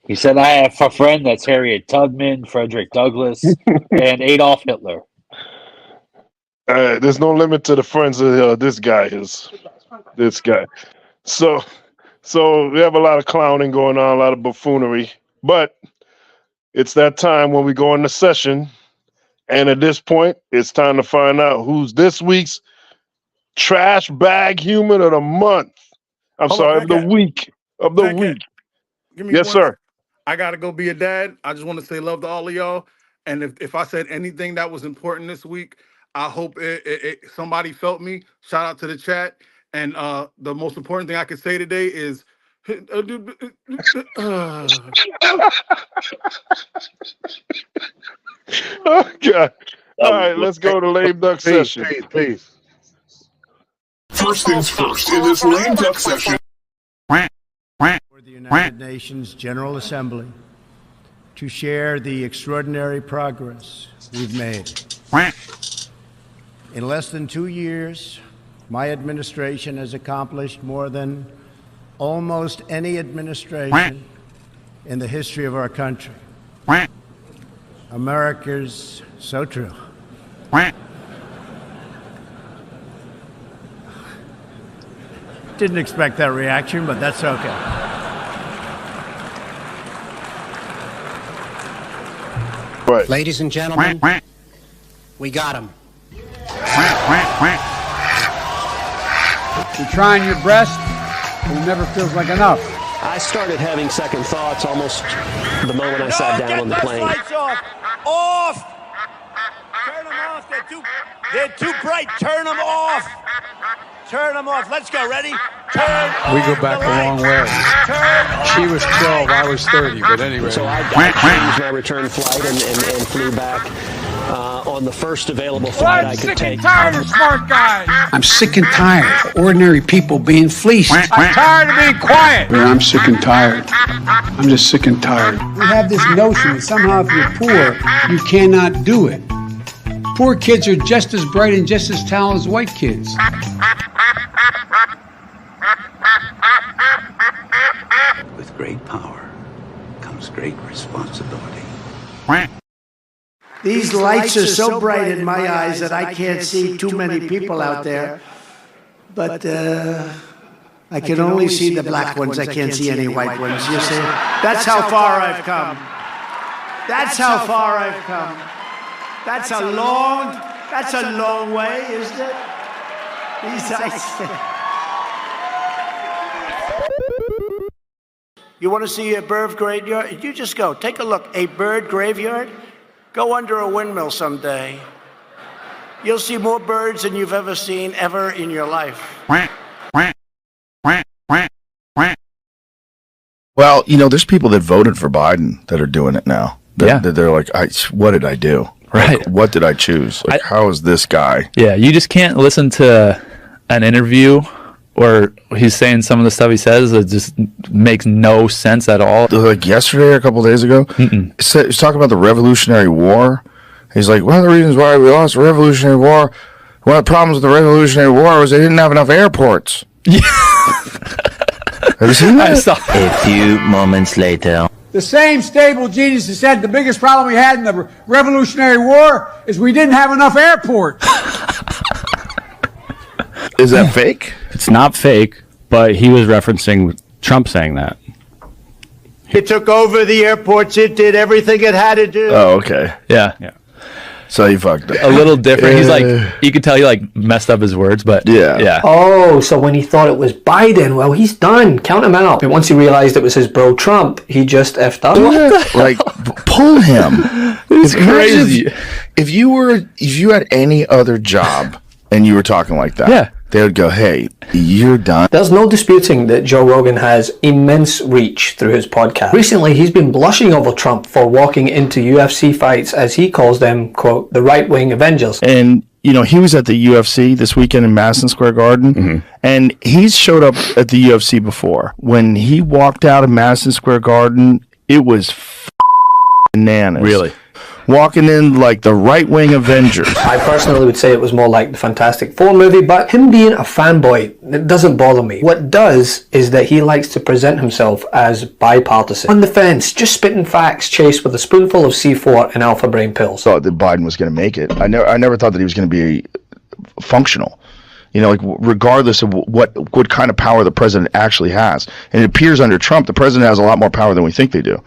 He said, I have a friend that's Harriet Tubman, Frederick Douglass, and Adolf Hitler. There's no limit to the friends of this guy is. This guy. So we have a lot of clowning going on, a lot of buffoonery, but it's that time when we go into session, and at this point, it's time to find out who's this week's trash bag human of the month. Of the week. Of the week. Give me yes, sir. I gotta go be a dad. I just want to say love to all of y'all. And if I said anything that was important this week, I hope somebody felt me. Shout out to the chat. And the most important thing I could say today is Oh God. All right, let's go to lame duck session. Please. First things first, in this lame duck session. For the United Nations General Assembly to share the extraordinary progress we've made. In less than 2 years, my administration has accomplished more than almost any administration in the history of our country. America's so true. Didn't expect that reaction, but that's okay. Right. Ladies and gentlemen, we got him. You're trying your best, but it never feels like enough. I started having second thoughts almost the moment I sat down on the plane. Lights off! Off! Turn them off. They're too bright. Turn them off. Turn them off. Let's go. Ready? Turn. We go back a long way. She was 12, I was 30, but anyway. So I changed my return flight and flew back on the first available flight I could take. I'm sick and tired of smart guys. I'm sick and tired of ordinary people being fleeced. I'm tired of being quiet. I'm sick and tired. I'm just sick and tired. We have this notion that somehow if you're poor, you cannot do it. Poor kids are just as bright and just as talented as white kids. With great power comes great responsibility. These lights are so bright in my eyes that I can't see too many people out there. But I can only see the black ones. I can't see any white ones. You see? That's how far I've come. That's how far I've come. That's a long way, isn't it? These eyes. You want to see a bird graveyard? You just go. Take a look. A bird graveyard? Go under a windmill someday. You'll see more birds than you've ever seen ever in your life. Well, there's people that voted for Biden that are doing it now. They're like, what did I do? Right. Like, what did I choose? Like, how is this guy? Yeah, you just can't listen to an interview where he's saying some of the stuff he says that just makes no sense at all. Like yesterday or a couple of days ago, he's talking about the Revolutionary War. He's like, one of the reasons why we lost the Revolutionary War, one of the problems with the Revolutionary War was they didn't have enough airports. Yeah. Have you seen that? A few moments later. The same stable genius that said the biggest problem we had in the Revolutionary War is we didn't have enough airports. Is that fake? It's not fake, but he was referencing Trump saying that. It took over the airports. It did everything it had to do. Oh, okay. Yeah. So he fucked up. A little different. He's like, you could tell he like messed up his words, but yeah. Oh, so when he thought it was Biden, well, he's done. Count him out. And once he realized it was his bro Trump, he just effed up. Like, pull him. It's crazy. If you had any other job and you were talking like that, they would go, hey, you're done. There's no disputing that Joe Rogan has immense reach through his podcast. Recently, he's been blushing over Trump for walking into UFC fights, as he calls them, quote, the right-wing Avengers. And, he was at the UFC this weekend in Madison Square Garden, and he's showed up at the UFC before. When he walked out of Madison Square Garden, it was bananas. Really? Walking in like the right-wing Avengers. I personally would say it was more like the Fantastic Four movie, but him being a fanboy, it doesn't bother me. What does is that he likes to present himself as bipartisan. On the fence, just spitting facts chased with a spoonful of C4 and alpha brain pills. Thought that Biden was going to make it. I never thought that he was going to be functional. Like regardless of what kind of power the president actually has. And it appears under Trump, the president has a lot more power than we think they do.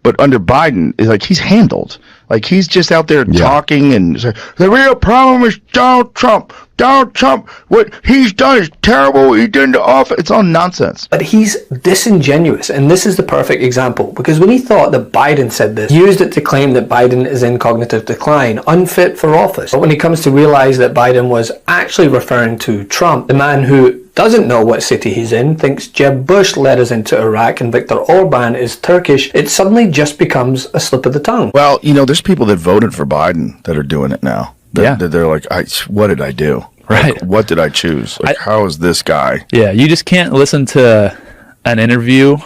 But under Biden, it's like he's handled. Like he's just out there talking and saying, the real problem is Donald Trump. Donald Trump, what he's done is terrible. What he did in the office. It's all nonsense. But he's disingenuous, and this is the perfect example. Because when he thought that Biden said this, he used it to claim that Biden is in cognitive decline, unfit for office. But when he comes to realize that Biden was actually referring to Trump, the man who doesn't know what city he's in, thinks Jeb Bush led us into Iraq and Viktor Orban is Turkish, it suddenly just becomes a slip of the tongue. Well, there's people that voted for Biden that are doing it now. They're like, what did I do? Right. Like, what did I choose? Like, how is this guy? Yeah, you just can't listen to an interview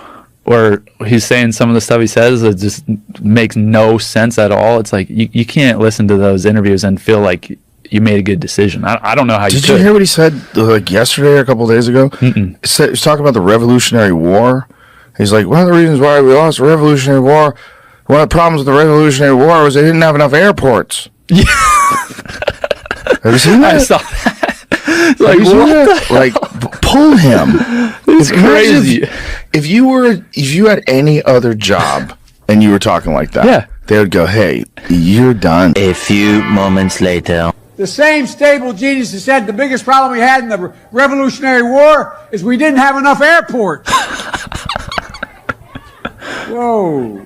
where he's saying some of the stuff he says that just makes no sense at all. It's like, you can't listen to those interviews and feel like you made a good decision. I don't know how you could. Did you hear what he said like yesterday or a couple of days ago? He was talking about the Revolutionary War. He's like, one of the reasons why we lost the Revolutionary War, one of the problems with the Revolutionary War was they didn't have enough airports. Yeah. Have you seen that? I saw that. Like, what? Like, pull him. It's crazy. If you had any other job and you were talking like that, they would go, hey, you're done. A few moments later. The same stable genius that said the biggest problem we had in the Revolutionary War is we didn't have enough airports. Whoa.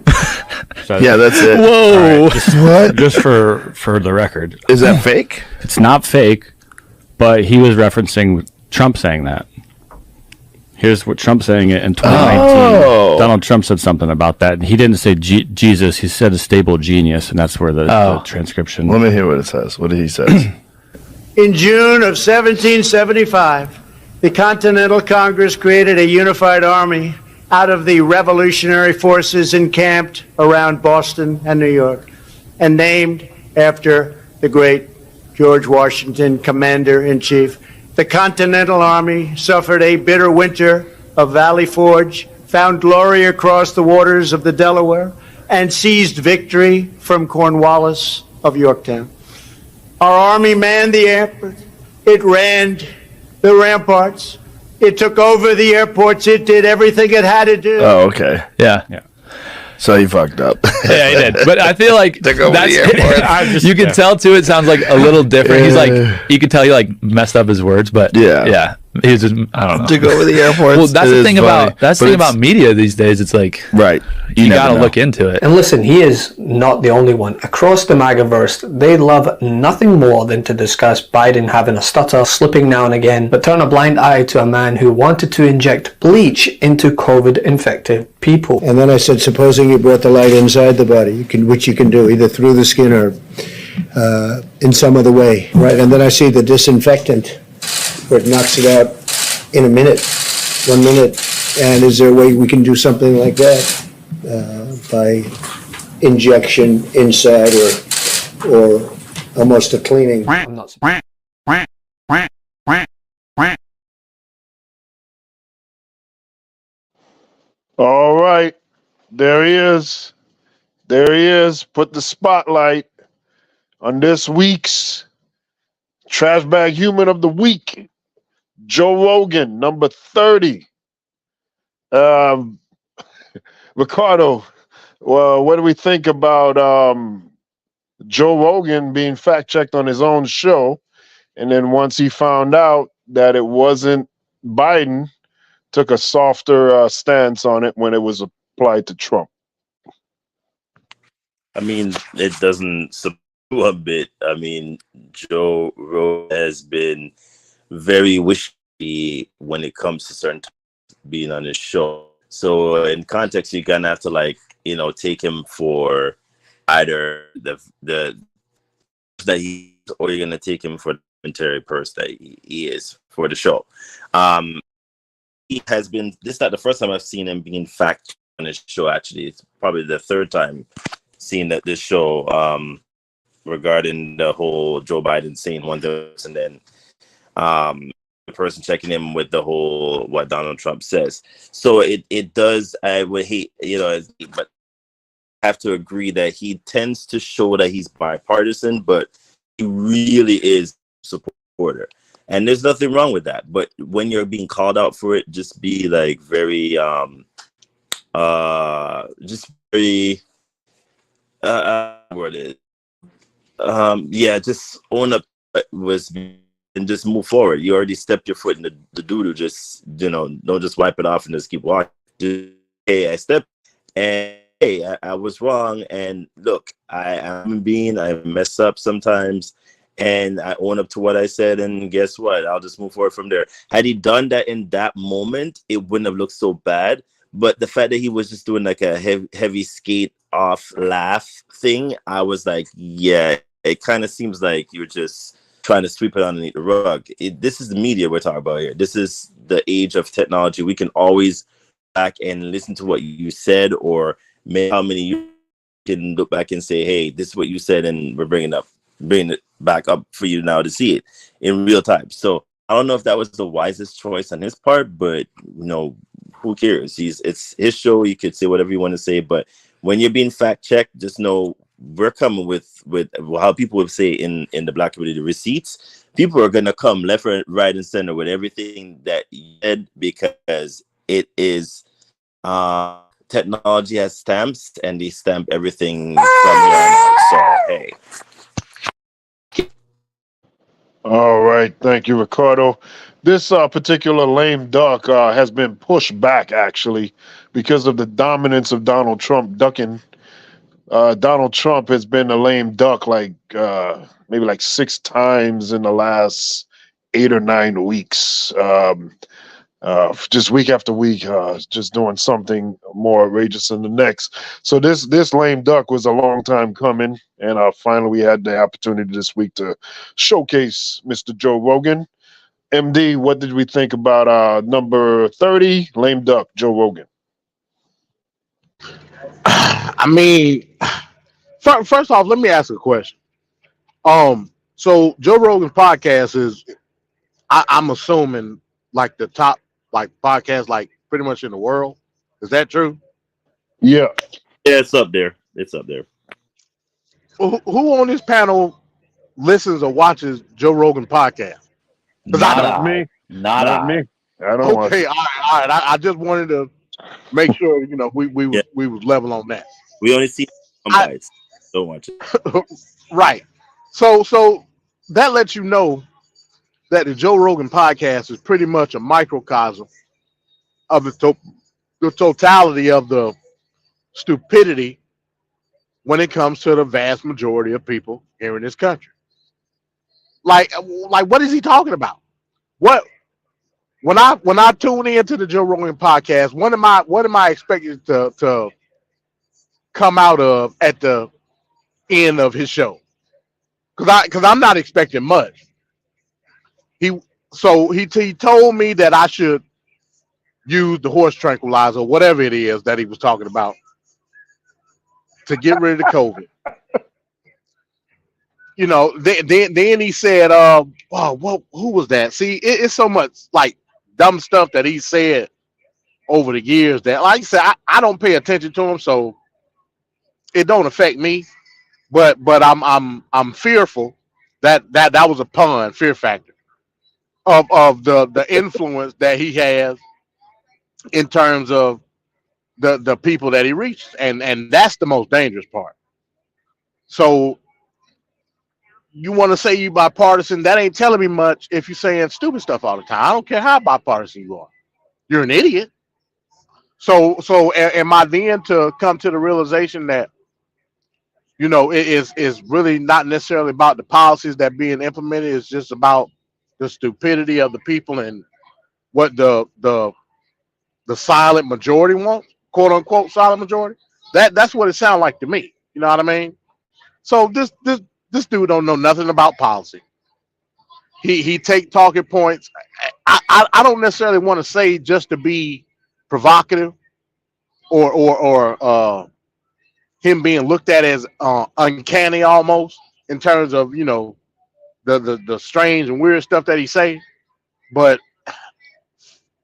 Yeah, that's it. Whoa. What? Just for the record. Is that fake? It's not fake, but he was referencing Trump saying that. Here's what Trump saying it in 2019. Oh. Donald Trump said something about that. He didn't say Jesus. He said a stable genius, and that's where the transcription. Let me hear what it says. What did he say? In June of 1775, the Continental Congress created a unified army out of the revolutionary forces encamped around Boston and New York, and named after the great George Washington, Commander-in-Chief. The Continental Army suffered a bitter winter of Valley Forge, found glory across the waters of the Delaware, and seized victory from Cornwallis of Yorktown. Our army manned the airport. It ran the ramparts. It took over the airports. It did everything it had to do. Oh, okay. Yeah. So he fucked up. Yeah, he did. But I feel like Took over the airport. you can tell too. It sounds like a little different. He's like, you could tell he like messed up his words, but yeah. He was just, I don't know. To go over the airports. Well, that's the thing about media these days. It's like, right. You got to look into it. And listen, he is not the only one. Across the MAGAverse, they love nothing more than to discuss Biden having a stutter, slipping now and again, but turn a blind eye to a man who wanted to inject bleach into COVID-infected people. And then I said, supposing you brought the light inside the body, which you can do either through the skin or in some other way, right? And then I see the disinfectant where it knocks it out in a minute, 1 minute. And is there a way we can do something like that by injection inside or almost a cleaning? I'm not. All right. There he is. There he is. Put the spotlight on this week's Trash Bag Human of the Week. Joe Rogan, number 30. Ricardo, well, what do we think about Joe Rogan being fact-checked on his own show? And then once he found out that it wasn't Biden, took a softer stance on it when it was applied to Trump. I mean, it doesn't support a bit. I mean, Joe Rogan has been very wishy when it comes to certain being on his show. So in context, you're gonna have to take him for either the that he, or you're gonna take him for the military person that he is for the show. He has been. This is not the first time I've seen him being fact on his show. Actually, it's probably the third time seeing that this show regarding the whole Joe Biden saying one thing and then the person checking him with the whole what Donald Trump says. So it does. I would hate, but I have to agree that he tends to show that he's bipartisan, but he really is a supporter. And there's nothing wrong with that. But when you're being called out for it, just be like very just very word it. Just own up and just move forward. You already stepped your foot in the doo-doo. Just, don't just wipe it off and just keep walking. Just, hey, I stepped and hey, I was wrong. And look, I'm I mess up sometimes. And I own up to what I said, and guess what? I'll just move forward from there. Had he done that in that moment, it wouldn't have looked so bad. But the fact that he was just doing like a heavy skate off laugh thing, I was like, yeah, it kind of seems like you're just trying to sweep it underneath the rug. This is the media we're talking about here. This is the age of technology. We can always back and listen to what you said, or how many you can look back and say, hey, this is what you said, and we're bringing it back up for you now to see it in real time. So I don't know if that was the wisest choice on his part, but who cares? It's his show. You could say whatever you want to say, but when you're being fact checked, just know we're coming with how people would say in the Black community, receipts. People are gonna come left, right, and center with everything that you said, because it is technology has stamps, and they stamp everything from here on out. So hey. All right, thank you, Ricardo. This particular lame duck has been pushed back, actually, because of the dominance of Donald Trump ducking. Donald Trump has been a lame duck maybe 6 times in the last 8 or 9 weeks. Just week after week, just doing something more outrageous than the next. So this lame duck was a long time coming, and finally we had the opportunity this week to showcase Mr. Joe Rogan. MD, what did we think about number 30, lame duck, Joe Rogan? I mean, first off, let me ask a question. So Joe Rogan's podcast is, I'm assuming, like the top podcast, pretty much in the world. Is that true? Yeah, it's up there. Who on this panel listens or watches Joe Rogan podcast? Not me. Not me. I don't watch it. All right. I just wanted to make sure we was level on that. We only see bites. Don't watch it. Right. So that lets you know that the Joe Rogan podcast is pretty much a microcosm of the totality of the stupidity when it comes to the vast majority of people here in this country. Like what is he talking about? What when I tune into the Joe Rogan podcast, what am I expecting to come out of at the end of his show? Because I'm not expecting much. He told me that I should use the horse tranquilizer, whatever it is that he was talking about, to get rid of the COVID. You know, then he said, who was that? See, it's so much like dumb stuff that he said over the years that, like I said, I don't pay attention to him, so it don't affect me. But I'm fearful that was a pun, fear factor of the influence that he has in terms of the people that he reaches, and that's the most dangerous part. So you want to say you bipartisan? That ain't telling me much if you're saying stupid stuff all the time. I don't care how bipartisan you are. You're an idiot. So am I then to come to the realization that it is really not necessarily about the policies that being implemented? It's just about the stupidity of the people and what the silent majority wants, quote unquote silent majority. That's what it sounds like to me. You know what I mean? So this dude don't know nothing about policy. He take talking points. I don't necessarily want to say just to be provocative or him being looked at as uncanny almost in terms of the strange and weird stuff that he say. But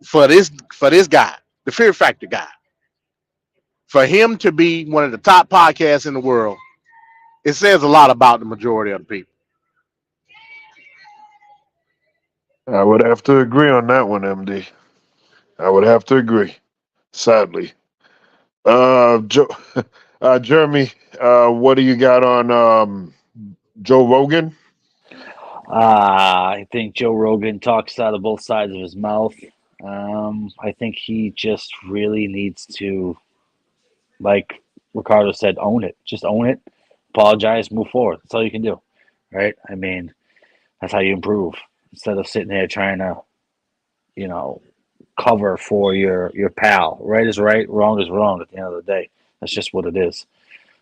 for this guy, the Fear Factor guy, for him to be one of the top podcasts in the world, it says a lot about the majority of the people. I would have to agree on that one, MD. I would have to agree. Sadly, Jeremy, what do you got on Joe Rogan? I think Joe Rogan talks out of both sides of his mouth. I think he just really needs to, like Ricardo said, own it. Just own it, apologize, move forward. That's all you can do, right? I mean, that's how you improve instead of sitting there trying to, cover for your pal. Right is right, wrong is wrong. At the end of the day, that's just what it is.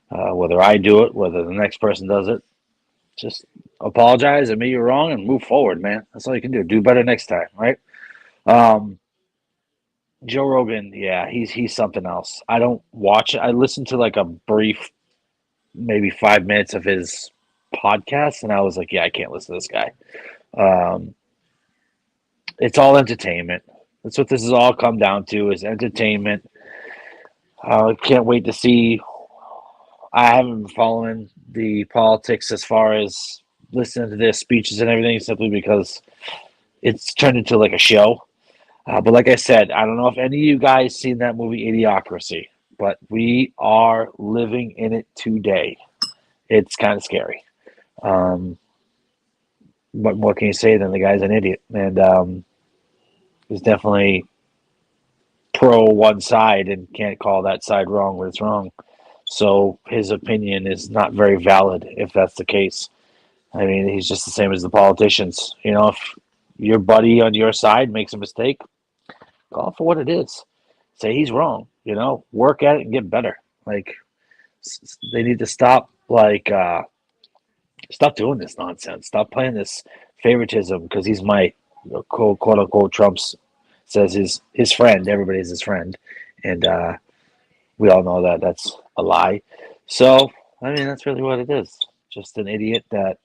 Whether I do it, whether the next person does it, just apologize, admit you're wrong, and move forward, man. That's all you can do. Do better next time, right? Joe Rogan, yeah, he's something else. I don't watch it. I listened to like a brief, maybe 5 minutes of his podcast, and I was like, yeah, I can't listen to this guy. It's all entertainment. That's what this has all come down to, is entertainment. I can't wait to see. I haven't been following the politics as far as listening to their speeches and everything, simply because it's turned into like a show. But like I said, I don't know if any of you guys seen that movie Idiocracy, but we are living in it today. It's kind of scary. But what can you say then? The guy's an idiot, and he's definitely pro one side and can't call that side wrong when it's wrong. So his opinion is not very valid if that's the case. I mean, he's just the same as the politicians. If your buddy on your side makes a mistake, call it for what it is. Say he's wrong. Work at it and get better. Like, they need to stop doing this nonsense. Stop playing this favoritism because he's my quote unquote Trump's says his friend. Everybody's his friend, and we all know that that's a lie. So I mean, that's really what it is. Just an idiot that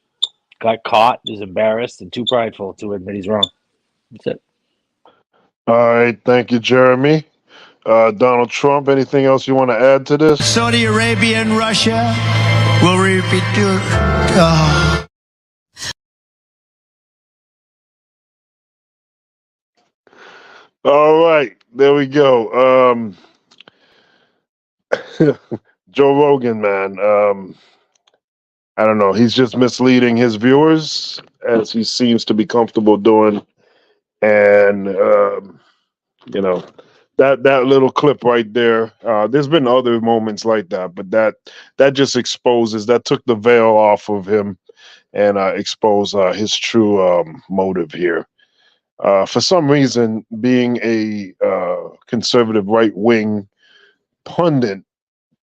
got caught, is embarrassed, and too prideful to admit he's wrong. That's it. All right, thank you, Jeremy. Donald Trump, anything else you want to add to this? Saudi Arabia and Russia will repeat your. All right, there we go. Joe Rogan, man. I don't know. He's just misleading his viewers as he seems to be comfortable doing. And you know, that little clip right there. There's been other moments like that, but that just exposes, that took the veil off of him and exposed his true motive here. For some reason, being a conservative right wing pundit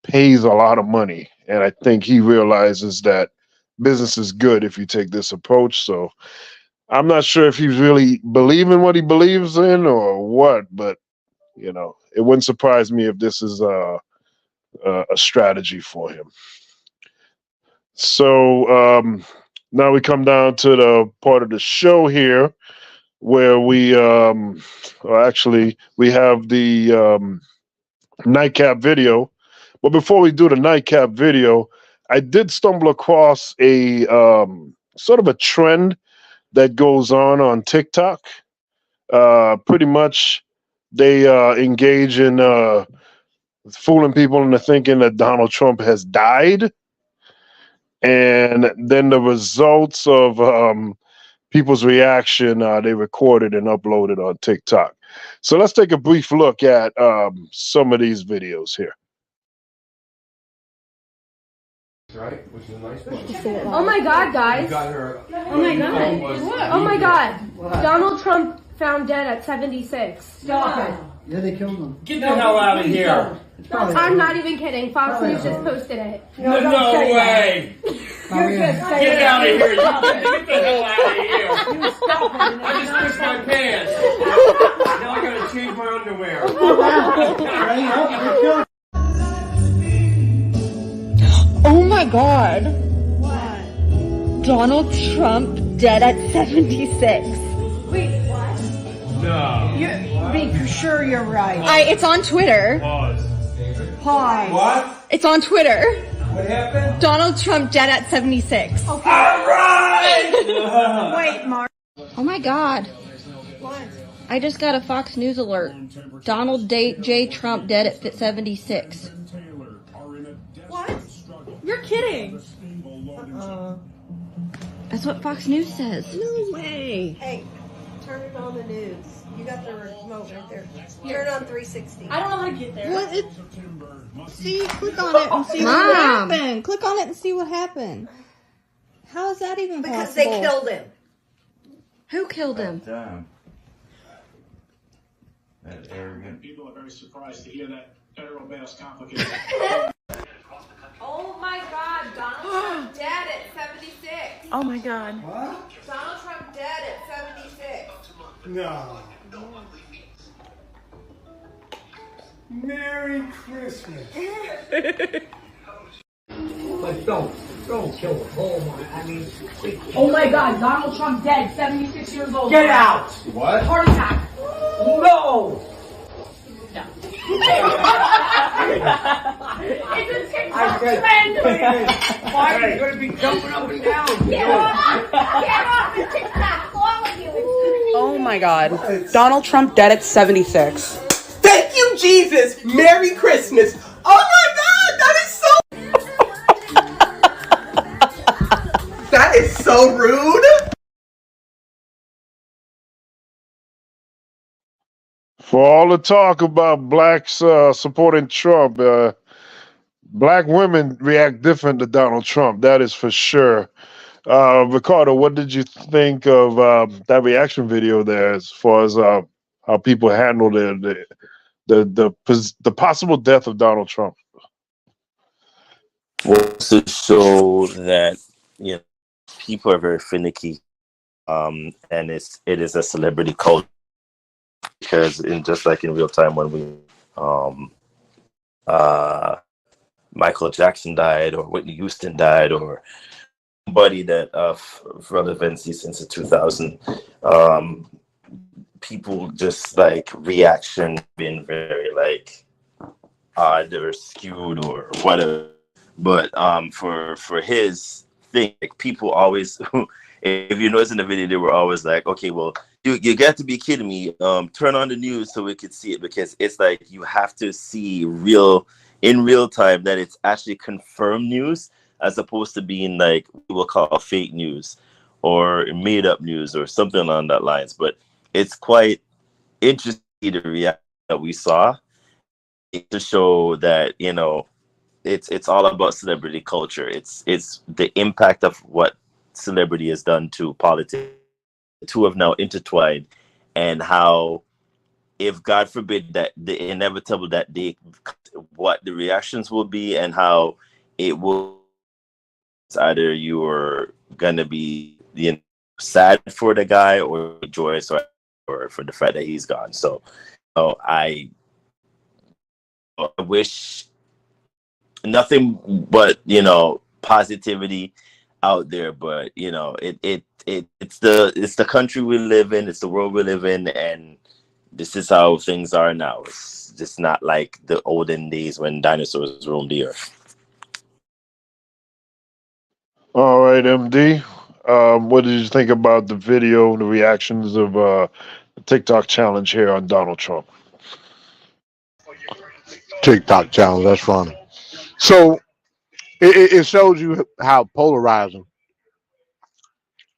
pays a lot of money, and I think he realizes that business is good if you take this approach. So I'm not sure if he's really believing what he believes in or what, but it wouldn't surprise me if this is a strategy for him. So now we come down to the part of the show here where we actually we have the nightcap video. But before we do the nightcap video, I did stumble across a sort of a trend that goes on TikTok. Pretty much, they engage in fooling people into thinking that Donald Trump has died, and then the results of people's reaction they recorded and uploaded on TikTok. So let's take a brief look at some of these videos here. Right, which is a nice one. Oh my God, guys! Oh my God! Oh my God! Donald Trump found dead at 76. Stop it! Yeah, they killed him. Get the hell out of here! I'm not even kidding. Fox News just posted it. No way! Get out of here! Get the hell out of here! I just pissed my pants. Now I gotta change my underwear. Oh my God. What? Donald Trump dead at 76. Wait, what? No. Be for sure you're right. It's on Twitter. Pause. What? It's on Twitter. What happened? Donald Trump dead at 76. Okay. All right! Wait, Mark. Oh my God. What? I just got a Fox News alert. Donald J. Trump dead at 76. What? You're kidding. That's what Fox News says. No way. Hey, turn it on the news. You got the remote right there. Turn on 360. I don't know how to get there. What? See, click on it and see what happened. Click on it and see what happened. How is that even possible? Because they killed him. Who killed him? That arrogant. People are very surprised to hear that federal bail is complicated. Oh my God, Donald Trump dead at 76. Oh my God. What? Donald Trump dead at 76. No. Merry Christmas. But don't kill him. Oh my God, Donald Trump dead, 76 years old. Get out! What? Heart attack. No! It's a TikTok trend. Why are you going to be jumping up and down? Get off the TikTok, all of you. Oh my God. Donald Trump dead at 76. Thank you, Jesus! Merry Christmas! Oh my God, that is so rude! For all the talk about blacks supporting Trump, black women react different to Donald Trump. That is for sure. Ricardo, what did you think of that reaction video there, as far as how people handled the possible death of Donald Trump? Well, to show that people are very finicky, and it is a celebrity cult. Because just like in real time when we Michael Jackson died, or Whitney Houston died, or somebody that of relevancy since the 2000s, people just like reaction been very like odd or skewed or whatever. But for his thing, like, people always if you notice in the video, they were always like, okay, well, you got to be kidding me. Turn on the news so we could see it, because it's like you have to see in real time that it's actually confirmed news, as opposed to being like we will call fake news or made up news or something along that lines. But it's quite interesting the reaction that we saw to show that, you know, it's all about celebrity culture. It's the impact of what celebrity has done to politics. The two have now intertwined, and how, if God forbid that the inevitable that they, what the reactions will be, and how it will, either you're gonna be, you know, sad for the guy or joyous or for the fact that he's gone. So, I wish nothing but, you know, positivity out there. But you know, it's the country we live in, it's the world we live in, and this is how things are now. It's just not like the olden days when dinosaurs roamed the earth. All right, MD. What did you think about the video, the reactions of the TikTok challenge here on Donald Trump? TikTok challenge. That's funny. So it shows you how polarizing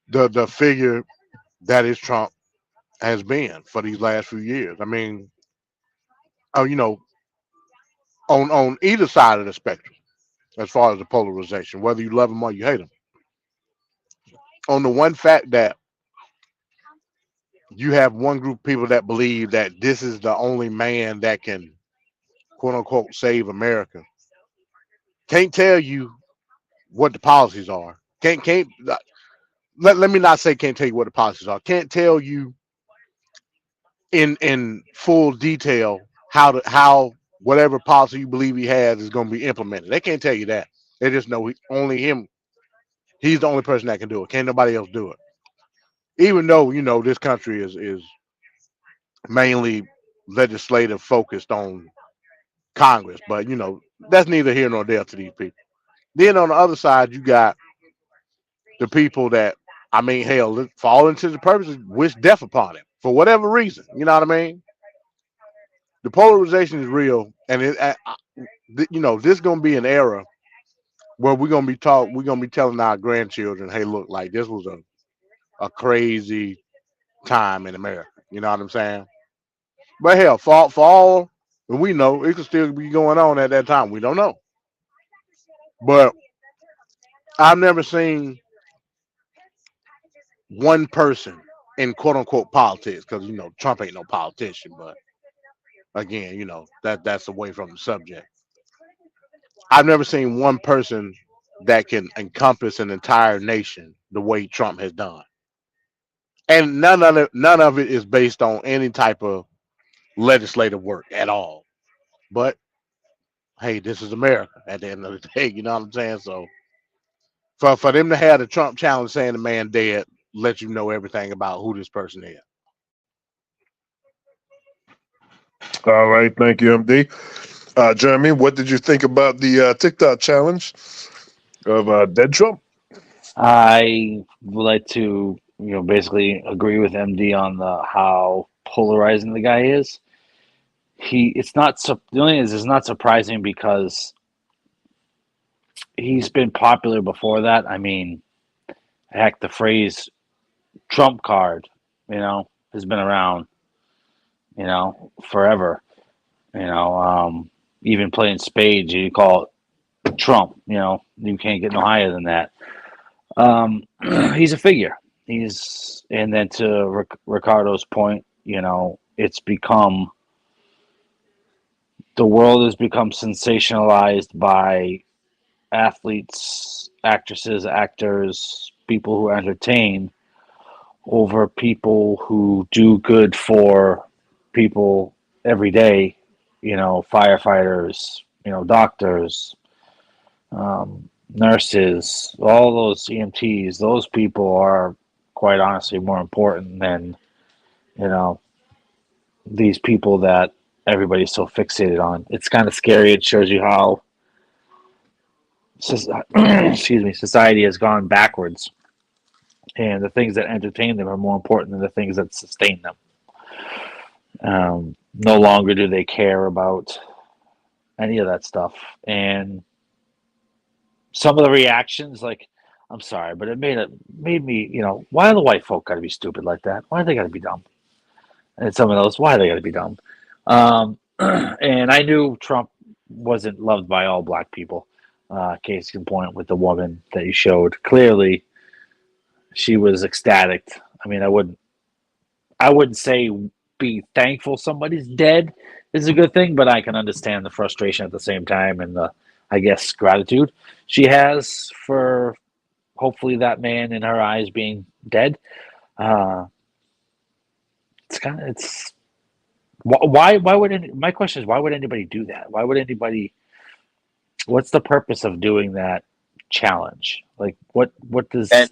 the figure that is Trump has been for these last few years. I mean, you know, on either side of the spectrum, as far as the polarization, whether you love him or you hate him. On the one fact that you have one group of people that believe that this is the only man that can, quote unquote, save America. Can't tell you what the policies are. Can't let me not say can't tell you what the policies are. Can't tell you in full detail how whatever policy you believe he has is going to be implemented. They can't tell you that. They just know only him. He's the only person that can do it. Can't nobody else do it. Even though you know this country is mainly legislative focused on Congress, but you know that's neither here nor there to these people. Then on the other side, you got the people that, I mean, hell, for all intents and purposes, wish death upon him for whatever reason. You know what I mean? The polarization is real, and you know, this is gonna be an era where we're gonna be telling our grandchildren, hey, look, like this was a crazy time in America. You know what I'm saying? But hell, for all and we know, it could still be going on at that time. We don't know. But I've never seen one person in quote unquote politics, because you know Trump ain't no politician, but again, you know, that's away from the subject. I've never seen one person that can encompass an entire nation the way Trump has done. And none of it is based on any type of legislative work at all. But hey, this is America at the end of the day, you know what I'm saying? So for them to have the Trump challenge saying the man dead, let you know everything about who this person is. All right, thank you, MD. Jeremy, what did you think about the TikTok challenge of dead Trump? I would like to, basically agree with MD on how polarizing the guy is. The only thing is, it's not surprising because he's been popular before that. I mean, heck, the phrase Trump card, has been around, forever. Even playing spades, you call it Trump. You can't get no higher than that. He's a figure. And then to Ricardo's point, it's become, the world has become sensationalized by athletes, actresses, actors, people who entertain over people who do good for people every day, firefighters, doctors, nurses, all those EMTs. Those people are quite honestly more important than, these people that everybody's so fixated on. It's kind of scary. It shows you how excuse me, society has gone backwards, and the things that entertain them are more important than the things that sustain them. No longer do they care about any of that stuff, and some of the reactions, like, I'm sorry, but it made me, why are the white folk got to be stupid like that? Why do they got to be dumb? And some of those, why do they got to be dumb? And I knew Trump wasn't loved by all black people. Case in point with the woman that you showed, clearly she was ecstatic. I mean, I wouldn't say be thankful somebody's dead is a good thing, but I can understand the frustration at the same time and the, I guess, gratitude she has for hopefully that man in her eyes being dead. It's why would my question is, why would anybody do that? Why would anybody? What's the purpose of doing that challenge? Like, what does? And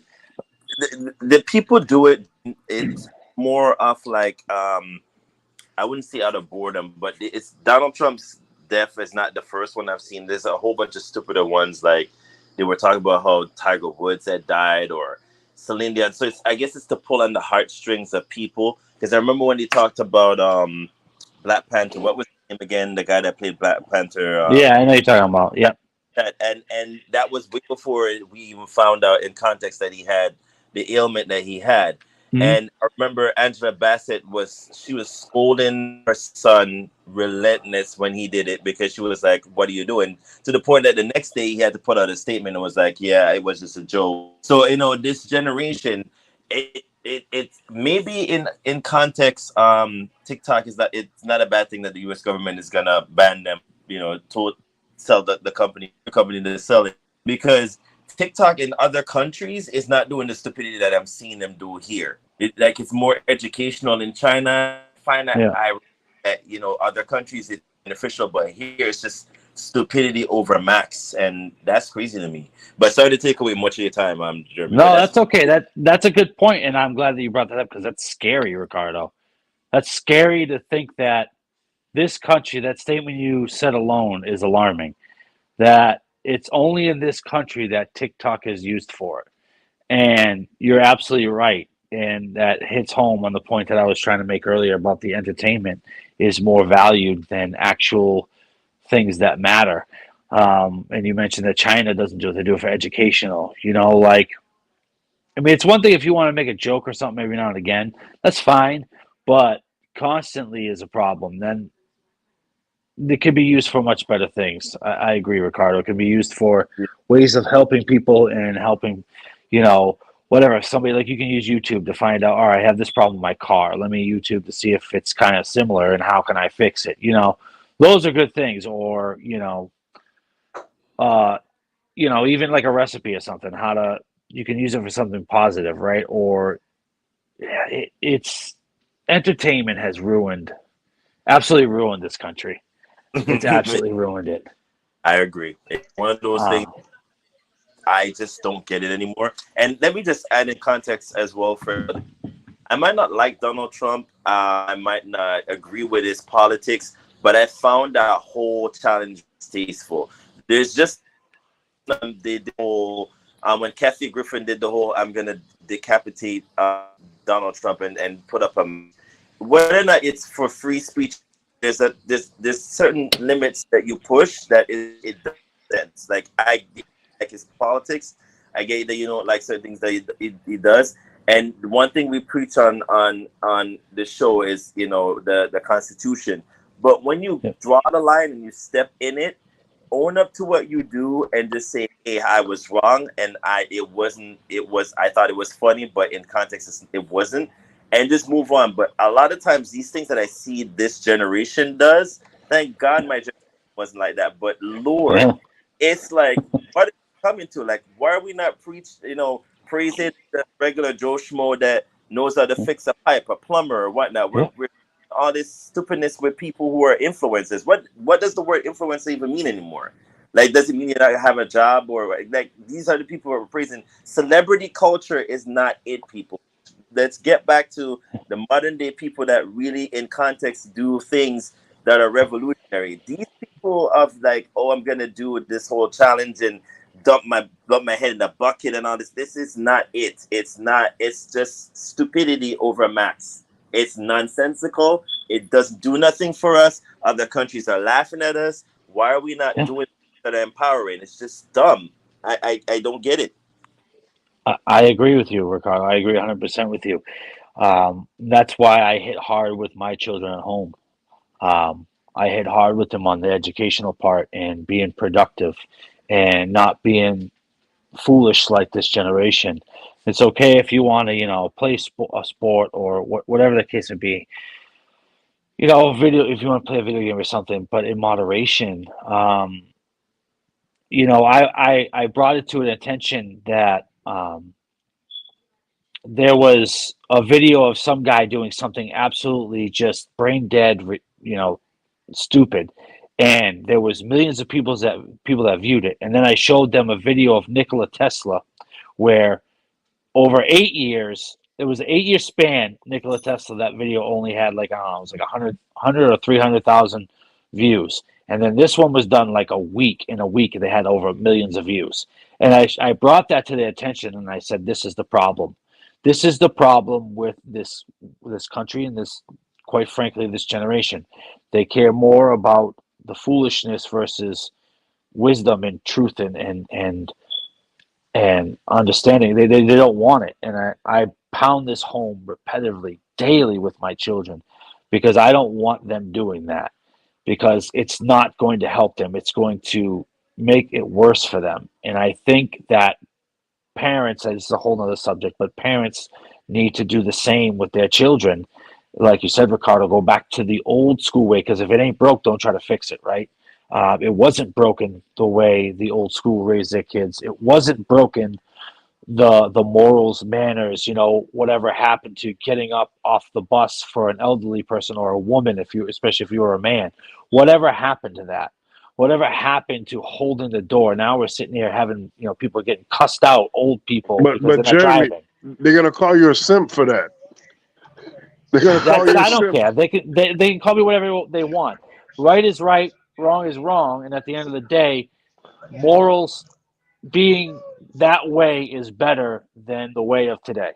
the people do it. It's more of like I wouldn't say out of boredom, but it's Donald Trump's death is not the first one I've seen. There's a whole bunch of stupider ones, like they were talking about how Tiger Woods had died or Celine Dion. So I guess it's to pull on the heartstrings of people. Because I remember when they talked about Black Panther. What was his name again? The guy that played Black Panther. Yeah, I know you're talking about. Yep. And that was way before we even found out in context that he had the ailment that he had. Mm-hmm. And I remember Angela Bassett was scolding her son relentless when he did it, because she was like, "What are you doing?" To the point that the next day he had to put out a statement and was like, "Yeah, it was just a joke." So this generation, it maybe in context, TikTok it's not a bad thing that the U.S. government is gonna ban them. To sell the company to sell it, because TikTok in other countries is not doing the stupidity that I'm seeing them do here. It's more educational in China. I find that other countries it's beneficial, but here it's just stupidity over max, and that's crazy to me. But sorry to take away much of your time, Jeremy. No, that's okay. That's a good point, and I'm glad that you brought that up, because that's scary, Ricardo. That's scary to think that this country, that statement you said alone is alarming. That it's only in this country that TikTok is used for it. And you're absolutely right. And that hits home on the point that I was trying to make earlier about the entertainment is more valued than actual things that matter. And you mentioned that China doesn't do it, they do it for educational. It's one thing if you want to make a joke or something every now and again, that's fine. But constantly is a problem. Then it could be used for much better things. I agree, Ricardo. It can be used for ways of helping people and helping, whatever. Somebody, like, you can use YouTube to find out, all right, I have this problem with my car. Let me YouTube to see if it's kind of similar and how can I fix it. Those are good things. Or, even like a recipe or something, you can use it for something positive, right? Or it's entertainment has absolutely ruined this country. It's absolutely ruined it. I agree. It's one of those things I just don't get it anymore. And let me just add in context as well I might not like Donald Trump. I might not agree with his politics, but I found that whole challenge distasteful. There's just the whole when Kathy Griffin did the whole "I'm gonna decapitate Donald Trump" and put up whether or not it's for free speech. There's certain limits that you push that it does sense. Like I like his politics. I get that you don't like certain things that he does. And one thing we preach on the show is the Constitution. But when you draw the line and you step in it, own up to what you do and just say, "Hey, I was wrong, and I thought it was funny, but in context it wasn't." And just move on. But a lot of times, these things that I see this generation does, thank God my generation wasn't like that. But Lord, it's like, what are we coming to? Like, why are we not praising the regular Joe Schmo that knows how to fix a pipe, a plumber, or whatnot? We're all this stupidness with people who are influencers. What does the word influencer even mean anymore? Like, does it mean you don't have a job? Or like, these are the people who are praising. Celebrity culture is not it, people. Let's get back to the modern day people that really in context do things that are revolutionary. These people of like, "Oh, I'm gonna do this whole challenge and dump my head in a bucket and all this." This is not it. It's just stupidity over max. It's nonsensical. It doesn't do nothing for us. Other countries are laughing at us. Why are we not doing that are empowering? It's just dumb. I don't get it. I agree with you, Ricardo. I agree 100% with you. That's why I hit hard with my children at home. I hit hard with them on the educational part and being productive and not being foolish like this generation. It's okay if you want to, play a sport or whatever the case may be. Video if you want to play a video game or something, but in moderation. I brought it to an attention that there was a video of some guy doing something absolutely just brain dead, stupid, and there was millions of people that viewed it. And then I showed them a video of Nikola Tesla, where over 8 years, it was an 8 year span. Nikola Tesla, that video only had like, I don't know, it was like 100 or 300,000 views. And then this one was done like a week. In a week, they had over millions of views. And I brought that to their attention, and I said, this is the problem. This is the problem with this country and this, quite frankly, this generation. They care more about the foolishness versus wisdom and truth and understanding. They don't want it. And I pound this home repetitively, daily with my children, because I don't want them doing that, because it's not going to help them. It's going to make it worse for them. And I think that parents, and it's a whole nother subject, but parents need to do the same with their children. Like you said, Ricardo, go back to the old school way, because if it ain't broke, don't try to fix it, right? It wasn't broken the way the old school raised their kids. It wasn't broken the morals, manners, whatever happened to getting up off the bus for an elderly person or a woman, especially if you were a man. Whatever happened to that? Whatever happened to holding the door? Now we're sitting here having, people getting cussed out, old people, because they're But not Jeremy, driving. they're gonna call you a simp for that. They're gonna call you a I don't simp. care. They can call me whatever they want. Right is right, wrong is wrong, and at the end of the day, morals being that way is better than the way of today.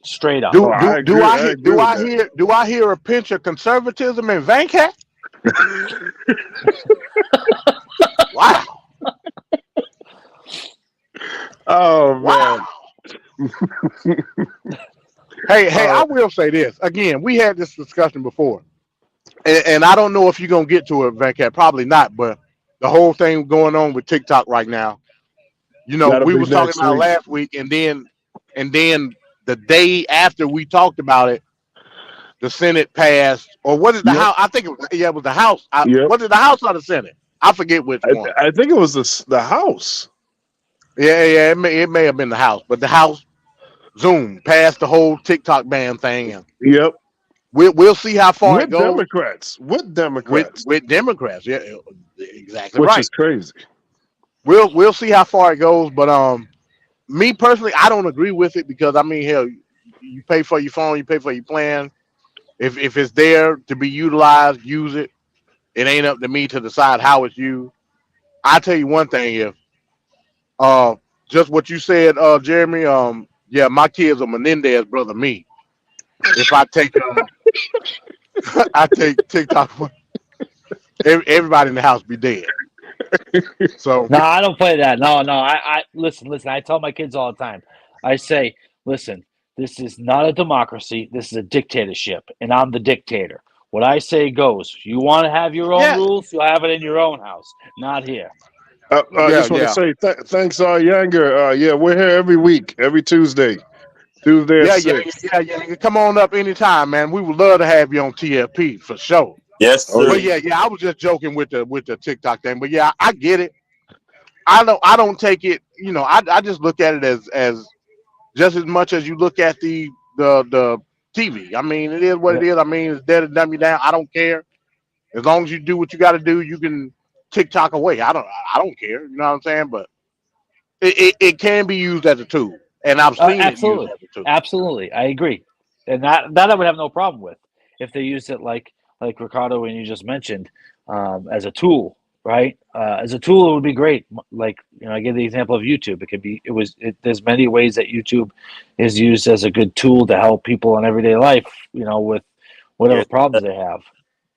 Straight up. Oh, I agree. I agree with that. Do I hear a pinch of conservatism in Vancat? Wow. Oh man. Hey, I will say this again. We had this discussion before, and I don't know if you're gonna get to it, Vancat. Probably not. But the whole thing going on with TikTok right now. That'll We be was talking next about week. last week, and then the day after we talked about it, the Senate passed, or was it the House? I think it was the House. Yep. Was it the House or the Senate? I forget which one. I think it was the House. Yeah, it may have been the House, but the House Zoom passed the whole TikTok ban thing. And Yep. we'll see how far With it goes. With Democrats. With Democrats, yeah, exactly Which right. is crazy. We'll see how far it goes, but me personally, I don't agree with it, because I mean, hell, you pay for your phone, you pay for your plan. If it's there to be utilized, use it. It ain't up to me to decide how it's used. I tell you one thing, if just what you said, Jeremy, yeah, my kids are Menendez brother me. If I take I take TikTok, everybody in the house be dead. So No, I don't play that. No. I listen. I tell my kids all the time. I say, listen, this is not a democracy. This is a dictatorship, and I'm the dictator. What I say goes. You want to have your own rules? You'll have it in your own house, not here. I just want to say thanks, Younger. Yeah, we're here every week, every Tuesday. Tuesday at 6. Yeah. Come on up anytime, man. We would love to have you on TFP for sure. Yes, sir. But yeah, I was just joking with the TikTok thing. But yeah, I get it. I don't take it. I just look at it as just as much as you look at the TV. I mean, it is what it is. I mean, it's there to dumb you down. I don't care. As long as you do what you got to do, you can TikTok away. I don't care. You know what I'm saying? But it can be used as a tool, and I've seen it used as a tool. Absolutely, I agree, and that I would have no problem with if they used it like Ricardo and you just mentioned, as a tool, right? As a tool, it would be great. Like, I give the example of YouTube. There's many ways that YouTube is used as a good tool to help people in everyday life, with whatever problems they have.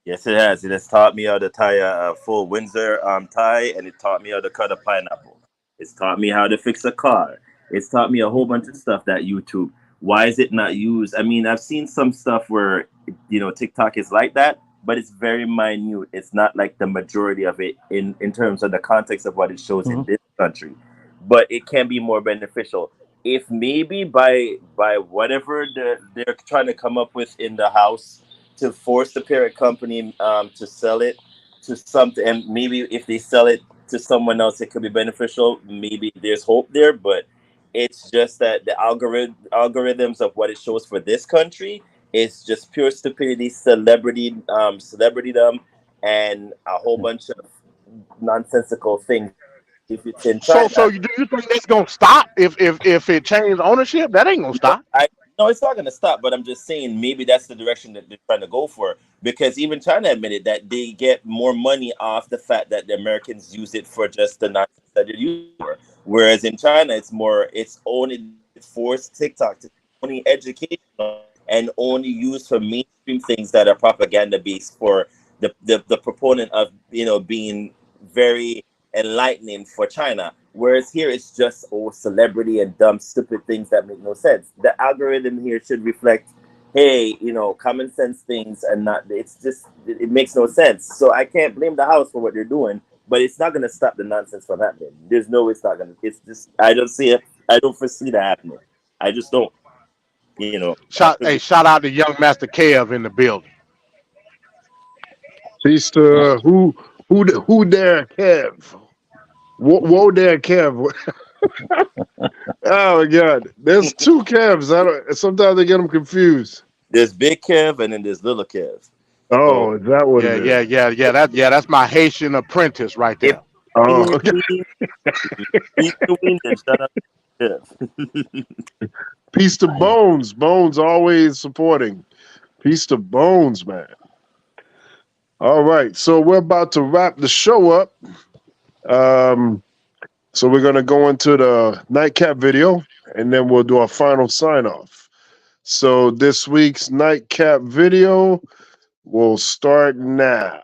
Yes, it has. It has taught me how to tie a full Windsor tie, and it taught me how to cut a pineapple. It's taught me how to fix a car. It's taught me a whole bunch of stuff that YouTube. Why is it not used? I mean, I've seen some stuff where TikTok is like that, but it's very minute. It's not like the majority of it in terms of the context of what it shows in this country. But it can be more beneficial if maybe by whatever they're trying to come up with in the house to force the parent company to sell it to something, and maybe if they sell it to someone else, it could be beneficial. Maybe there's hope there, but it's just that the algorithms of what it shows for this country is just pure stupidity, celebritydom, and a whole bunch of nonsensical things. If it's in So China, do you think that's gonna stop if it changed ownership? That ain't gonna no, stop. no, it's not going to stop. But I'm just saying maybe that's the direction that they're trying to go for, because even China admitted that they get more money off the fact that the Americans use it for just the nonsense that they're used for. Whereas in China, it's only forced TikTok to only educational and only used for mainstream things that are propaganda based for the proponent of being very enlightening for China. Whereas here it's just celebrity and dumb, stupid things that make no sense. The algorithm here should reflect, hey, common sense things, and not. It's just it makes no sense. So I can't blame the house for what they're doing, but it's not going to stop the nonsense from happening. There's no way it's not going to. It's just I don't see it. I don't foresee that happening. I just don't. Shout out to young Master Kev in the building. Peace to who there, Kev? Whoa there, Kev. Oh my God, there's two Kevs. Sometimes I get them confused. There's Big Kev and then there's Little Kev. Oh, is that what it is? That's my Haitian apprentice right If there. Oh, okay. Shut up, Kev. Peace to Bones. Bones always supporting. Peace to Bones, man. All right, so we're about to wrap the show up. So we're gonna go into the nightcap video, and then we'll do our final sign off. So this week's nightcap video will start now.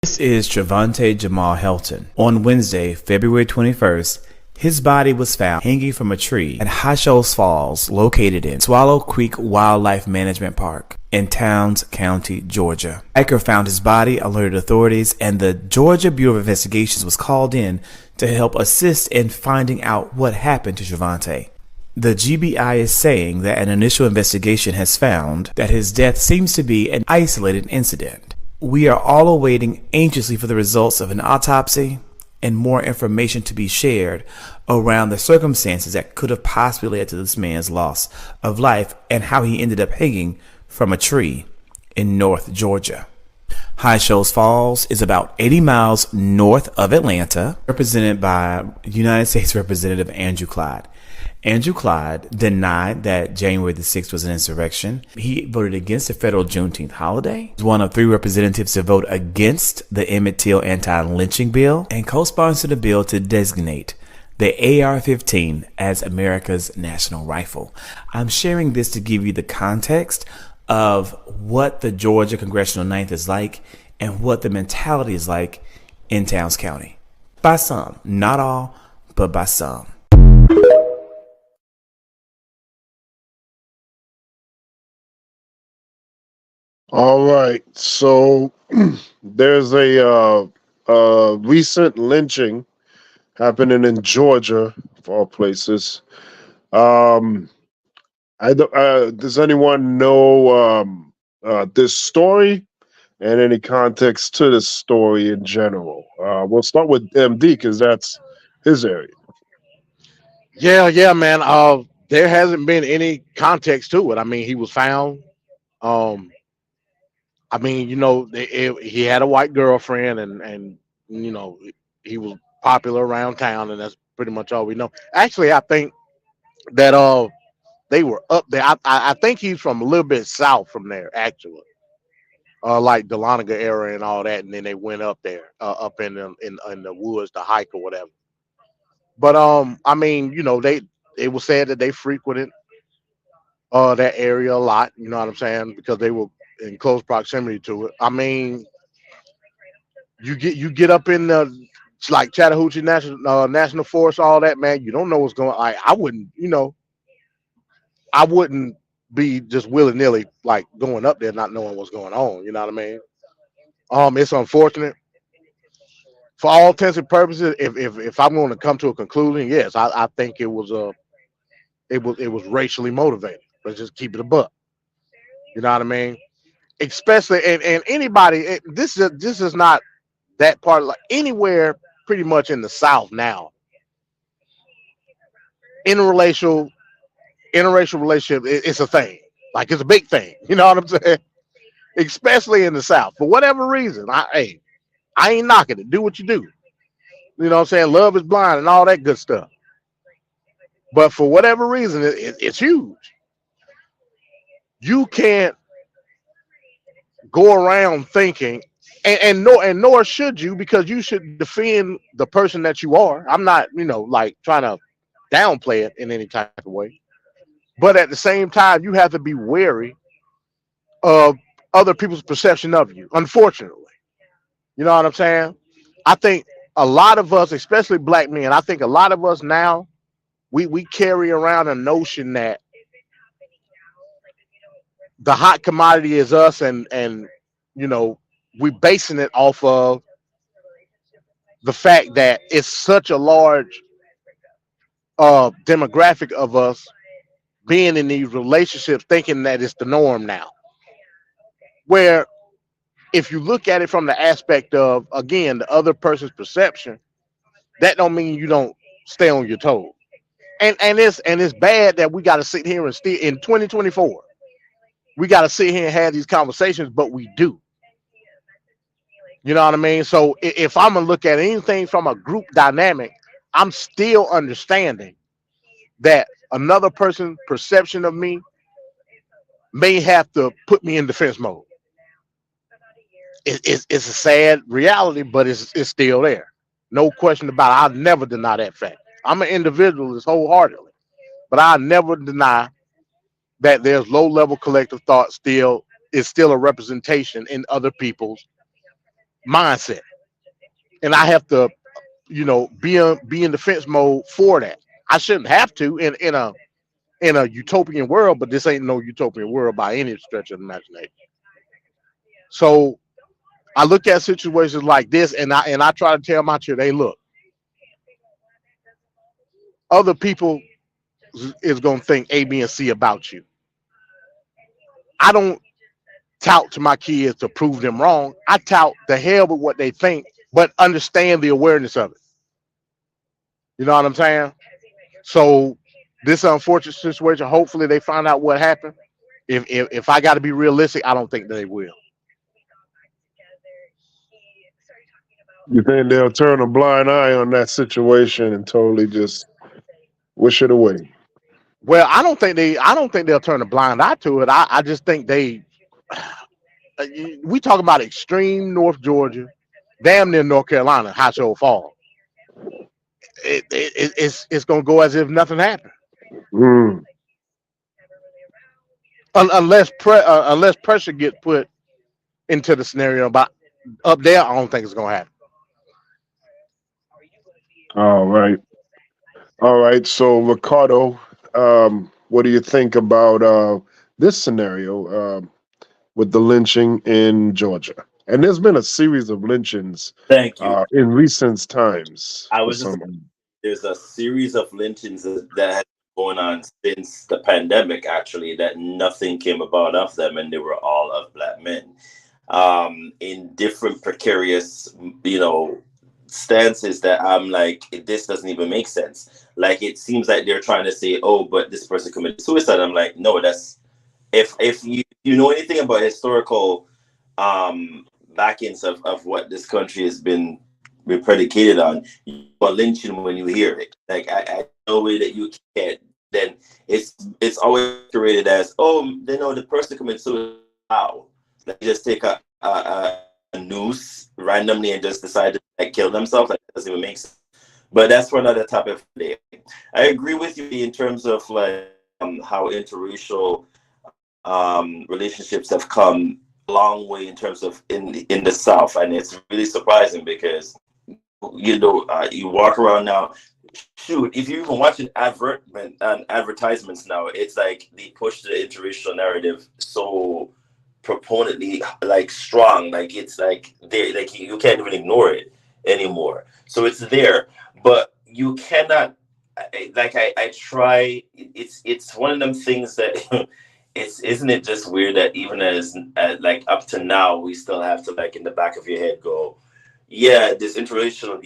This is Trevante Jamal Helton. On Wednesday, February 21st, his body was found hanging from a tree at High Shoals Falls, located in Swallow Creek Wildlife Management Park in Towns County, Georgia. Hiker found his body, alerted authorities, and the Georgia Bureau of Investigations was called in to help assist in finding out what happened to Trevante. The GBI is saying that an initial investigation has found that his death seems to be an isolated incident. We are all awaiting anxiously for the results of an autopsy and more information to be shared around the circumstances that could have possibly led to this man's loss of life and how he ended up hanging from a tree in North Georgia. High Shoals Falls is about 80 miles north of Atlanta, represented by United States Representative Andrew Clyde. Andrew Clyde denied that January the 6th was an insurrection. He voted against the federal Juneteenth holiday. He was one of 3 representatives to vote against the Emmett Till anti-lynching bill and co-sponsored a bill to designate the AR-15 as America's national rifle. I'm sharing this to give you the context of what the Georgia Congressional Ninth is like and what the mentality is like in Towns County. By some, not all, but by some. All right, so there's a recent lynching happening in Georgia, of all places. Does anyone know this story and any context to this story in general? We'll start with MD because that's his area. Yeah, man. There hasn't been any context to it. I mean, he was found. I mean, he had a white girlfriend, and he was popular around town, and that's pretty much all we know. Actually, I think that they were up there. I think he's from a little bit south from there, actually. like Dahlonega area and all that, and then they went up there, up in the woods to hike or whatever. But I mean, it was said that they frequented that area a lot. You know what I'm saying? Because they were in close proximity to it. I mean, you get up in the it's like Chattahoochee National Forest, all that, man. You don't know what's going. I wouldn't be just willy nilly like going up there not knowing what's going on. You know what I mean? It's unfortunate for all intents and purposes. If I'm going to come to a conclusion, yes, I think it was racially motivated. Let's just keep it a buck. You know what I mean? Especially and anybody. This is not that part. Like anywhere, pretty much in the South now, interracial interracial relationship. It's a thing. Like it's a big thing. You know what I'm saying? Especially in the South. For whatever reason, I ain't knocking it. Do what you do. You know what I'm saying? Love is blind and all that good stuff. But for whatever reason, it's huge. You can't go around thinking, and nor should you, because you should defend the person that you are. I'm not, like trying to downplay it in any type of way. But at the same time, you have to be wary of other people's perception of you. Unfortunately, you know what I'm saying? I think a lot of us, especially black men, I think a lot of us now, we carry around a notion that the hot commodity is us, and we basing it off of the fact that it's such a large demographic of us being in these relationships, thinking that it's the norm now. Where if you look at it from the aspect of, again, the other person's perception, that don't mean you don't stay on your toes. And it's bad that we got to sit here and still in 2024. We got to sit here and have these conversations, but we do. You know what I mean? So if I'm gonna look at anything from a group dynamic, I'm still understanding that another person's perception of me may have to put me in defense mode. It's a sad reality, but it's still there. No question about it. I'll never deny that fact. I'm an individualist wholeheartedly, but I'll never deny that there's low level collective thought is still a representation in other people's mindset. And I have to, be in defense mode for that. I shouldn't have to in a utopian world, but this ain't no utopian world by any stretch of the imagination. So I look at situations like this, and I try to tell my children, hey, look, other people is gonna think A, B, and C about you. I don't tout to my kids to prove them wrong. I tout the hell with what they think, but understand the awareness of it. You know what I'm saying? So this unfortunate situation, hopefully they find out what happened. If I got to be realistic, I don't think they will. You think they'll turn a blind eye on that situation and totally just wish it away? Well, I don't think they'll turn a blind eye to it. I just think we talk about extreme North Georgia, damn near North Carolina, Hot Fall. It's gonna go as if nothing happened. Unless pressure gets put into the scenario. But up there, I don't think it's gonna happen. All right. So Ricardo, what do you think about this scenario with the lynching in Georgia? And there's been a series of lynchings. Thank you. In recent times. There's a series of lynchings that has been going on since the pandemic, actually, that nothing came about of them, and they were all of black men in different precarious, stances that I'm like, this doesn't even make sense. Like, it seems like they're trying to say, oh, but this person committed suicide. I'm like, no, that's if you know anything about historical backings of what this country has been predicated on, you are lynching when you hear it. Like, I no way that you can't. Then it's always created as, oh, the person committed suicide. How? Like, just take a noose randomly and just decide to like kill themselves. Like, that doesn't even make sense. But that's for another topic for today. I agree with you in terms of like how interracial relationships have come a long way in terms of in the South, and it's really surprising because you walk around now. Shoot, if you even watch advertisements now, it's like they push the interracial narrative so proponently like strong, like it's like they like you can't even ignore it anymore. So it's there, but you cannot. I try. It's one of them things that isn't it just weird that even as like up to now we still have to like in the back of your head go, yeah, this interracial,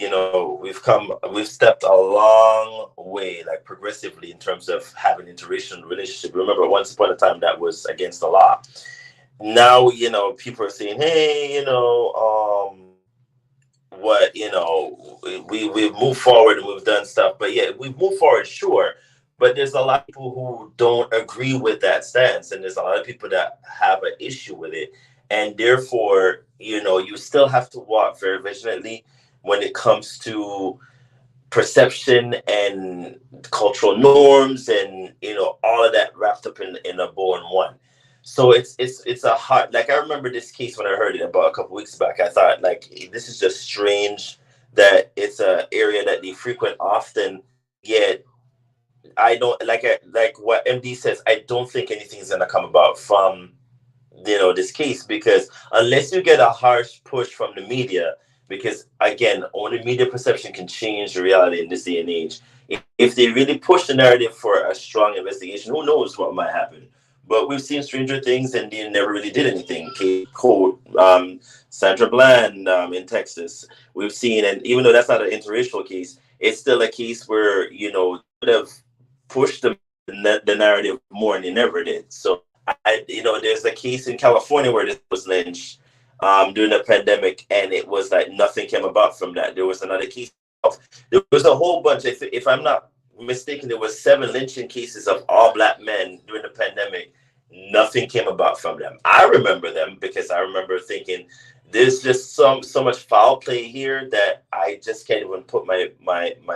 we've stepped a long way, like progressively in terms of having interracial relationship. Remember, once upon a time that was against the law. Now, people are saying, hey, we've moved forward and we've done stuff, but yeah, we've moved forward, sure. But there's a lot of people who don't agree with that stance, and there's a lot of people that have an issue with it. And therefore, you still have to walk very vigilantly when it comes to perception and cultural norms and, all of that wrapped up in a bow and one. So it's a hard, like I remember this case when I heard it about a couple weeks back. I thought like, this is just strange that it's an area that they frequent often, yet I don't like what MD says. I don't think anything's gonna come about from this case, because unless you get a harsh push from the media, because again, only media perception can change the reality in this day and age. If they really push the narrative for a strong investigation, who knows what might happen? But we've seen stranger things, and they never really did anything. Code, Sandra Bland in Texas, we've seen, and even though that's not an interracial case, it's still a case where would have pushed the narrative more, and they never did. So there's a case in California where this was lynched during the pandemic, and it was like nothing came about from that. There was another case. There was a whole bunch. If I'm not mistaken, there was 7 lynching cases of all Black men during the pandemic. Nothing came about from them. I remember them because I remember thinking, there's just so much foul play here that I just can't even put my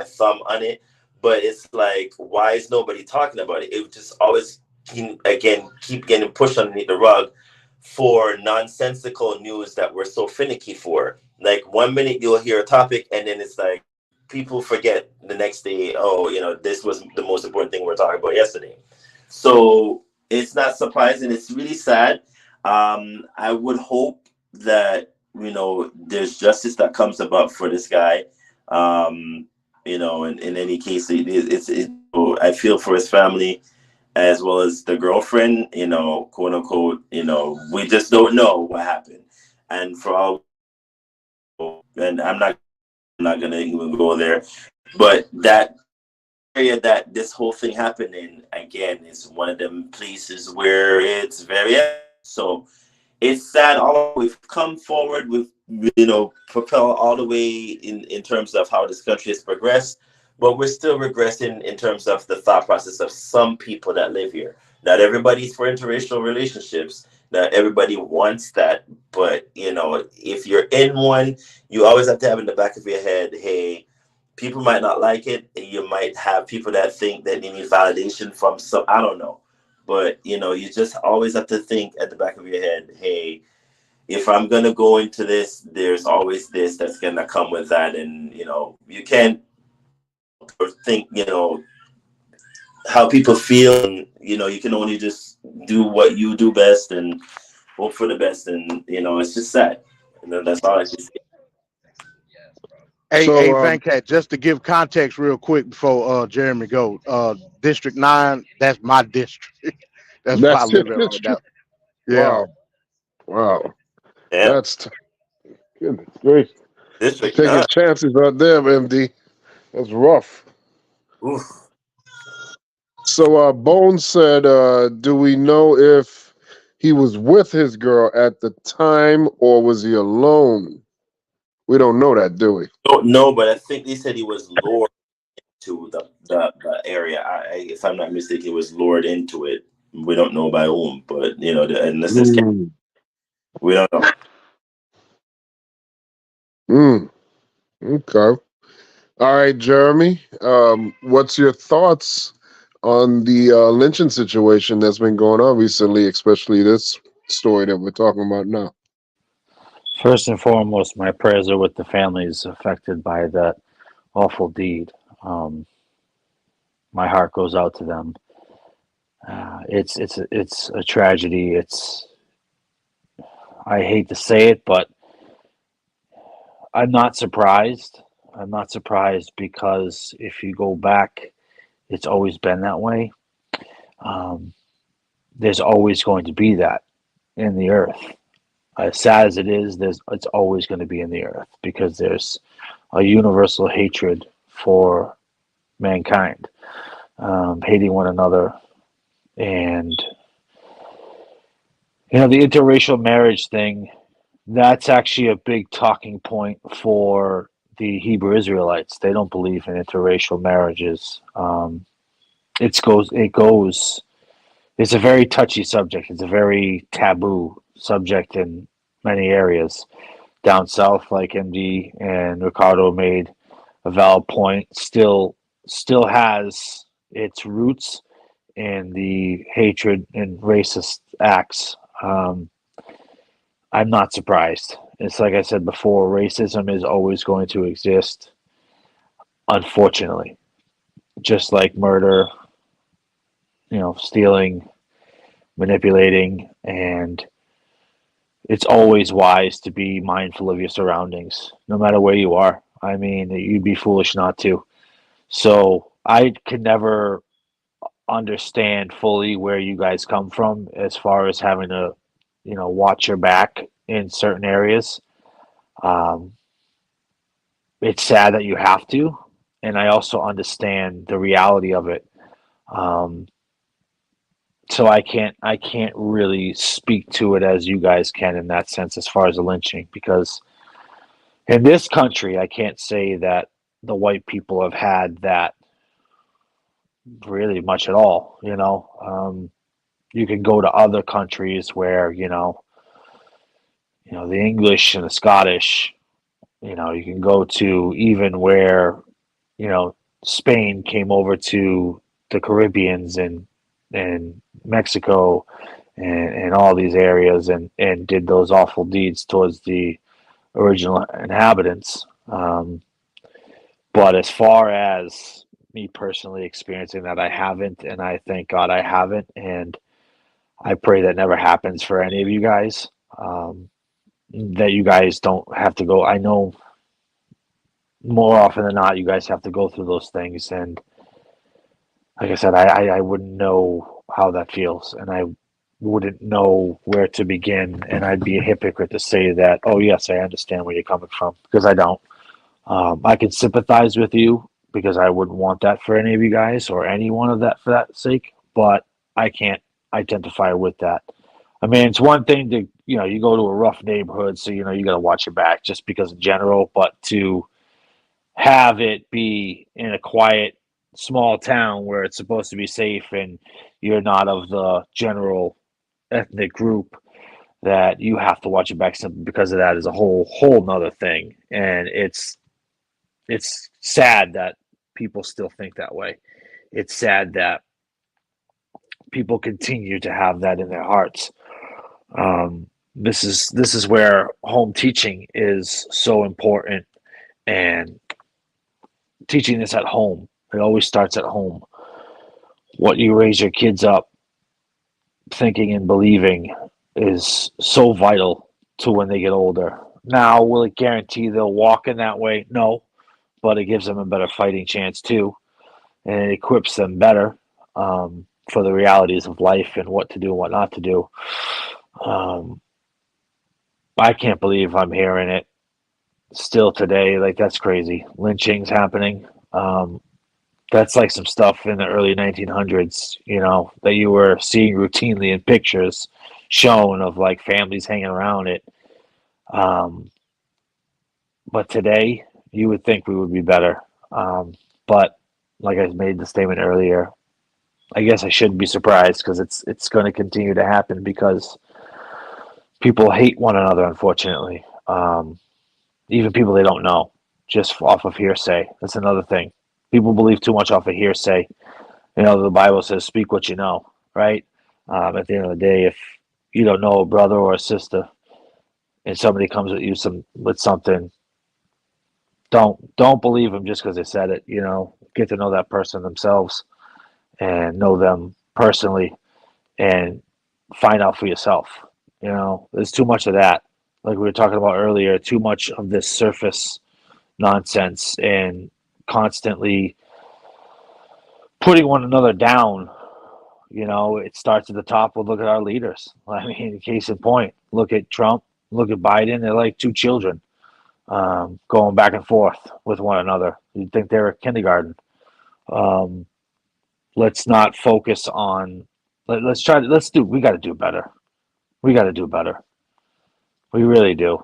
thumb on it. But it's like, why is nobody talking about it? It just always keep getting pushed underneath the rug for nonsensical news that we're so finicky for. Like 1 minute you'll hear a topic, and then it's like people forget the next day, this was the most important thing we were talking about yesterday. So it's not surprising. It's really sad. I would hope that there's justice that comes about for this guy. In any case, I feel for his family as well as the girlfriend, quote unquote, we just don't know what happened. And for all, and I'm not gonna even go there, but that area that this whole thing happened in, again, is one of them places where it's very, so it's sad. We've come forward with, propel all the way in terms of how this country has progressed, but we're still regressing in terms of the thought process of some people that live here. Not everybody's for interracial relationships. Not everybody wants that, but if you're in one, you always have to have in the back of your head, hey, people might not like it. You might have people that think that they need validation from some, I don't know. But, you just always have to think at the back of your head, hey, if I'm going to go into this, there's always this that's going to come with that. And, you can't think, how people feel. And, you can only just do what you do best and hope for the best. And, it's just sad. That's all I can say. Hey, Van Cat, just to give context real quick before Jeremy go, District 9, that's my district. That's why I live in right now. Yeah. Wow. Yeah. That's goodness gracious. District Taking 9. chances out there, MD. That's rough. Oof. So Bones said, do we know if he was with his girl at the time or was he alone? We don't know that, do we? Don't know, but I think they said he was lured to the area. If I'm not mistaken, he was lured into it. We don't know by whom, but and let's just We don't know. Okay. All right, Jeremy. What's your thoughts on the lynching situation that's been going on recently, especially this story that we're talking about now? First and foremost, my prayers are with the families affected by that awful deed. Um, my heart goes out to them. It's a tragedy. I hate to say it, but I'm not surprised. I'm not surprised because if you go back, it's always been that way. Um, there's always going to be that in the earth. As sad as it is, it's always going to be in the earth because there's a universal hatred for mankind, hating one another, and the interracial marriage thing. That's actually a big talking point for the Hebrew Israelites. They don't believe in interracial marriages. It goes. It's a very touchy subject. It's a very taboo subject in many areas. Down south, like MD and Ricardo made a valid point, still has its roots in the hatred and racist acts. I'm not surprised. It's like I said before, racism is always going to exist, unfortunately. Just like murder, stealing, manipulating, and it's always wise to be mindful of your surroundings, no matter where you are. I mean, you'd be foolish not to. So I could never understand fully where you guys come from as far as having to, watch your back in certain areas. Um, it's sad that you have to, and I also understand the reality of it. Um, so I can't really speak to it as you guys can in that sense as far as the lynching, because in this country I can't say that the white people have had that really much at all. You can go to other countries where the English and the Scottish. You can go to even where Spain came over to the Caribbeans and Mexico and all these areas and did those awful deeds towards the original inhabitants. But as far as me personally experiencing that, I haven't, and I thank God I haven't, and I pray that never happens for any of you guys. That you guys don't have to go. I know more often than not, you guys have to go through those things, and like I said, I wouldn't know how that feels, and I wouldn't know where to begin, and I'd be a hypocrite to say that, oh yes, I understand where you're coming from, because I don't. I can sympathize with you because I wouldn't want that for any of you guys or anyone of that for that sake, but I can't identify with that. I mean, it's one thing to, you go to a rough neighborhood, so, you got to watch your back just because in general, but to have it be in a quiet, small town where it's supposed to be safe and you're not of the general ethnic group, that you have to watch your back simply because of that is a whole nother thing. And it's sad that people still think that way. It's sad that people continue to have that in their hearts. This is where home teaching is so important, and teaching this at home. It always starts at home. What you raise your kids up thinking and believing is so vital to when they get older. Now, will it guarantee they'll walk in that way? No, but it gives them a better fighting chance too, and it equips them better for the realities of life and what to do and what not to do. I can't believe I'm hearing it still today. Like, that's crazy. Lynchings happening. That's like some stuff in the early 1900s, that you were seeing routinely in pictures shown of like families hanging around it. But today, you would think we would be better. But like I made the statement earlier, I guess I shouldn't be surprised because it's going to continue to happen because people hate one another, unfortunately. Even people they don't know, just off of hearsay. That's another thing. People believe too much off of hearsay. The Bible says, "Speak what you know." Right? At the end of the day, if you don't know a brother or a sister, and somebody comes at you with something, don't believe them just because they said it. Get to know that person themselves and know them personally, and find out for yourself. There's too much of that. Like we were talking about earlier, too much of this surface nonsense and constantly putting one another down. It starts at the top. Well, look at our leaders. I mean, case in point, look at Trump, look at Biden. They're like two children going back and forth with one another. You'd think they're at kindergarten. Let's not focus on. We got to do better. We got to do better. We really do.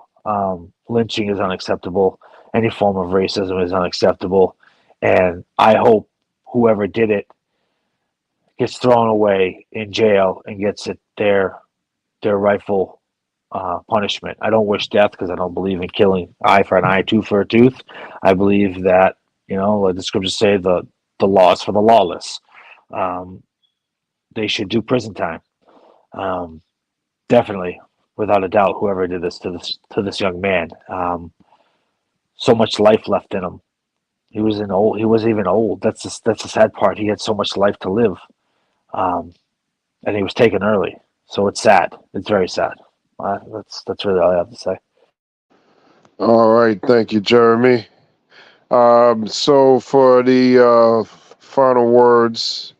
Lynching is unacceptable. Any form of racism is unacceptable. And I hope whoever did it gets thrown away in jail and gets their rightful punishment. I don't wish death because I don't believe in killing eye for an eye, tooth for a tooth. I believe that, like the scriptures say, the law is for the lawless. They should do prison time. Definitely, without a doubt, whoever did this to this young man. So much life left in him. He was even old. That's the sad part. He had so much life to live, and he was taken early. So it's sad. It's very sad. That's really all I have to say. All right, thank you, Jeremy. So for the final words,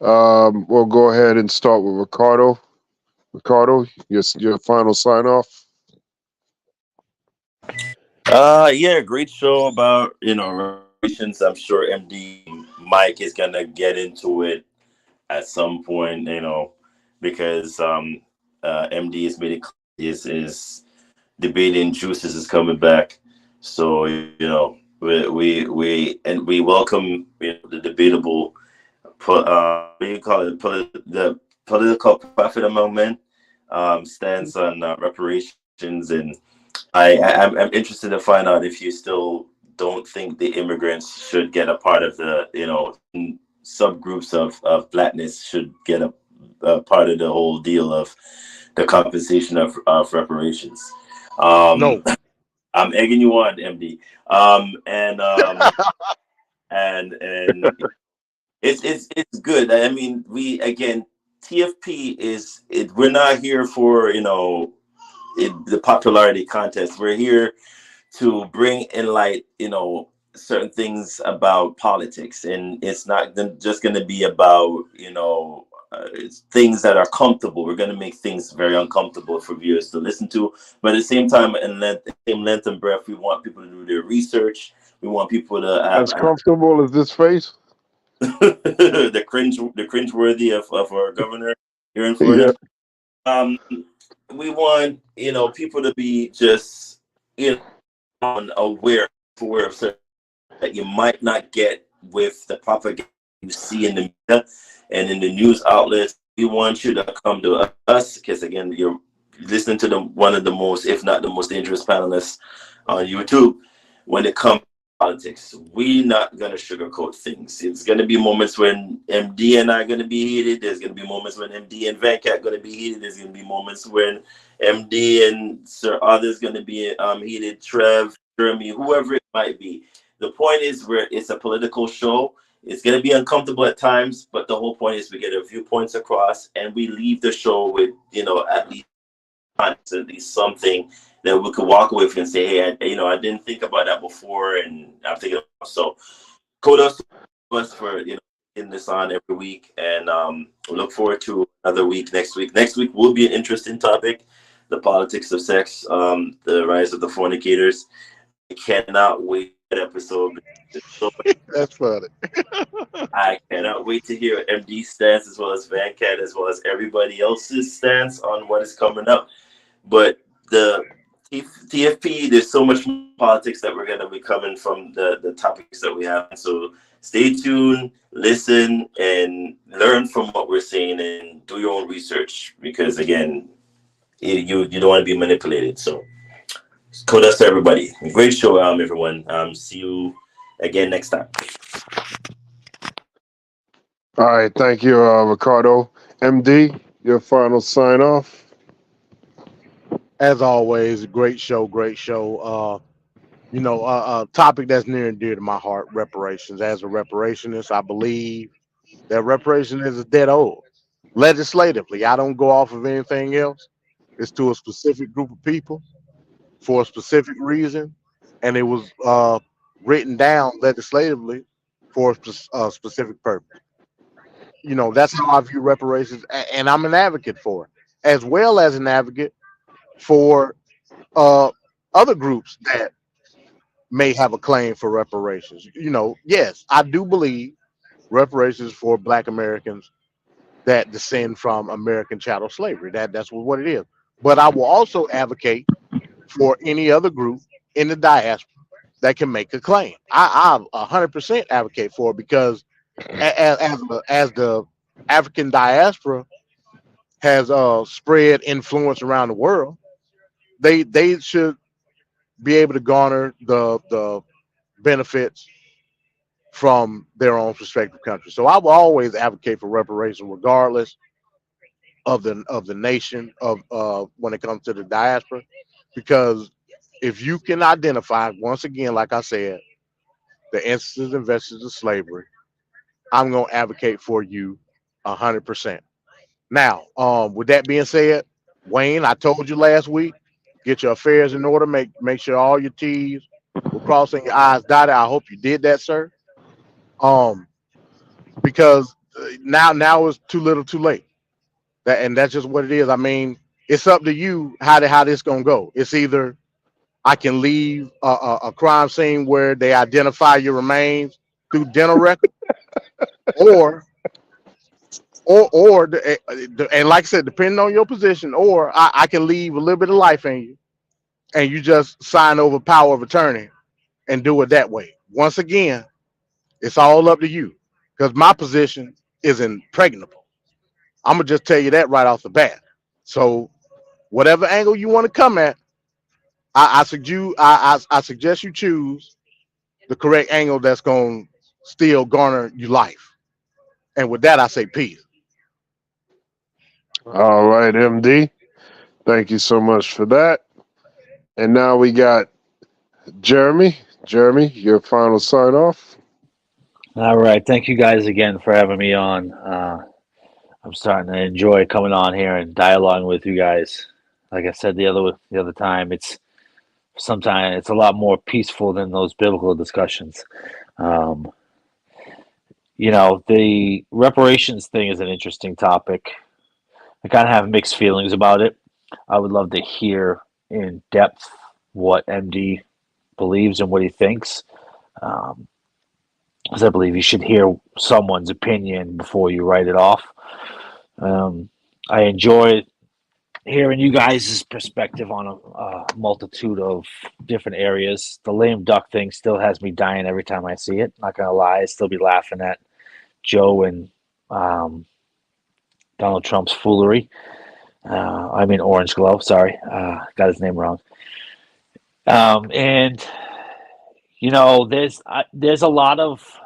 we'll go ahead and start with Ricardo. Ricardo, your final sign off. Yeah, great show about reparations. I'm sure MD Mike is gonna get into it at some point, because MD has made it clear is debating juices is coming back. So we welcome the debatable what do you call it, the political profit amendment stance on reparations. And I'm interested to find out if you still don't think the immigrants should get a part of the subgroups of blackness should get a part of the whole deal of the compensation of reparations. No. I'm egging you on, MD. And it's good. I mean, TFP we're not here for the popularity contest. We're here to bring in light certain things about politics, and it's not just going to be about things that are comfortable. We're going to make things very uncomfortable for viewers to listen to, but at the same time, and same length and breadth, we want people to do their research. We want people to have As comfortable as this face. the cringeworthy of our governor here in Florida. Yeah. We want people to be just aware of certain that you might not get with the propaganda you see in the media and in the news outlets. We want you to come to us because again, you're listening to one of the most, if not the most dangerous panelists on YouTube when it comes to politics. We're not going to sugarcoat things. It's going to be moments when MD and I are going to be heated. There's going to be moments when MD and Venkat are going to be heated. There's going to be moments when MD and Sir Arthur's going to be heated. Trev, Jeremy, whoever it might be. The point is where it's a political show. It's going to be uncomfortable at times, but the whole point is we get our viewpoints across and we leave the show with, at least something that we could walk away from and say, hey, I didn't think about that before, and I'm thinking about. So kudos to us for getting this on every week, and we look forward to another week next week. Next week will be an interesting topic: the politics of sex, the rise of the fornicators. I cannot wait for that episode. That's funny. I cannot wait to hear MD's stance as well as Vancat as well as everybody else's stance on what is coming up. But the TFP, there's so much politics that we're going to be coming from the topics that we have. So stay tuned, listen, and learn from what we're saying and do your own research. Because again, you don't want to be manipulated. So kudos to everybody. Great show, everyone. See you again next time. All right, thank you, Ricardo. MD, your final sign off. As always, great show, great show. A topic that's near and dear to my heart, reparations. As a reparationist, I believe that reparations is dead old. Legislatively, I don't go off of anything else. It's to a specific group of people for a specific reason, and it was written down legislatively for a specific purpose. That's how I view reparations, and I'm an advocate for it, as well as an advocate for uh, other groups that may have a claim for reparations. Yes, I do believe reparations for Black Americans that descend from American chattel slavery. That's what it is. But I will also advocate for any other group in the diaspora that can make a claim. I 100% advocate for it because as the African diaspora has spread influence around the world, they should be able to garner the benefits from their own respective countries. So I will always advocate for reparations, regardless of the nation of when it comes to the diaspora, because if you can identify, once again, like I said, the instances and vestiges of slavery, I'm going to advocate for you 100%. Now, with that being said, Wayne, I told you last week, get your affairs in order, make sure all your T's were crossing, your I's dotted. I hope you did that, sir. Because now it's too little, too late. That's just what it is. I mean, it's up to you how this gonna go. It's either I can leave a crime scene where they identify your remains through dental record, or and like I said, depending on your position, or I can leave a little bit of life in you, and you just sign over power of attorney and do it that way. Once again, it's all up to you, because my position is impregnable. I'm gonna just tell you that right off the bat. So whatever angle you want to come at, I suggest you choose the correct angle that's going to still garner you life. And with that, I say peace. All right, MD. Thank you so much for that. And now we got Jeremy. Jeremy, your final sign off. All right. Thank you guys again for having me on. I'm starting to enjoy coming on here and dialoguing with you guys. Like I said the other time, sometimes it's a lot more peaceful than those biblical discussions. The reparations thing is an interesting topic. I kind of have mixed feelings about it. I would love to hear in depth what MD believes and what he thinks. Because I believe you should hear someone's opinion before you write it off. I enjoy hearing you guys' perspective on a multitude of different areas. The lame duck thing still has me dying every time I see it. Not gonna lie, I still be laughing at Joe and Donald Trump's foolery. I mean Orange Glow. Sorry, got his name wrong. And there's a lot of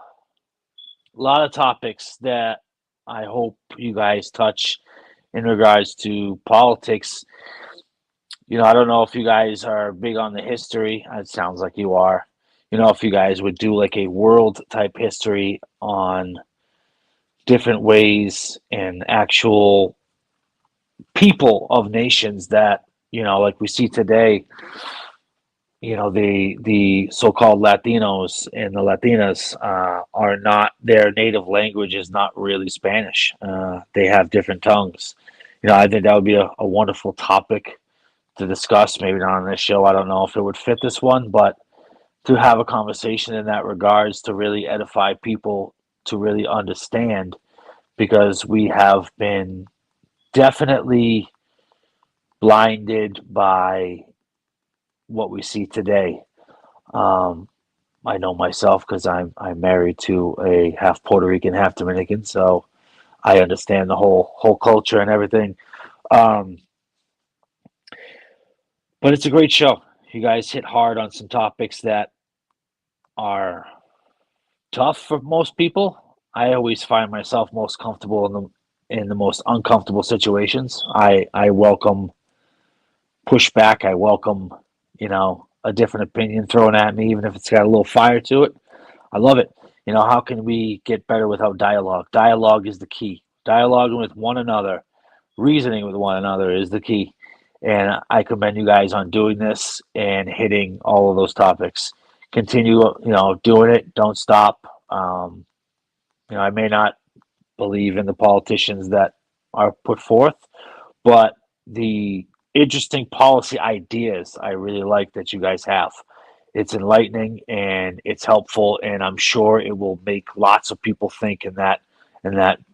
topics that I hope you guys touch in regards to politics. I don't know if you guys are big on the history. It sounds like you are. If you guys would do like a world type history on different ways and actual people of nations that, like we see today, the so-called Latinos and the Latinas are not, their native language is not really Spanish. They have different tongues. I think that would be a wonderful topic to discuss. Maybe not on this show. I don't know if it would fit this one, but to have a conversation in that regards to really edify people to really understand, because we have been definitely blinded by what we see today. I know myself because I'm married to a half Puerto Rican, half Dominican, so I understand the whole culture and everything. But it's a great show. You guys hit hard on some topics that are tough for most people. I always find myself most comfortable in the most uncomfortable situations. I welcome pushback. I welcome, a different opinion thrown at me, even if it's got a little fire to it. I love it. How can we get better without dialogue? Dialogue is the key. Dialoguing with one another, reasoning with one another is the key. And I commend you guys on doing this and hitting all of those topics. Continue, doing it. Don't stop. I may not believe in the politicians that are put forth, but the interesting policy ideas I really like that you guys have. It's enlightening and it's helpful, and I'm sure it will make lots of people think in that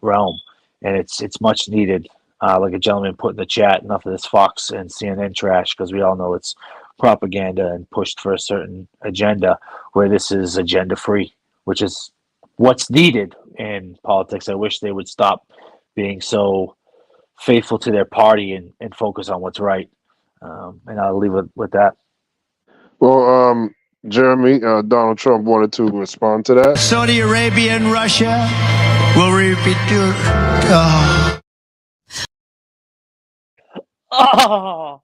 realm. And it's much needed. Like a gentleman put in the chat, enough of this Fox and CNN trash, because we all know it's propaganda and pushed for a certain agenda, where this is agenda free, which is what's needed in politics. I wish they would stop being so faithful to their party and focus on what's right. And I'll leave it with that. Well, Jeremy, Donald Trump wanted to respond to that. Saudi Arabia and Russia will repeat your. Oh.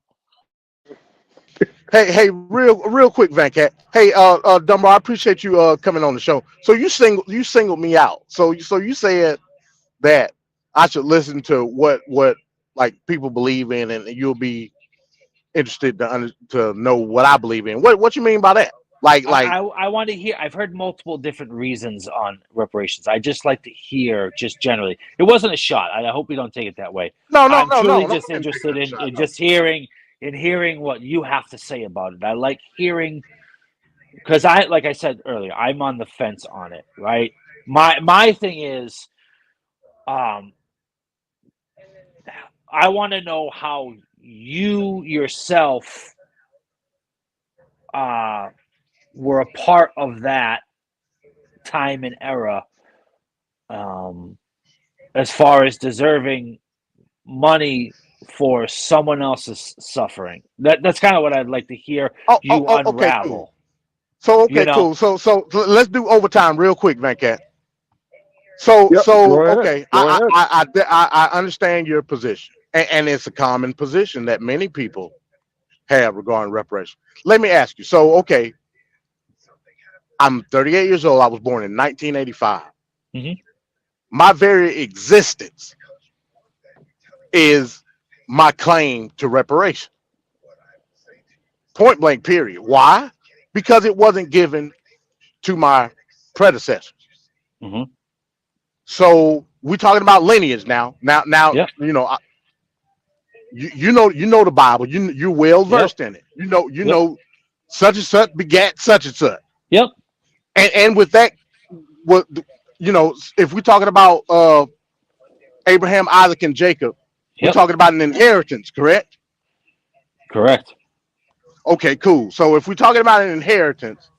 Hey, real quick, Van Cat. Hey, Dumbo, I appreciate you coming on the show. So you singled me out. So you said that I should listen to what like people believe in, and you'll be interested to know what I believe in. What you mean by that? I want to hear. I've heard multiple different reasons on reparations. I just like to hear, just generally. It wasn't a shot. I hope you don't take it that way. I'm truly just interested in just hearing what you have to say about it. I like hearing, because like I said earlier, I'm on the fence on it. Right. My thing is, I want to know how you yourself were a part of that time and era, as far as deserving money for someone else's suffering. That's kind of what I'd like to hear you unravel. Okay, cool. So let's do overtime real quick, Van Cat. Go Okay, ahead. I understand your position, and it's a common position that many people have regarding reparations. Let me ask you. So, okay, I'm 38 years old. I was born in 1985. Mm-hmm. My very existence is my claim to reparation. Point blank, period. Why? Because it wasn't given to my predecessors. Mm-hmm. So we're talking about lineage now. Yep. You know the Bible. You're well versed in it. You know such and such begat such and such. Yep. And with that, what if we're talking about Abraham, Isaac, and Jacob, we're talking about an inheritance, correct? Correct. Okay, cool. So if we're talking about an inheritance,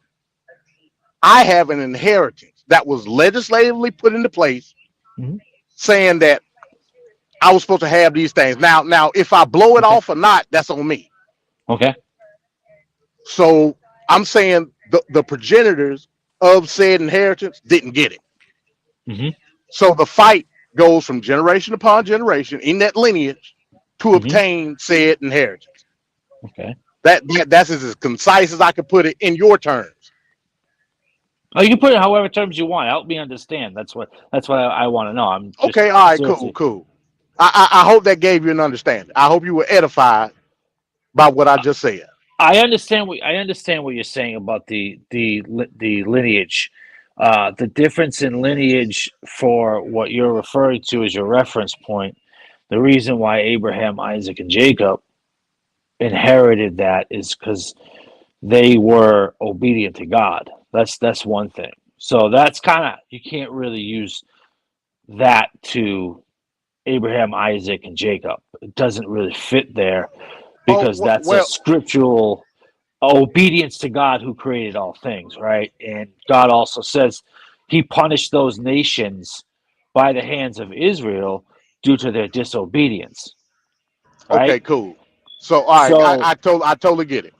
I have an inheritance that was legislatively put into place, saying that I was supposed to have these things. Now, if I blow it off or not, that's on me. Okay. So I'm saying the progenitors of said inheritance didn't get it. Mm-hmm. So the fight goes from generation upon generation in that lineage to obtain said inheritance. Okay. That's as concise as I could put it in your terms. Oh, you can put it however terms you want. Help me understand. That's what I want to know. I'm just, okay. All right. Cool. I hope that gave you an understanding. I hope you were edified by what I just said. I understand what you're saying about the lineage. The difference in lineage for what you're referring to as your reference point. The reason why Abraham, Isaac, and Jacob inherited that is because they were obedient to God. That's one thing. So that's kind of, you can't really use that to Abraham, Isaac, and Jacob. It doesn't really fit there because that's a scriptural obedience to God who created all things, right? And God also says he punished those nations by the hands of Israel due to their disobedience. Right? Okay, cool. So all right, I totally get it.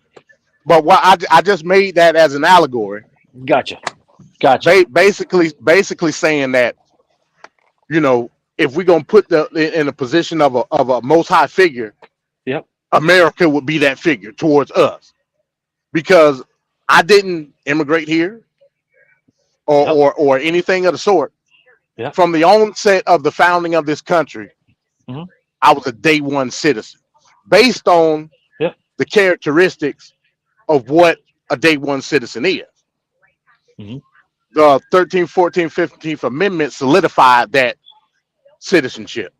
But what I just made that as an allegory. Gotcha. Basically saying that, you know, if we're gonna put in a position of a most high figure, yep, America would be that figure towards us, because I didn't immigrate here or anything of the sort. Yep. From the onset of the founding of this country, mm-hmm. I was a day one citizen based on the characteristics of what a day one citizen is. Mm-hmm. The 13th, 14th, 15th Amendment solidified that citizenship.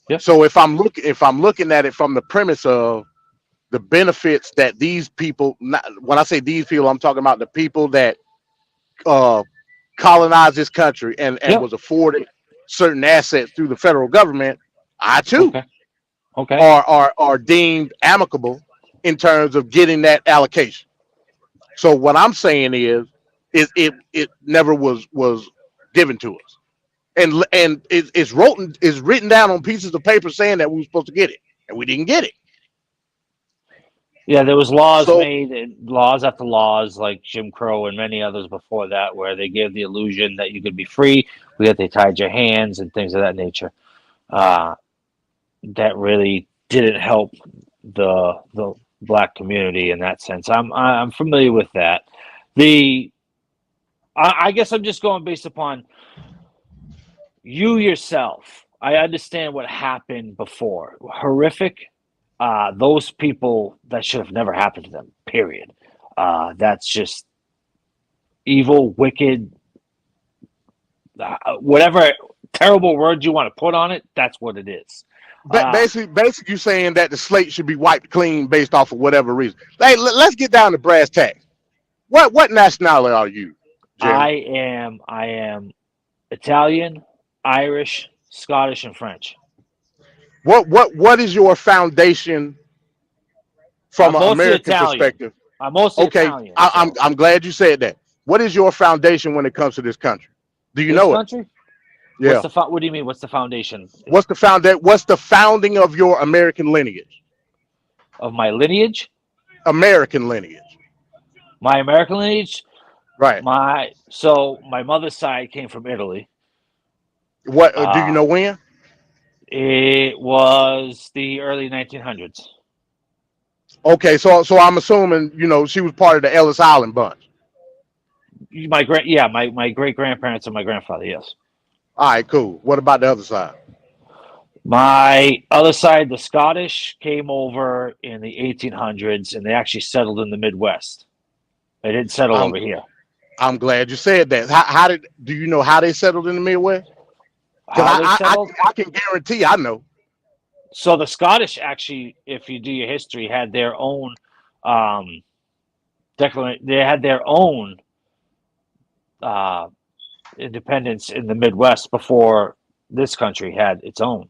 Yep. So if I'm looking at it from the premise of the benefits that these people, when I say these people, I'm talking about the people that colonized this country and was afforded certain assets through the federal government, I too are deemed amicable in terms of getting that allocation. So what I'm saying is it never was given to us, and it's written down on pieces of paper saying that we were supposed to get it, and we didn't get it. Yeah, there was laws made, and laws after laws, like Jim Crow and many others before that, where they gave the illusion that you could be free, yet they tied your hands and things of that nature. That really didn't help the black community in that sense. I'm familiar with that. I guess I'm just going based upon you yourself. I understand what happened before. Horrific. Those people, that should have never happened to them, period. That's just evil, wicked, whatever terrible word you want to put on it, that's what it is. Basically, you're saying that the slate should be wiped clean based off of whatever reason. Hey, let's get down to brass tacks. What nationality are you, Jim? I am Italian, Irish, Scottish, and French. What is your foundation from an American perspective? I'm mostly Italian. I'm glad you said that. What is your foundation when it comes to this country? Do you know country? it? Yeah. What do you mean? What's the foundation? What's the founding of your American lineage? Of my lineage? American lineage. My American lineage? Right. My mother's side came from Italy. What do you know when? It was the early 1900s. Okay, so I'm assuming she was part of the Ellis Island bunch. My great grandparents and my grandfather, yes. All right, cool. What about the other side? My other side, the Scottish, came over in the 1800s, and they actually settled in the Midwest. They didn't settle over here. I'm glad you said that. Do you know how they settled in the Midwest? I can guarantee I know. So the Scottish actually, if you do your history, had their own declaration. They had their own independence in the Midwest before this country had its own.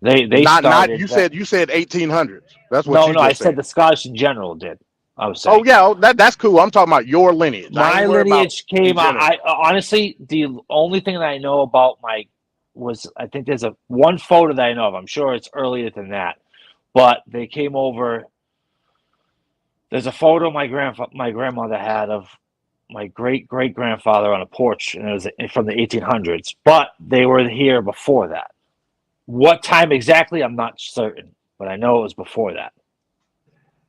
They started. You said 1800s. That's what no, you no. just I said the Scottish in general did. I was saying. Oh yeah, that's cool. I'm talking about your lineage. My lineage came out. I honestly, the only thing that I know about I think there's one photo that I know of. I'm sure it's earlier than that, but they came over. There's a photo my grandmother had of my great grandfather on a porch, and it was from the 1800s. But they were here before that. What time exactly, I'm not certain, but I know it was before that.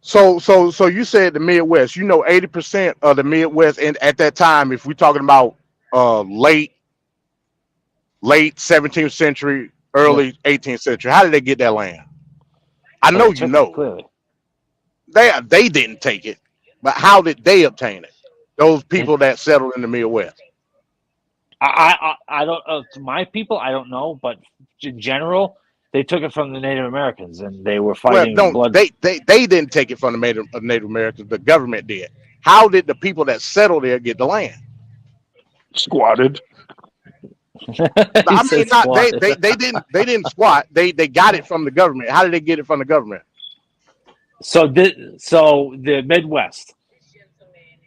So you said the Midwest. 80% of the Midwest, and at that time, if we're talking about late 17th century, early 18th century, how did they get that land? I know you know. Clearly. They didn't take it, but how did they obtain it? Those people that settled in the Midwest. I don't. My people, I don't know, but in general, they took it from the Native Americans, and they were fighting. Blood. They didn't take it from the Native Americans. The government did. How did the people that settled there get the land? Squatted. I mean, they didn't squat. They got it from the government. How did they get it from the government? So the Midwest.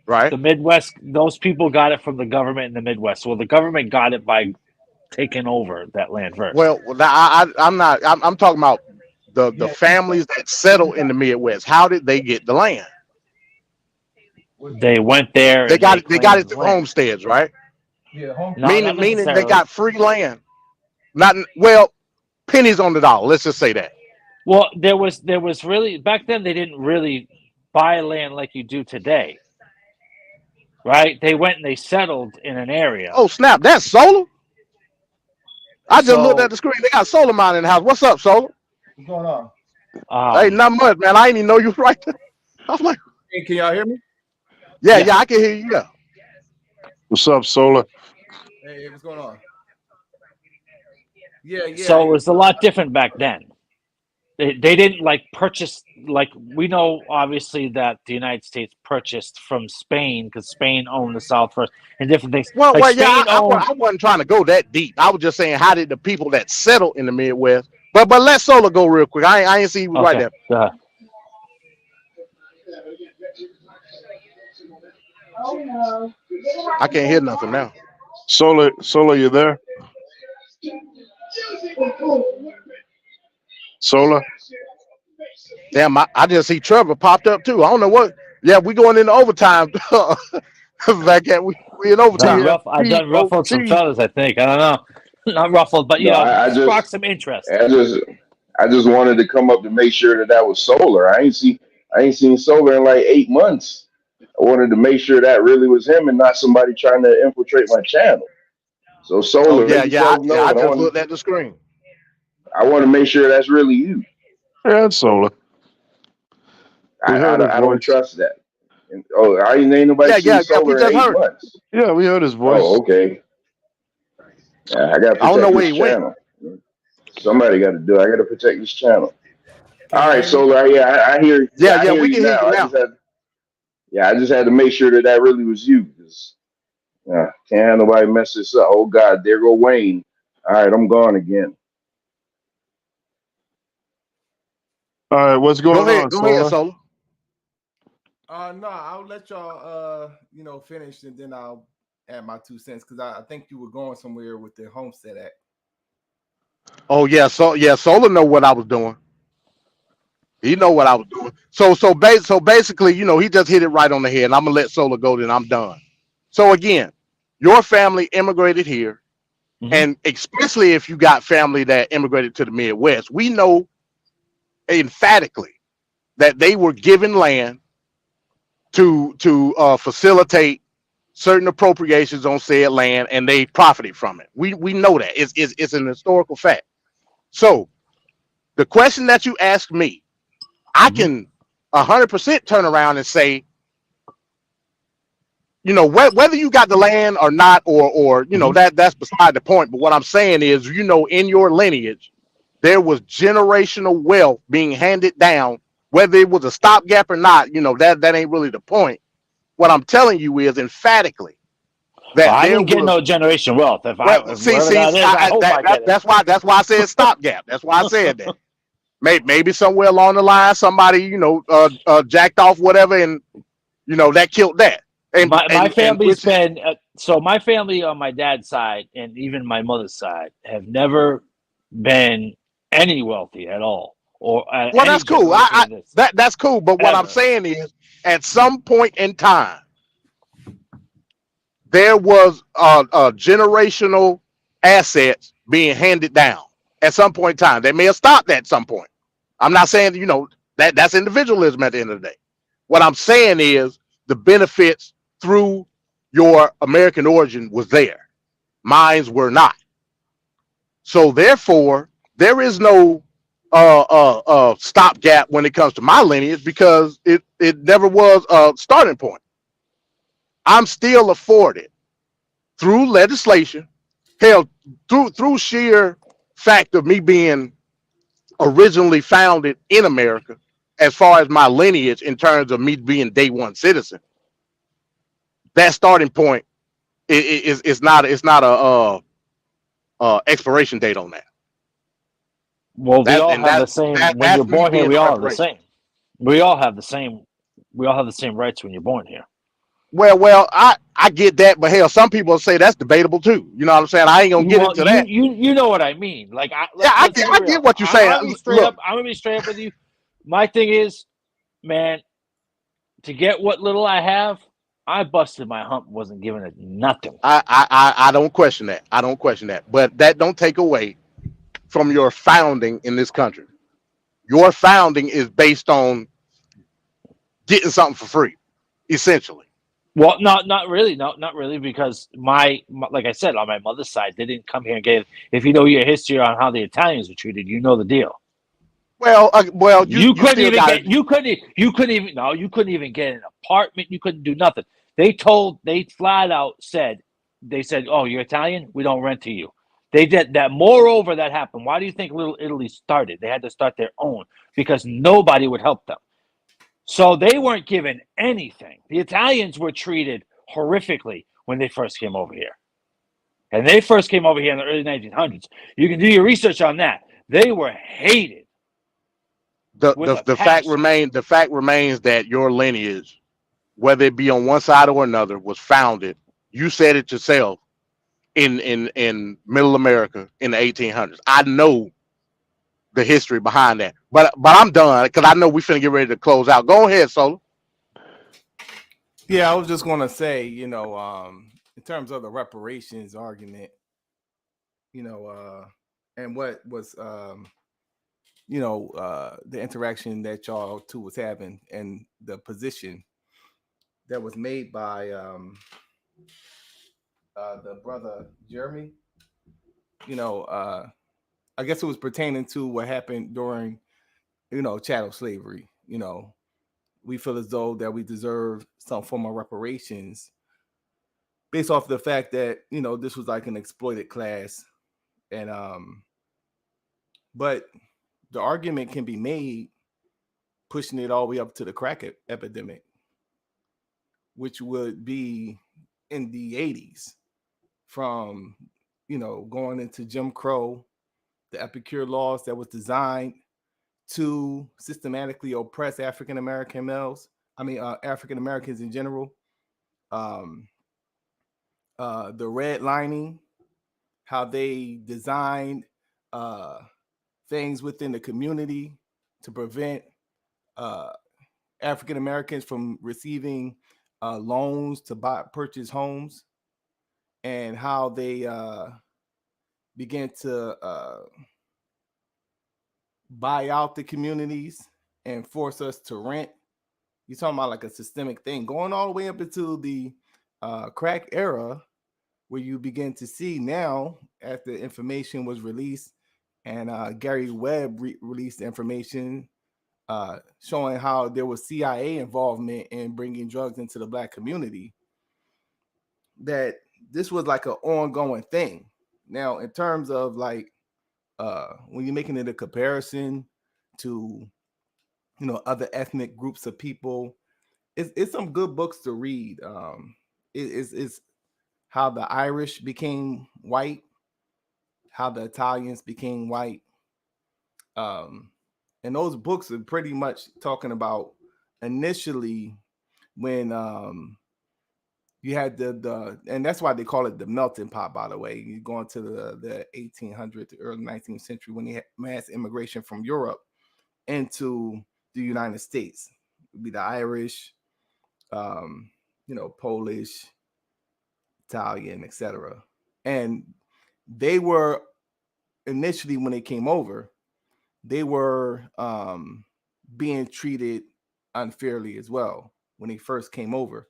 Right. The Midwest, those people got it from the government in the Midwest. Well, the government got it by taking over that land first. Well, I'm talking about the families that settle in the Midwest, how did they get the land? They went there. They And got it. They got claimed it through land. homesteads, right? No, Meaning not they necessarily. got free land. Not well, pennies on the dollar. Let's just say that. Well, there was really back then they didn't really buy land like you do today, right? They went and they settled in an area. Oh snap! That's solar. I just looked So, at the screen. They got solar mine in the house. What's up, solar? What's going on? Hey, not much, man. I ain't even know you was right there. I was like, Hey, can y'all hear me? yeah, I can hear you. Yeah. What's up, Solar? Hey, what's going on? Yeah. So it was a lot different back then. They didn't like purchase, like we know obviously that the United States purchased from Spain because Spain owned the South first and different things. Well, Like yeah, Spain owned. I wasn't trying to go that deep. I was just saying, how did the people that settled in the Midwest? But let Solar go real quick. I ain't see you right there. Go ahead. I can't hear nothing now. Solar, you there? Solar? Damn, I just see Trevor popped up too. I don't know what. Yeah, we going into overtime. Back at we in overtime. I done ruffled some feathers. I think I don't know, not ruffled, but you No, know, I just sparked some interest. I just wanted to come up to make sure that was Solar. I ain't seen Solar in like 8 months. I wanted to make sure that really was him and not somebody trying to infiltrate my channel. So Solar, let yourself know. I just looked at the screen. I want to make sure that's really you. Yeah, it's Solar. I don't trust that. I ain't nobody seen Solar in 8 months. Yeah, we heard his voice. Oh, okay. Yeah, I got to protect this channel. Somebody got to do it. I got to protect this channel. All right, Solar. Yeah, I hear. I hear we can hear you now. I just had to make sure that really was you. Cause, can't have nobody mess this up. Oh God, there go Wayne. All right, I'm gone again. All right, what's going on, Go ahead, Solar. No, I'll let y'all finish and then I'll add my 2 cents because I think you were going somewhere with the Homestead Act. Oh yeah, Solar know what I was doing. He know what I was doing. So basically, he just hit it right on the head. And I'm gonna let Solar go, then I'm done. So again, your family immigrated here, and especially if you got family that immigrated to the Midwest, we know emphatically that they were given land to facilitate certain appropriations on said land, and they profited from it. We know that it's an historical fact. So the question that you asked me, I can 100% turn around and say, whether you got the land or not, or that's beside the point. But what I'm saying is, in your lineage, there was generational wealth being handed down, whether it was a stopgap or not. That ain't really the point. What I'm telling you is emphatically that I didn't get no generation wealth. That's why I said stopgap. That's why I said that. Maybe somewhere along the line, somebody jacked off whatever, and that killed that. And my family's been so my family on my dad's side and even my mother's side have never been any wealthy at all. Well, that's cool. That's cool. But what I'm saying is, at some point in time, there was generational assets being handed down. At some point in time, they may have stopped at some point. I'm not saying that's individualism at the end of the day. What I'm saying is the benefits through your American origin was there. Mines were not. So therefore, there is no stopgap when it comes to my lineage because it never was a starting point. I'm still afforded through legislation, hell, through sheer fact of me being originally founded in America, as far as my lineage in terms of me being day one citizen. That starting point is not a expiration date on that. Well, we all have the same. When you're born here, we all have the same. We all have the same. We all have the same rights when you're born here. Well, I get that, but hell, some people say that's debatable too. You know what I'm saying? I ain't gonna get Well, into that. you know what I mean. Like, Yeah, let's be I real. get what you're I'm saying. gonna be straight Look, up. I'm gonna be straight up with you. My thing is, man, to get what little I have, I busted my hump. Wasn't giving it nothing. I don't question that. I don't question that. But that don't take away from your founding in this country. Your founding is based on getting something for free, essentially. Well, not really, not really, because my like I said, on my mother's side, they didn't come here and get. If you know your history on how the Italians were treated, you know the deal. Well, You you couldn't still even got get. to. You couldn't even. No, you couldn't even get an apartment. You couldn't do nothing. They flat out said, they said, "Oh, you're Italian. We don't rent to you." They did that. Moreover, that happened. Why do you think Little Italy started? They had to start their own because nobody would help them. So they weren't given anything. The Italians were treated horrifically when they first came over here. And they first came over here in the early 1900s. You can do your research on that. They were hated with a The fact passion. remains that your lineage, whether it be on one side or another, was founded. You said it yourself in Middle America in the 1800s. I know the history behind that, but I'm done because I know we finna get ready to close out. Go ahead, Solo. Yeah, I was just gonna say, in terms of the reparations argument, and what was, the interaction that y'all two was having, and the position that was made by the brother Jeremy. I guess it was pertaining to what happened during, chattel slavery. We feel as though that we deserve some form of reparations based off the fact that this was like an exploited class, and but the argument can be made pushing it all the way up to the crack epidemic, which would be in the 80s, from going into Jim Crow, the Epicure laws that was designed to systematically oppress African American males. I mean, African Americans in general. Um, the redlining, how they designed things within the community to prevent African Americans from receiving loans to purchase homes, and how they began to buy out the communities and force us to rent. You're talking about like a systemic thing going all the way up into the crack era, where you begin to see now, after information was released, and Gary Webb released information showing how there was CIA involvement in bringing drugs into the Black community, that this was like an ongoing thing. Now, in terms of like when you're making it a comparison to other ethnic groups of people, it's some good books to read. It's how the Irish became white, how the Italians became white. And those books are pretty much talking about initially when you had the and that's why they call it the melting pot, by the way. You go into the 1800s to early 19th century, when you had mass immigration from Europe into the United States. It would be the Irish, Polish, Italian, etc. And they were initially, when they came over, they were being treated unfairly as well when they first came over.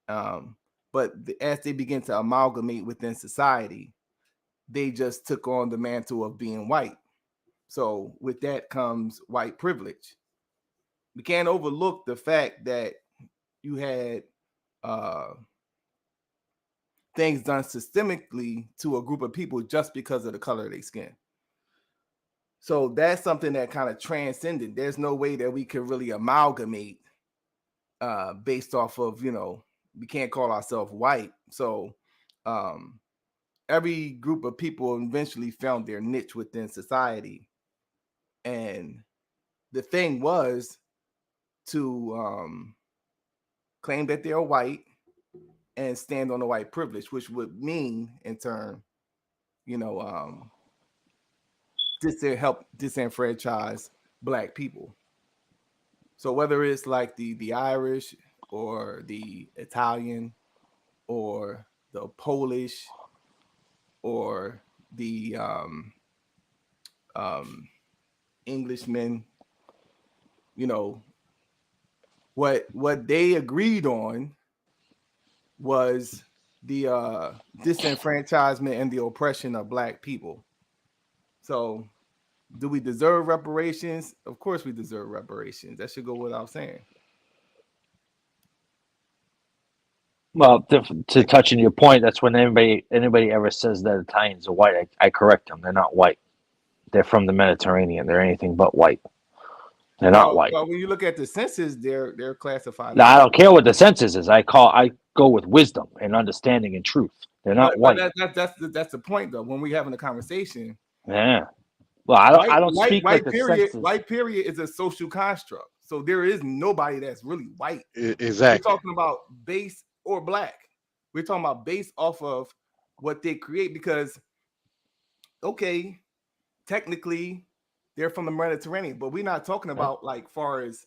But as they begin to amalgamate within society, they just took on the mantle of being white. So with that comes white privilege. We can't overlook the fact that you had things done systemically to a group of people just because of the color of their skin. So that's something that kind of transcended. There's no way that we could really amalgamate based off of, we can't call ourselves white. So every group of people eventually found their niche within society. And the thing was to claim that they're white and stand on the white privilege, which would mean in turn, help disenfranchise Black people. So whether it's like the Irish or the Italian or the Polish or the Englishmen, what they agreed on was the disenfranchisement and the oppression of Black people. So do we deserve reparations? Of course we deserve reparations. That should go without saying. Well, to touch on your point, that's when anybody ever says that Italians are white, I correct them. They're not white. They're from the Mediterranean. They're anything but white. They're not white. Well, when you look at the census, they're classified. Now, I don't care what the census is. I go with wisdom and understanding and truth. They're not white. That's the point, though. When we're having a conversation. Yeah. Well, I don't speak like the census. White period is a social construct. So there is nobody that's really white. Exactly. We're talking about base or Black. We're talking about based off of what they create because, okay, technically they're from the Mediterranean, but we're not talking about like far as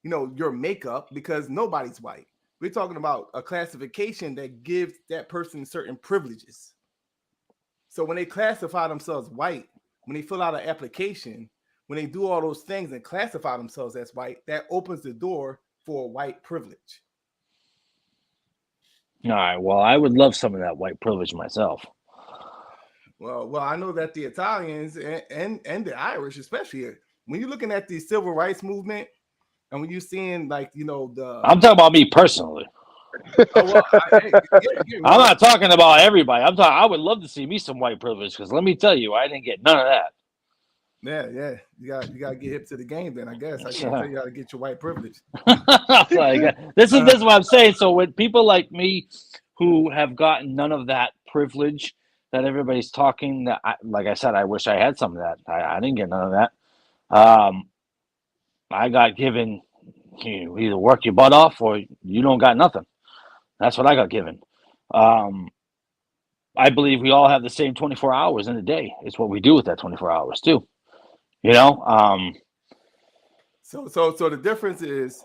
your makeup, because nobody's white. We're talking about a classification that gives that person certain privileges. So when they classify themselves white, when they fill out an application, when they do all those things and classify themselves as white, that opens the door for white privilege. All right. Well, I would love some of that white privilege myself. Well, I know that the Italians and the Irish, especially when you're looking at the civil rights movement, and when you're seeing I'm talking about me personally. I'm not talking about everybody. I would love to see me some white privilege because let me tell you, I didn't get none of that. Yeah. You got to get hip to the game then, I guess. I can't tell you how to get your white privilege. This is what I'm saying. So when people like me who have gotten none of that privilege that everybody's talking, like I said, I wish I had some of that. I didn't get none of that. I got given, you either work your butt off or you don't got nothing. That's what I got given. I believe we all have the same 24 hours in a day. It's what we do with that 24 hours too. So the difference is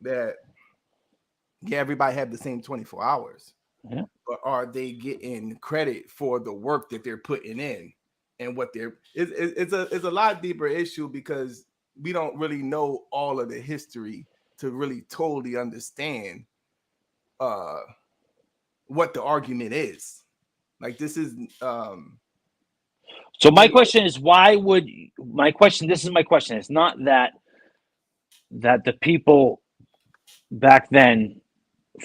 that everybody have the same 24 hours. Yeah. But are they getting credit for the work that they're putting in and what they're it's a lot deeper issue because we don't really know all of the history to really totally understand what the argument is. Like this is so my question is this is my question. It's not that the people back then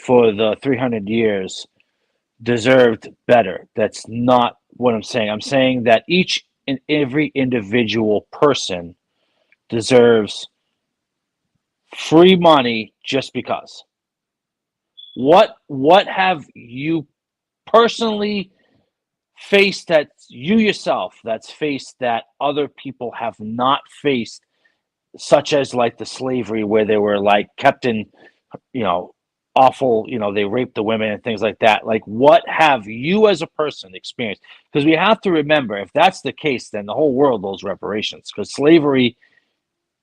for the 300 years deserved better. That's not what I'm saying. I'm saying that each and every individual person deserves free money just because. What have you personally faced that you yourself that's faced that other people have not faced, such as like the slavery where they were like kept in, awful, they raped the women and things like that. Like, what have you as a person experienced? Because we have to remember, if that's the case, then the whole world owes reparations. Because slavery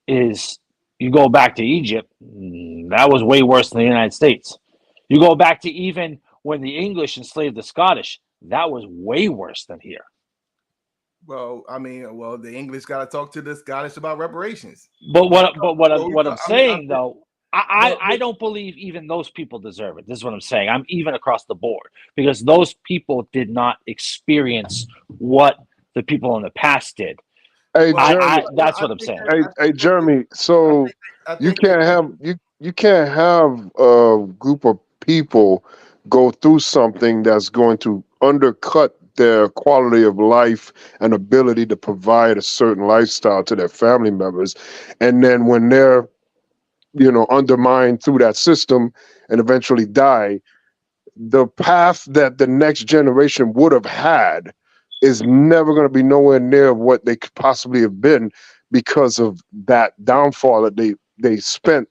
is, you go back to Egypt, that was way worse than the United States. You go back to even when the English enslaved the Scottish, that was way worse than here. Well, the English got to talk to the Scottish about reparations. But what I'm saying, though, I don't believe even those people deserve it. This is what I'm saying. I'm even across the board because those people did not experience what the people in the past did. Hey, Jeremy, that's what I'm saying. Hey, Jeremy. So you can't have a group of people go through something that's going to undercut their quality of life and ability to provide a certain lifestyle to their family members, and then when they're undermined through that system and eventually die, the path that the next generation would have had is never going to be nowhere near what they could possibly have been because of that downfall that they spent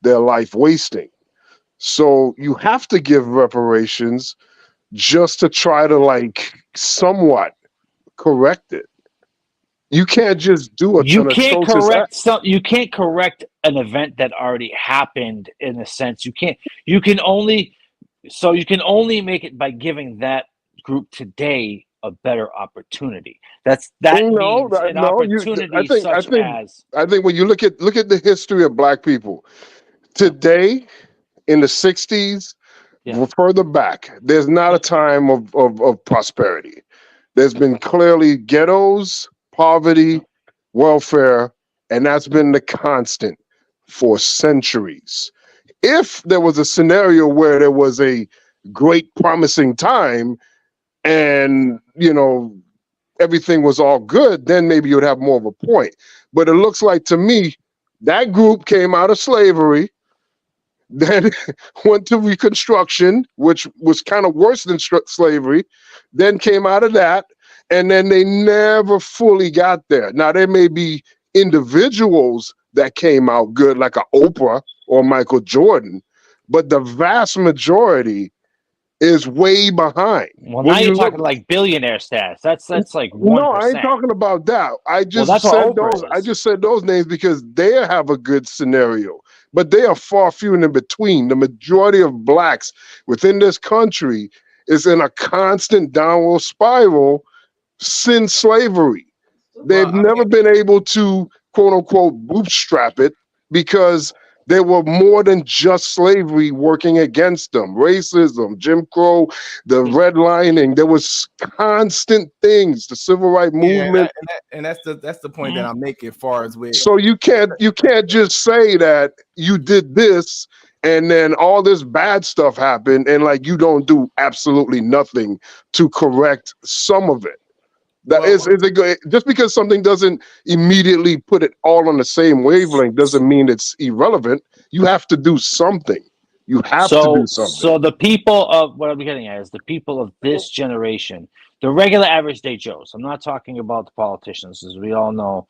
their life wasting. So you have to give reparations just to try to like somewhat correct it. You can't just do You an can't atrocious act. you can't correct an event that already happened in a sense. You can only make it by giving that group today a better opportunity. That No, means an no. You, opportunity such as I think when you look at the history of Black people today, in the '60s, further back, there's not a time of prosperity. There's been clearly ghettos, poverty, welfare, and that's been the constant for centuries. If there was a scenario where there was a great promising time and, everything was all good, then maybe you would have more of a point. But it looks like to me that group came out of slavery, then went to Reconstruction, which was kind of worse than slavery, then came out of that, and then they never fully got there. Now, there may be individuals that came out good, like a Oprah or Michael Jordan, but the vast majority is way behind. well, now When you're you look, talking like billionaire stats. That's like no, I ain't 1%. talking about that. I just that's what said Oprah those. I is. just said those names because they have a good scenario, but they are far few and in between. The majority of blacks within this country is in a constant downward spiral since slavery. They've never been able to quote unquote bootstrap it because there were more than just slavery working against them. Racism, Jim Crow, the redlining. There was constant things. The civil rights Yeah, movement. and that's the point that I'm making as far as with. So you can't just say that you did this and then all this bad stuff happened and like you don't do absolutely nothing to correct some of it. That is it good? Just because something doesn't immediately put it all on the same wavelength doesn't mean it's irrelevant. You have to do something. You have to do something. So the people of what I'm getting at is the people of this generation, the regular average day Joes. I'm not talking about the politicians, as we all know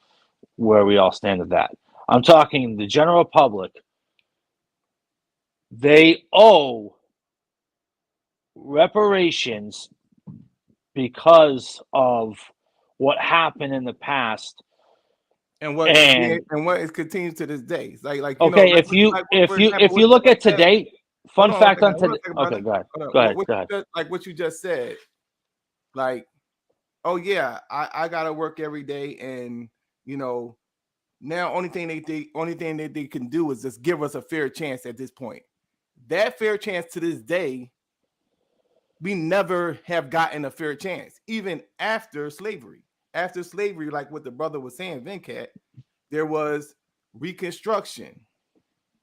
where we all stand with that. I'm talking the general public. They owe reparations because of what happened in the past. And what is continued to this day. It's like okay, if you look at today, fun fact on today. Okay, go ahead. Like what you just said, like, oh yeah, I gotta work every day, and now only thing that they can do is just give us a fair chance at this point. That fair chance to this day, we never have gotten a fair chance, even after slavery. After slavery, like what the brother was saying, Venkat, there was Reconstruction.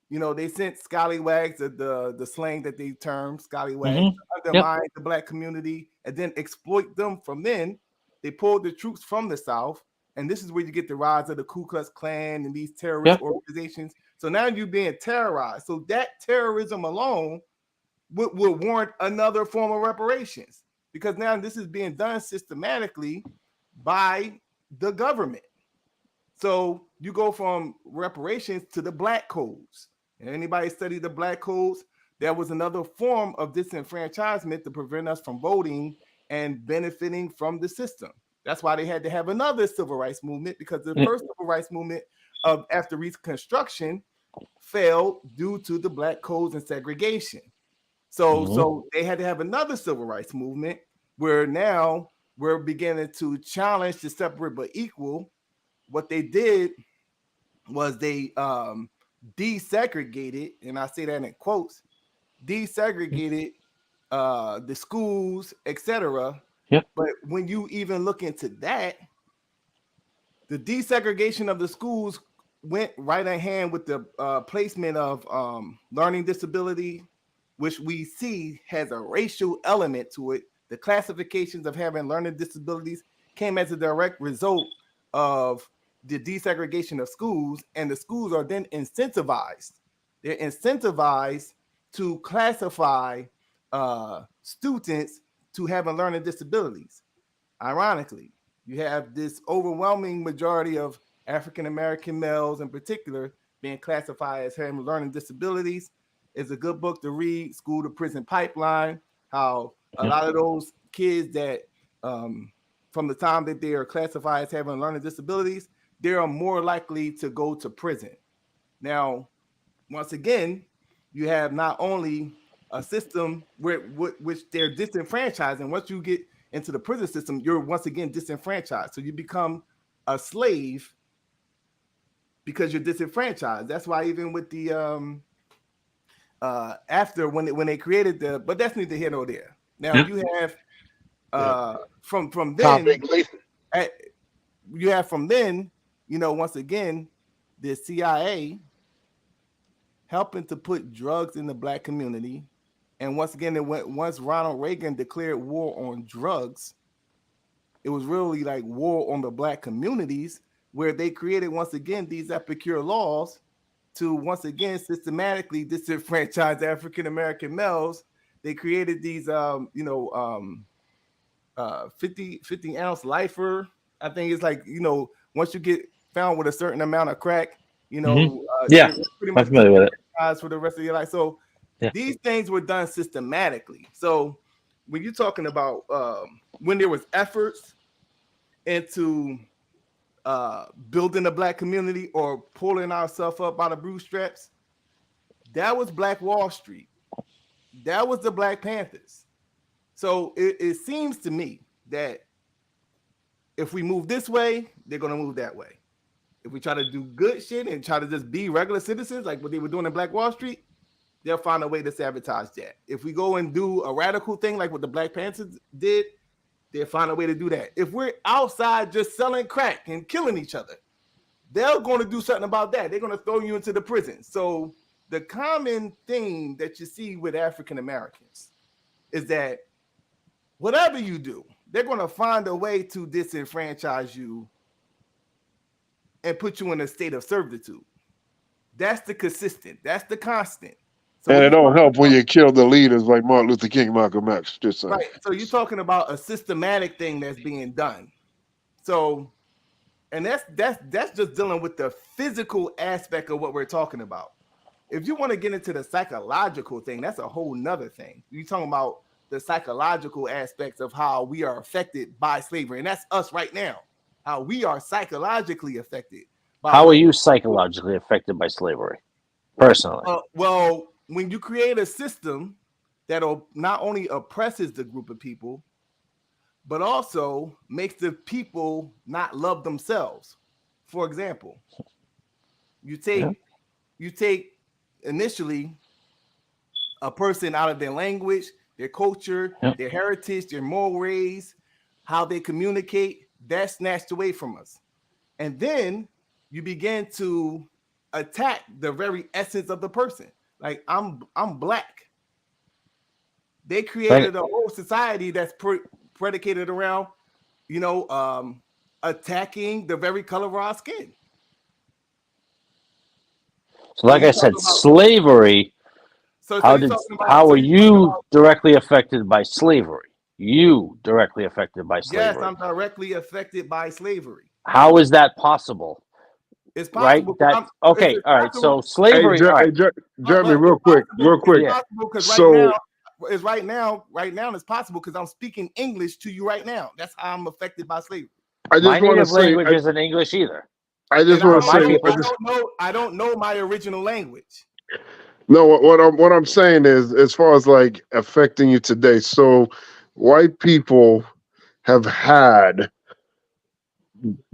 They sent scallywags, the slang that they termed scallywags, to undermine the black community and then exploit them. From then, they pulled the troops from the South, and this is where you get the rise of the Ku Klux Klan and these terrorist organizations. So now you're being terrorized. So that terrorism alone would warrant another form of reparations, because now this is being done systematically by the government. So you go from reparations to the black codes. And anybody study the black codes, there was another form of disenfranchisement to prevent us from voting and benefiting from the system. That's why they had to have another civil rights movement, because the first civil rights movement of after Reconstruction failed due to the black codes and segregation. So they had to have another civil rights movement where now we're beginning to challenge the separate but equal. What they did was they desegregated, and I say that in quotes, desegregated the schools, etc. But when you even look into that, the desegregation of the schools went right in hand with the placement of learning disability, which we see has a racial element to it. The classifications of having learning disabilities came as a direct result of the desegregation of schools, and the schools are then incentivized. They're incentivized to classify students to having learning disabilities. Ironically, you have this overwhelming majority of African American males in particular being classified as having learning disabilities. is a good book to read. School to Prison Pipeline. How a lot of those kids that from the time that they are classified as having learning disabilities, they are more likely to go to prison. Now, once again, you have not only a system which they're disenfranchised, and once you get into the prison system, you're once again disenfranchised. So you become a slave because you're disenfranchised. That's why even with the after when they created but that's neither here nor there. Now you have from then you have from then, once again, the CIA helping to put drugs in the black community. And once again, once Ronald Reagan declared war on drugs, it was really like war on the black communities, where they created once again these epicure laws to once again systematically disenfranchise African American males. They created these 50 ounce lifer. I think it's like, once you get found with a certain amount of crack, yeah, pretty I'm much familiar with it. for the rest of your life. So these things were done systematically. So when you're talking about when there was efforts into building a black community or pulling ourselves up by the bootstraps, that was Black Wall Street. That was the Black Panthers. So it seems to me that if we move this way, they're going to move that way. If we try to do good shit and try to just be regular citizens like what they were doing in Black Wall Street, they'll find a way to sabotage that. If we go and do a radical thing like what the Black Panthers did, they'll find a way to do that. If we're outside just selling crack and killing each other, they're going to do something about that. They're going to throw you into the prison. So the common thing that you see with African Americans is that whatever you do, they're going to find a way to disenfranchise you and put you in a state of servitude. That's the consistent. That's the constant. So and it don't help when you kill the leaders like Martin Luther King, Malcolm X. Just saying. Right. So you're talking about a systematic thing that's being done. So, and that's just dealing with the physical aspect of what we're talking about. If you want to get into the psychological thing, that's a whole nother thing. You're talking about the psychological aspects of how we are affected by slavery, and that's us right now. How we are psychologically affected. How are you psychologically affected by slavery, personally? Well, when you create a system that not only oppresses the group of people, but also makes the people not love themselves. For example, you take initially a person out of their language, their culture, their heritage, their mores, how they communicate, that's snatched away from us. And then you begin to attack the very essence of the person. Like I'm black. They created a whole society that's predicated around, attacking the very color of our skin. So, like I said, slavery. How are you directly affected by slavery? You directly affected by slavery. Yes, I'm directly affected by slavery. How is that possible? It's possible. Right? Okay. All right. So slavery. Jeremy, real quick. So right now it's possible because I'm speaking English to you right now. That's how I'm affected by slavery. My native language isn't English either. I just want to say I don't know my original language. No, what I'm saying is, as far as like affecting you today, so white people have had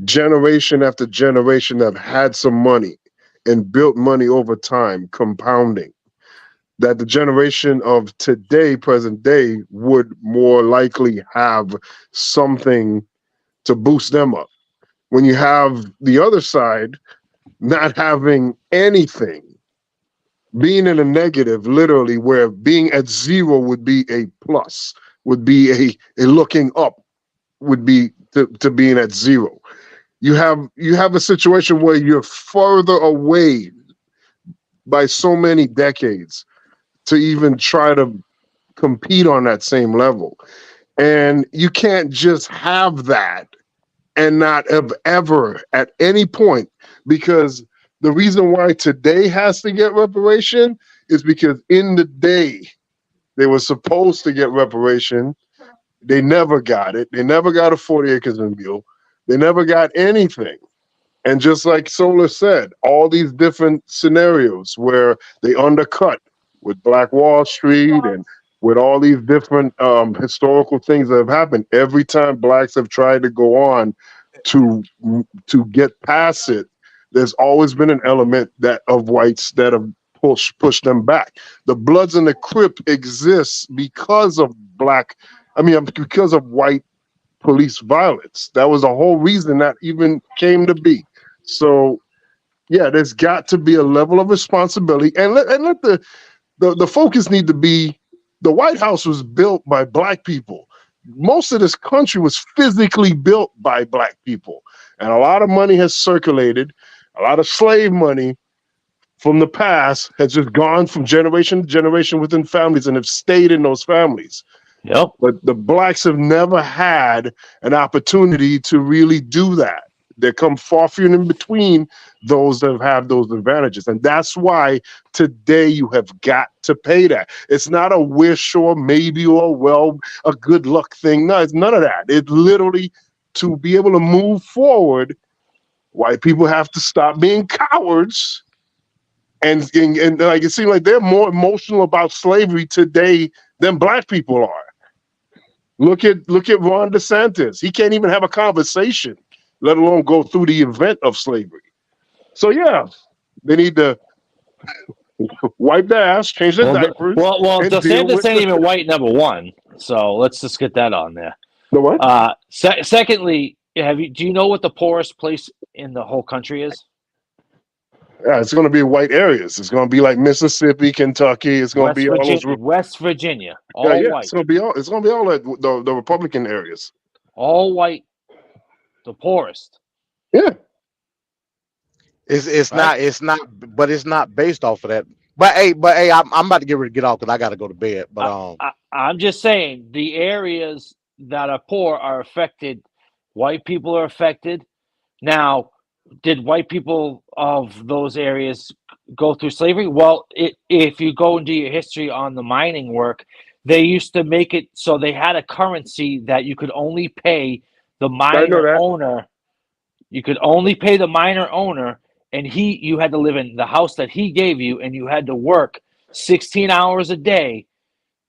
generation after generation that have had some money and built money over time, compounding. That the generation of today, present day, would more likely have something to boost them up. When you have the other side not having anything, being in a negative, literally, where being at zero would be a plus, would be a looking up, would be to being at zero. You have a situation where you're further away by so many decades to even try to compete on that same level. And you can't just have that and not have ever at any point, because the reason why today has to get reparation is because in the day they were supposed to get reparation, they never got it. They never got a 40 acres and mule. They never got anything. And just like Solar said, all these different scenarios where they undercut with Black Wall Street and with all these different historical things that have happened, every time blacks have tried to go on to get past it, there's always been an element that of whites that have pushed them back. The Bloods and the Crip exists because of because of white police violence. That was the whole reason that even came to be. So, yeah, there's got to be a level of responsibility, and let the focus need to be. The White House was built by black people. Most of this country was physically built by black people, and a lot of money has circulated. A lot of slave money from the past has just gone from generation to generation within families and have stayed in those families. Yep. But the blacks have never had an opportunity to really do that. They come far few in between those that have those advantages. And that's why today you have got to pay that. It's not a wish or maybe or well, a good luck thing. No, it's none of that. It's literally to be able to move forward, white people have to stop being cowards. And like it seems like they're more emotional about slavery today than black people are. Look at Ron DeSantis. He can't even have a conversation, let alone go through the event of slavery. So yeah, they need to wipe their ass, change their diapers. Well, and deal DeSantis with ain't even white, number one. So let's just get that on there. The what? Secondly, do you know what the poorest place in the whole country is? Yeah, it's going to be white areas. It's going to be like Mississippi, Kentucky. It's going to be all those. West Virginia, all white. It's going to be all. It's going to be all the Republican areas. All white, the poorest. Yeah. It's not, but it's not based off of that. But hey, I'm about to get off because I got to go to bed. But I'm just saying the areas that are poor are affected. White people are affected. Now, did white people of those areas go through slavery? Well, if you go into your history on the mining work, they used to make it so they had a currency that you could only pay the miner owner. You could only pay the miner owner, and you had to live in the house that he gave you, and you had to work 16 hours a day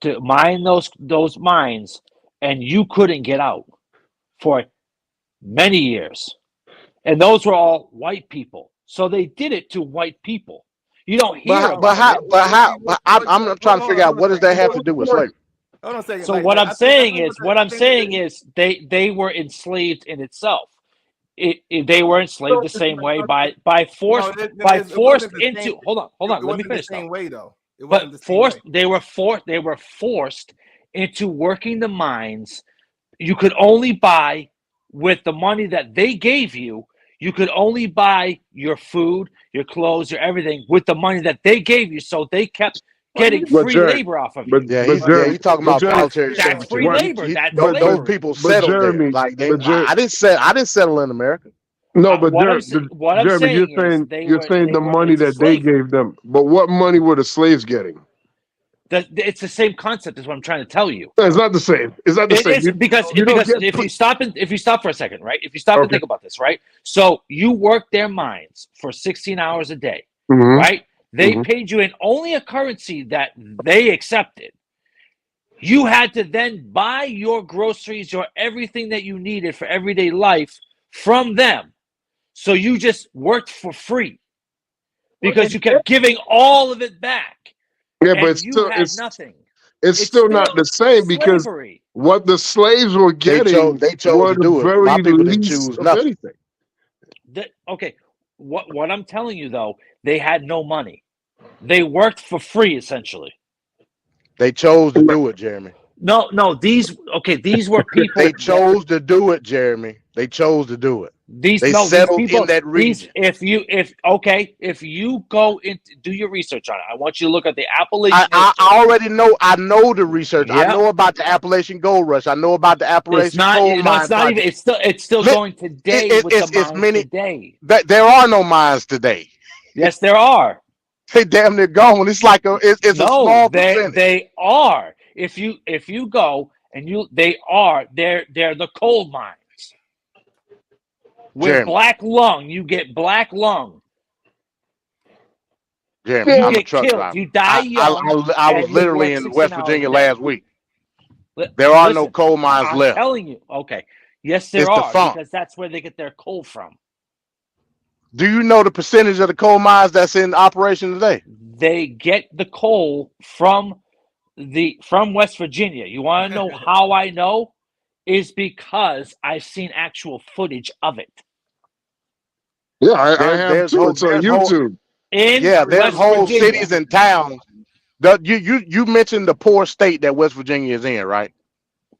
to mine those mines, and you couldn't get out for many years. And those were all white people. So they did it to white people. You don't hear but how I'm trying to figure out what does that have to do with slavery? Hold on a second. So like, what like, I'm saying is they were enslaved in itself. They were enslaved the same way by force into. Hold on. Let me finish. The same way though. But they were forced into working the mines. You could only buy with the money that they gave you. You could only buy your food, your clothes, your everything with the money that they gave you. So they kept getting free labor off of you. You're talking about voluntary. That's free labor. That's those people settled there. Like I didn't settle in America. No, but what I'm Jeremy, you're saying the money that they gave them. But what money were the slaves getting? It's the same concept is what I'm trying to tell you. No, it's not the same. It's not the same. Because if you stop for a second, right? If you stop and think about this, right? So you work their mines for 16 hours a day, right? They paid you in only a currency that they accepted. You had to then buy your groceries, your everything that you needed for everyday life from them. So you just worked for free because you kept giving all of it back. Yeah, but it's nothing. It's still not the same because what the slaves were getting, they chose to do it. My people didn't choose nothing. Okay, what I'm telling you though, they had no money. They worked for free essentially. They chose to do it, Jeremy. No, these were people. They chose to do it, Jeremy. They chose to do it. They settled in that region. If you go into do your research on it, I want you to look at the Appalachian. I already know. I know the research. Yep. I know about the Appalachian Gold Rush. I know about the Appalachian coal mine. It's not even. It's still going today. Today. There are no mines today. Yes, there are. They damn near gone. It's like it's a No, small they percentage. they are. If you go and they're the coal mines. With Jeremy. black lung, you get black lung. Jeremy, You I'm a get truck killed. driver. You die young. I was and you literally work in 16 West hours Virginia a day. last week. There are no Listen, coal mines I'm left. telling you. Okay. Yes, there It's are, defunct. because that's where they get their coal from. Do you know the percentage of the coal mines that's in operation today? They get the coal from West Virginia. You want to know how I know? Is because I've seen actual footage of it. Yeah, I have There's too. It's on YouTube. In there's West whole Virginia. cities and towns. You mentioned the poor state that West Virginia is in, right?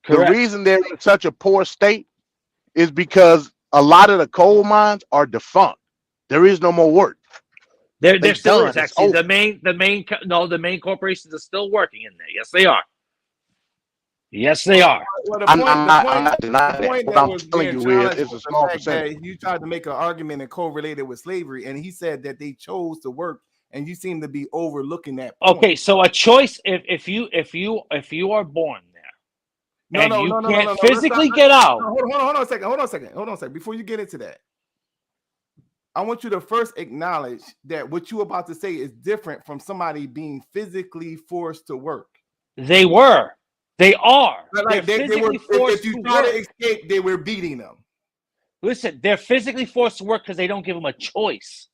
Correct. The reason they're in such a poor state is because a lot of the coal mines are defunct. There is no more work. There still done. is, It's actually. over. The main corporations are still working in there. Yes, they are. Yes, they are. Well, I'm not denying the that. point What that I'm was telling being you is challenged it's a was small the fact percentage. that you tried to make an argument and correlate it with slavery, and he said that they chose to work, and you seem to be overlooking that point. Okay, so a choice if you are born there and you can't physically get out. Hold on a second. Before you get into that, I want you to first acknowledge that what you're about to say is different from somebody being physically forced to work. They were. They are. Like They're they physically were. forced If you to try work. to escape, they were beating them. Listen, they're physically forced to work because they don't give them a choice.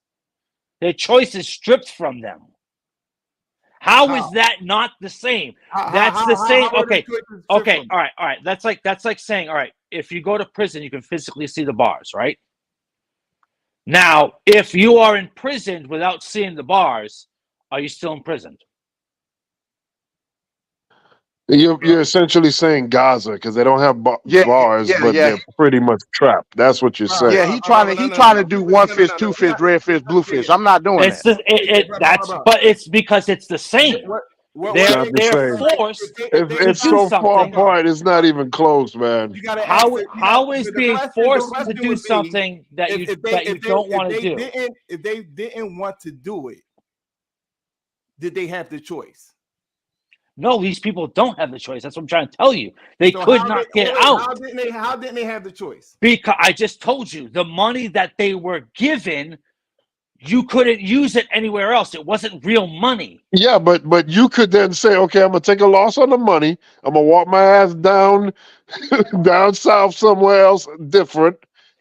Their choice is stripped from them. How is that not the same? That's the same. Okay. All right. That's like saying, all right, if you go to prison, you can physically see the bars, right? Now, if you are imprisoned without seeing the bars, are you still imprisoned? You're essentially saying Gaza because they don't have bars, but they're pretty much trapped. That's what you're saying. Yeah, he trying to do one fish, two fish, red fish, blue fish. I'm not doing It's that. but it's because it's the same. Not the They're same. forced If to it's do so far something. apart, it's not even close, man. How is being forced to do something that you don't want to do? If they didn't want to do it, did they have the choice? No, these people don't have the choice. That's what I'm trying to tell you. They could not get out. How didn't they have the choice? Because I just told you, the money that they were given, you couldn't use it anywhere else. It wasn't real money. Yeah, but you could then say, okay, I'm gonna take a loss on the money. I'm gonna walk my ass down south somewhere else different,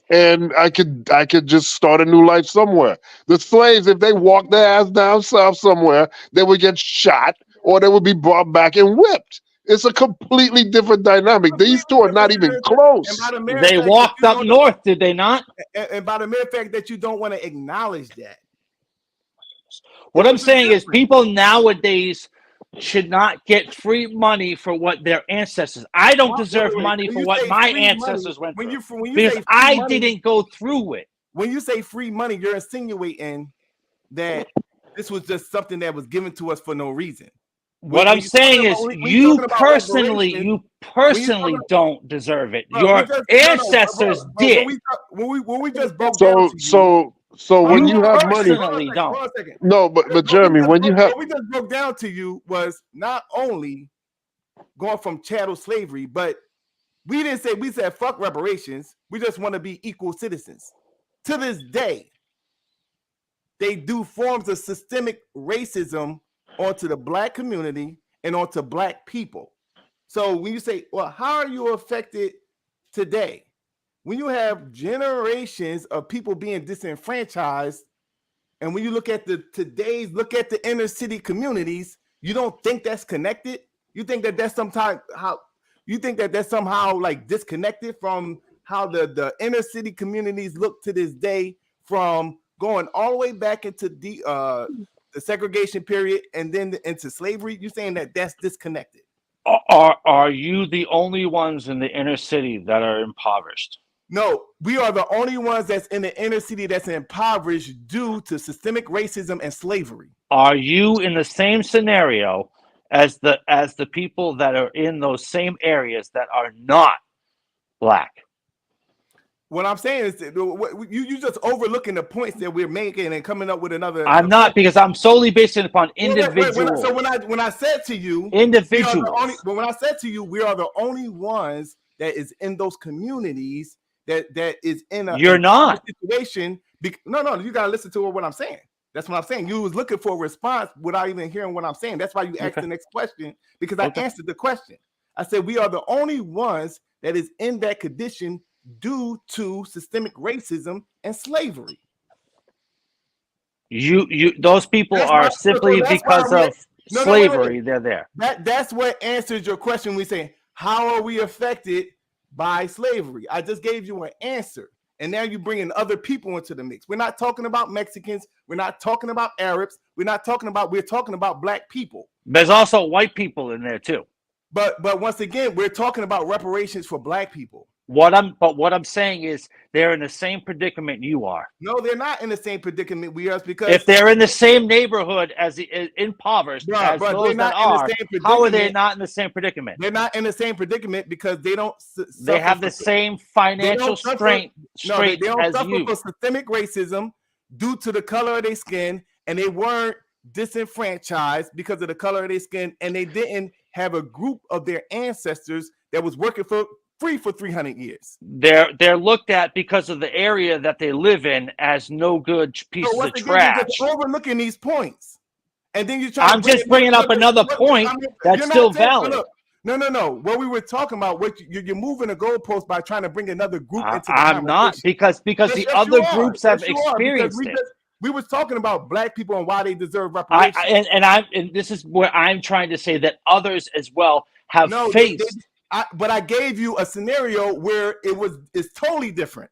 and I could just start a new life somewhere. The slaves, if they walked their ass down south somewhere, they would get shot or they would be brought back and whipped. It's a completely different dynamic. These two are not even close. They walked up north, did they not? And by the mere fact that you don't want to acknowledge that. What I'm saying is people nowadays should not get free money for what their ancestors. I don't deserve money for what my ancestors went through. Because I didn't go through it. When you say free money, you're insinuating that this was just something that was given to us for no reason. What I'm saying is you personally don't deserve it. Your ancestors did. When we just broke down to you, so when you have money, no, but Jeremy, when you have, what we just broke down to you was not only going from chattel slavery, but we said fuck reparations. We just want to be equal citizens. To this day, they do forms of systemic racism onto the black community and onto black people. So when you say, well, how are you affected today? When you have generations of people being disenfranchised, and when you look at the inner city communities, you don't think that's connected? You think that that's somehow like disconnected from how the inner city communities look to this day, from going all the way back into the segregation period and then into slavery? You're saying that that's disconnected? Are you the only ones in the inner city that are impoverished? No, we are the only ones that's in the inner city that's impoverished due to systemic racism and slavery. Are you in the same scenario as the people that are in those same areas that are not black? What I'm saying is that you just overlooking the points that we're making and coming up with another. I'm not, because I'm solely based it upon Wait, individuals. so when I said to you, individuals, but when I said to you, we are the only ones that is in those communities that is in a You're not situation. No, you gotta listen to what I'm saying. That's what I'm saying. You was looking for a response without even hearing what I'm saying. That's why you asked the next question, because I answered the question. I said we are the only ones that is in that condition due to systemic racism and slavery. Those people are simply because of slavery. Wait. They're there. That's what answers your question. We say, how are we affected by slavery? I just gave you an answer, and now you're bringing other people into the mix. We're not talking about Mexicans. We're not talking about Arabs. We're talking about black people. There's also white people in there too. But once again, we're talking about reparations for black people. What I'm saying is they're in the same predicament you are. No, they're not in the same predicament we are, because if they're in the same neighborhood as impoverished as those that are, how are they not in the same predicament? They're not in the same predicament because they don't. They have the same financial strength they don't as suffer you. for systemic racism due to the color of their skin, and they weren't disenfranchised because of the color of their skin, and they didn't have a group of their ancestors that was working for free for 300 years. They're looked at because of the area that they live in as no good pieces of trash. You're just overlooking these points, and then you're trying. I'm just bringing up another point that's still valid. No. What we were talking about, you're moving the goalpost by trying to bring another group into the I'm not, because the other groups have experienced it. We was talking about black people and why they deserve reparations. And this is where I'm trying to say that others as well have faced. But I gave you a scenario where it's totally different.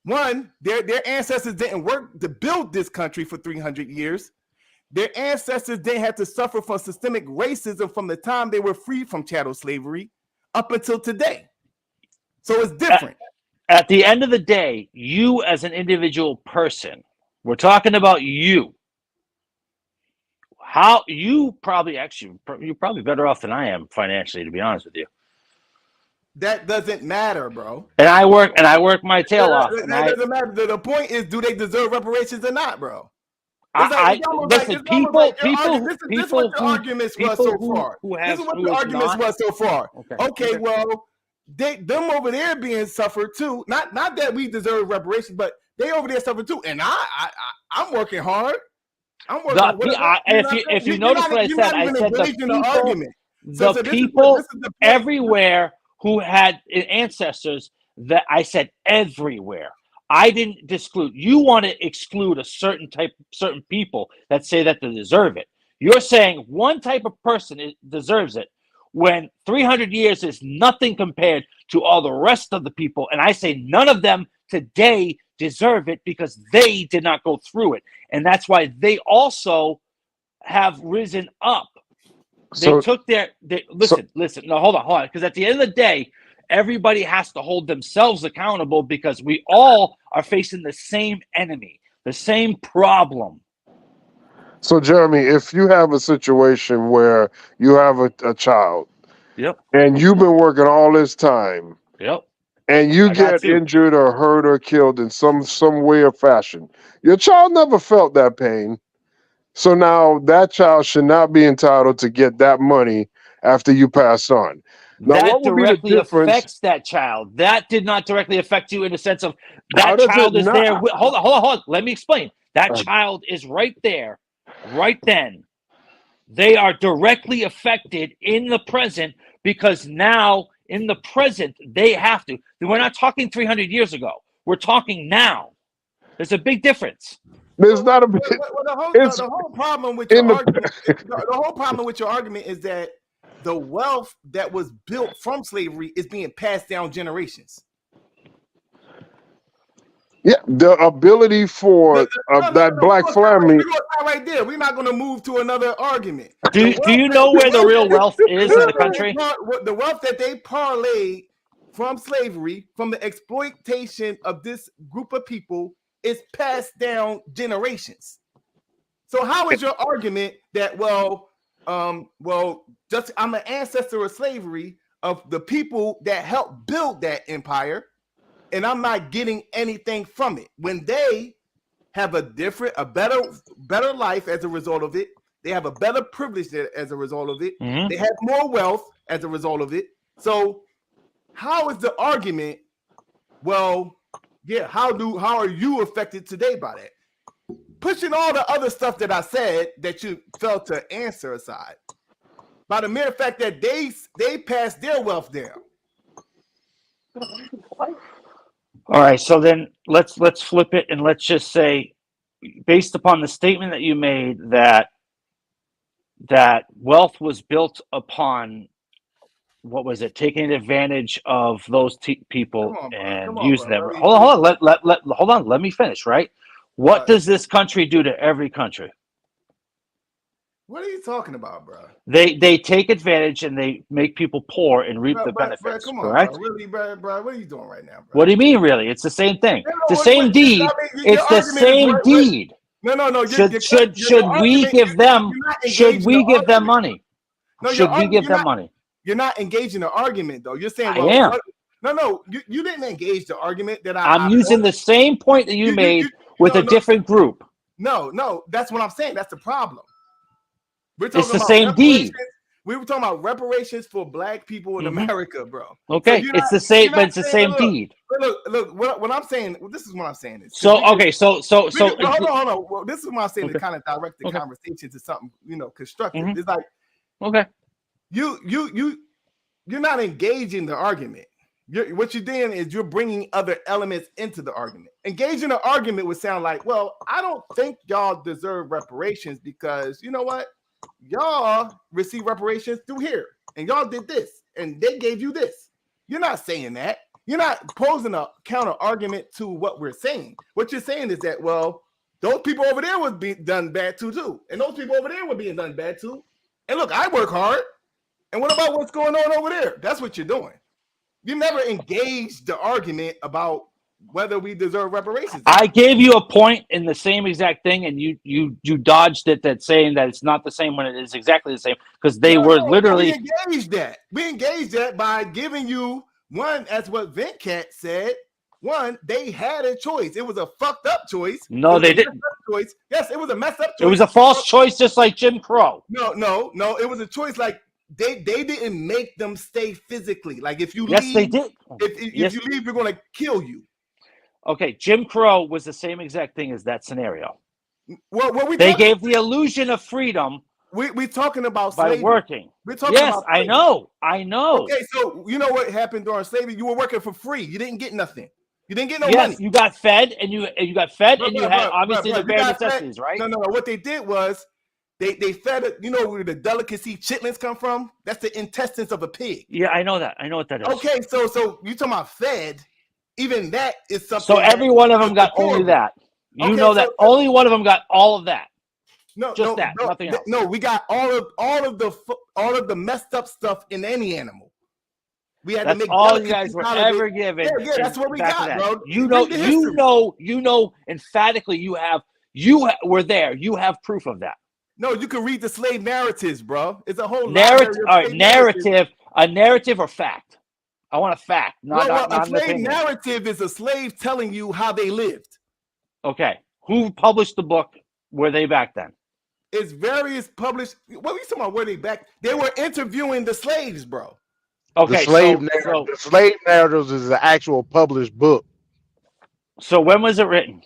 One, their ancestors didn't work to build this country for 300 years. Their ancestors didn't have to suffer from systemic racism from the time they were free from chattel slavery up until today. So it's different. At the end of the day, you as an individual person, we're talking about you. How you're probably better off than I am financially, to be honest with you. That doesn't matter, bro. And I work my tail off. That doesn't matter. The point is, do they deserve reparations or not, bro? Listen, This is what your arguments was so far. This is what your arguments was so far. Okay, well, them over there being suffered too. Not that we deserve reparations, but they over there suffer too. And I'm working hard. I'm working. If you notice what I said the people everywhere who had ancestors. That I said everywhere. I didn't exclude. You want to exclude a certain people that say that they deserve it. You're saying one type of person deserves it when 300 years is nothing compared to all the rest of the people. And I say none of them today deserve it because they did not go through it. And that's why they also have risen up. They took their listen. No, hold on. Because at the end of the day, everybody has to hold themselves accountable because we all are facing the same enemy, the same problem. So, Jeremy, if you have a situation where you have a child, and you've been working all this time, and you get injured or hurt or killed in some way or fashion, your child never felt that pain. So now that child should not be entitled to get that money after you pass on. Now, that directly affects that child. That did not directly affect you in the sense of that child is there. Hold on. Let me explain. That child is right there, right then. They are directly affected in the present because now in the present they have to. We're not talking 300 years ago. We're talking now. There's a big difference. There's not a big. The whole problem with your argument. The whole problem with your argument is that the wealth that was built from slavery is being passed down generations. Yeah, the ability for that black family. Right there. We're not going to move to another argument. Do you know where the real wealth is in the country? The wealth that they parlayed from slavery, from the exploitation of this group of people, is passed down generations. So how is your argument that I'm an ancestor of slavery of the people that helped build that empire, and I'm not getting anything from it. When they have a better life as a result of it, they have a better privilege as a result of it. Mhm. They have more wealth as a result of it. So how is the argument? Well, yeah, how are you affected today by that? Pushing all the other stuff that I said that you failed to answer aside, by the mere fact that they passed their wealth down. All right, so then let's flip it and let's just say, based upon the statement that you made, that wealth was built upon, what was it? Taking advantage of those people and using them. Hold on. Let me finish. Right. What does this country do to every country? What are you talking about, bro? They take advantage and they make people poor and reap the benefits. Bro, come on, correct? bro. Really, bro? What are you doing right now, bro? What do you mean, really? It's the same thing. The same deed. It's the same deed. No. Should we give them? Should we give them money? Should we give them money? You're not engaging the argument, though. You're saying, I am. No. You didn't engage the argument that I'm using the same point that you made with a different group. No. That's what I'm saying. That's the problem. We're It's the same deed. We were talking about reparations for Black people in America, bro. Okay, so it's the same, but it's the same deed. Look. What I'm saying. This is what I'm saying. So okay, so hold on. Well, this is what I'm saying to kind of direct the conversation to something constructive. It's like, okay, you're not engaging the argument. What you're doing is you're bringing other elements into the argument. Engaging the argument would sound like, well, I don't think y'all deserve reparations because you know what? Y'all receive reparations through here, and y'all did this, and they gave you this. You're not saying that. You're not posing a counter argument to what we're saying. What you're saying is that, well, those people over there would be done bad too, and those people over there were being done bad too. And look, I work hard. And what about what's going on over there? That's what you're doing. You never engaged the argument about whether we deserve reparations. I gave you a point in the same exact thing, and you dodged it, that saying that it's not the same when it is exactly the same, because they were literally. We engaged that by giving you one, as what Venkat said. One, they had a choice. It was a fucked up choice. No, they didn't. Choice. Yes, it was a messed up choice. It was a false choice, just like Jim Crow. No. It was a choice like they didn't make them stay physically. Like if you leave, they did. If you leave, we're going to kill you. Okay, Jim Crow was the same exact thing as that scenario. Well, they gave the illusion of freedom. We're talking about by slavery. Working. We're talking about slavery. I know. Okay, so you know what happened during slavery? You were working for free. You didn't get nothing. You didn't get no money. You got fed, and you had obviously the bare necessities, right? No. What they did was they fed it. You know where the delicacy chitlins come from? That's the intestines of a pig. Yeah, I know that. I know what that is. Okay, so you talking about fed? Even that is something. So every one of them got only that. You know that only one of them got all of that. Nothing else. No, we got all of the messed up stuff in any animal. We had to make all you guys were ever given. Yeah, that's what we got, bro. You know, emphatically, you were there. You have proof of that. No, you can read the slave narratives, bro. It's a whole narrative. All right, narrative, a narrative or fact. I want a fact, not a slave narrative is a slave telling you how they lived. Okay, who published the book? Were they back then? It's various published. What are you talking about? Were they back? They were interviewing the slaves, bro. Okay, the slave narratives is an actual published book. So when was it written?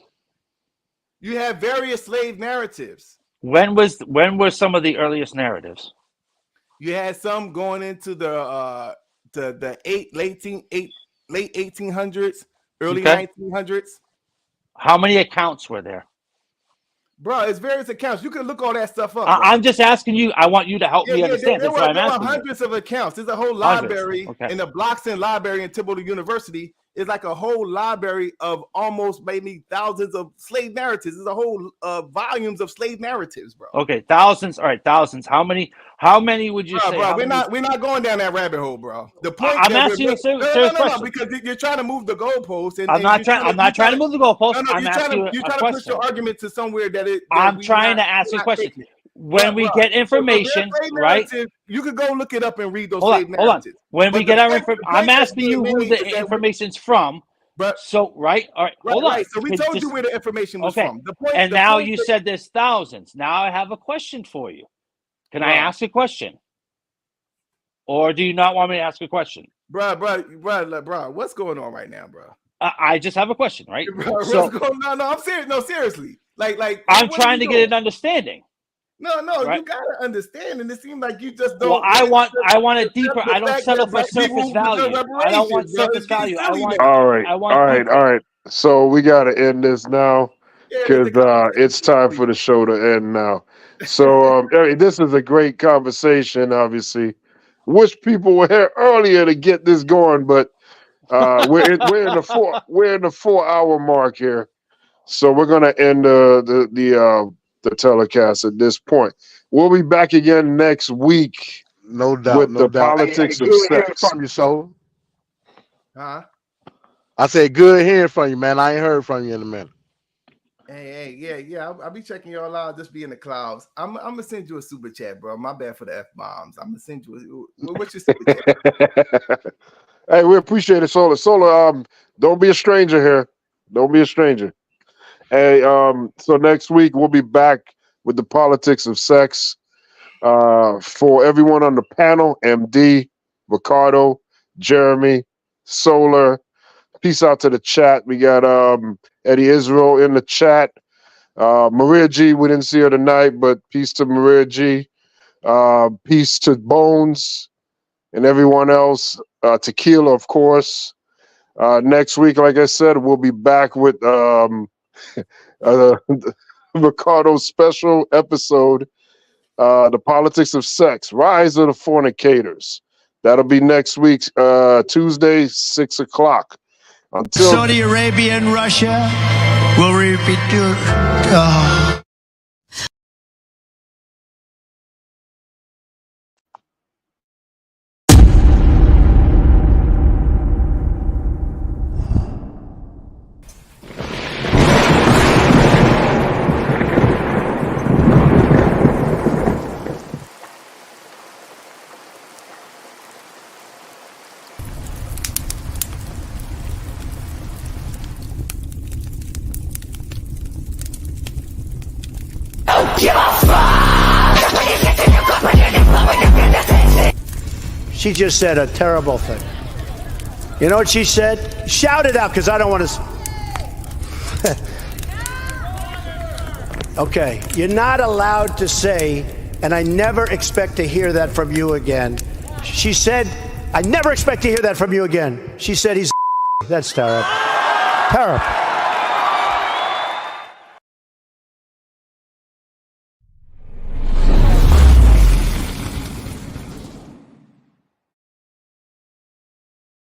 You have various slave narratives. When were some of the earliest narratives? You had some going into the late 1800s, early 1900s. How many accounts were there? Bro, it's various accounts. You can look all that stuff up. I'm just asking you. I want you to help me understand. There That's what I'm were asking. Hundreds of accounts. There's a whole library in the Bloxton Library in Thibodeau University. It's like a whole library of almost maybe thousands of slave narratives. There's a whole volumes of slave narratives, bro. Okay, thousands. All right, thousands. How many would you say? Bro, we're not going down that rabbit hole, bro. The point I'm asking you a serious question. because you're trying to move the goalposts. I'm not trying to move the goalposts. No, you're trying to push your argument to somewhere that I'm trying to ask you a question. When we get information, right? You could go look it up and read those slave narratives. When we get our information, I'm asking you who the information's from. So right, all right, hold on. Right. So we told you where the information was okay. from. The point, and the now point you that- said there's thousands. Now I have a question for you. Can I Bruh. ask a question? Or do you not want me to ask a question? Bruh, what's going on right now, bro? I just have a question, right? Bro, So what's going on? No, I'm serious. No, seriously. Like I'm what trying are to you get doing? an understanding. No, right? you gotta understand, and it seems like you just don't. Well, I want it deeper. the I don't fact settle that for black surface people value. deserve I don't want reparations, bro. surface It's getting value. I silly want. now. All right, I want all right, deeper. all right. So we got to end this now Yeah, the because it's time for the show to end now. So hey, this is a great conversation. Obviously, wish people were here earlier to get this going, but we're in the 4 hour mark here. So we're gonna end the telecast at this point. We'll be back again next week. No doubt, with no the doubt. politics Hey, of good hearing sex. from you, Soul. Huh? I said good hearing from you, man. I ain't heard from you in a minute. Hey, yeah. I'll be checking y'all out. Just be in the clouds. I'm gonna send you a super chat, bro. My bad for the F-bombs. I'm gonna send you. What's your super chat? Hey, we appreciate it, Solar. Solar, don't be a stranger here. Don't be a stranger. Hey, so next week we'll be back with the politics of sex. For everyone on the panel, MD, Ricardo, Jeremy, Solar. Peace out to the chat. We got Eddie Israel in the chat. Maria G, we didn't see her tonight, but peace to Maria G. Peace to Bones and everyone else. Tequila, of course. Next week, like I said, we'll be back with Ricardo's special episode, The Politics of Sex, Rise of the Fornicators. That'll be next week, Tuesday, 6 o'clock. Until Saudi Arabia and Russia will repeat. She just said a terrible thing. You know what she said? Shout it out, because I don't want to. Okay, you're not allowed to say, and I never expect to hear that from you again. She said, I never expect to hear that from you again. She said he's. That's terrible. Terrible.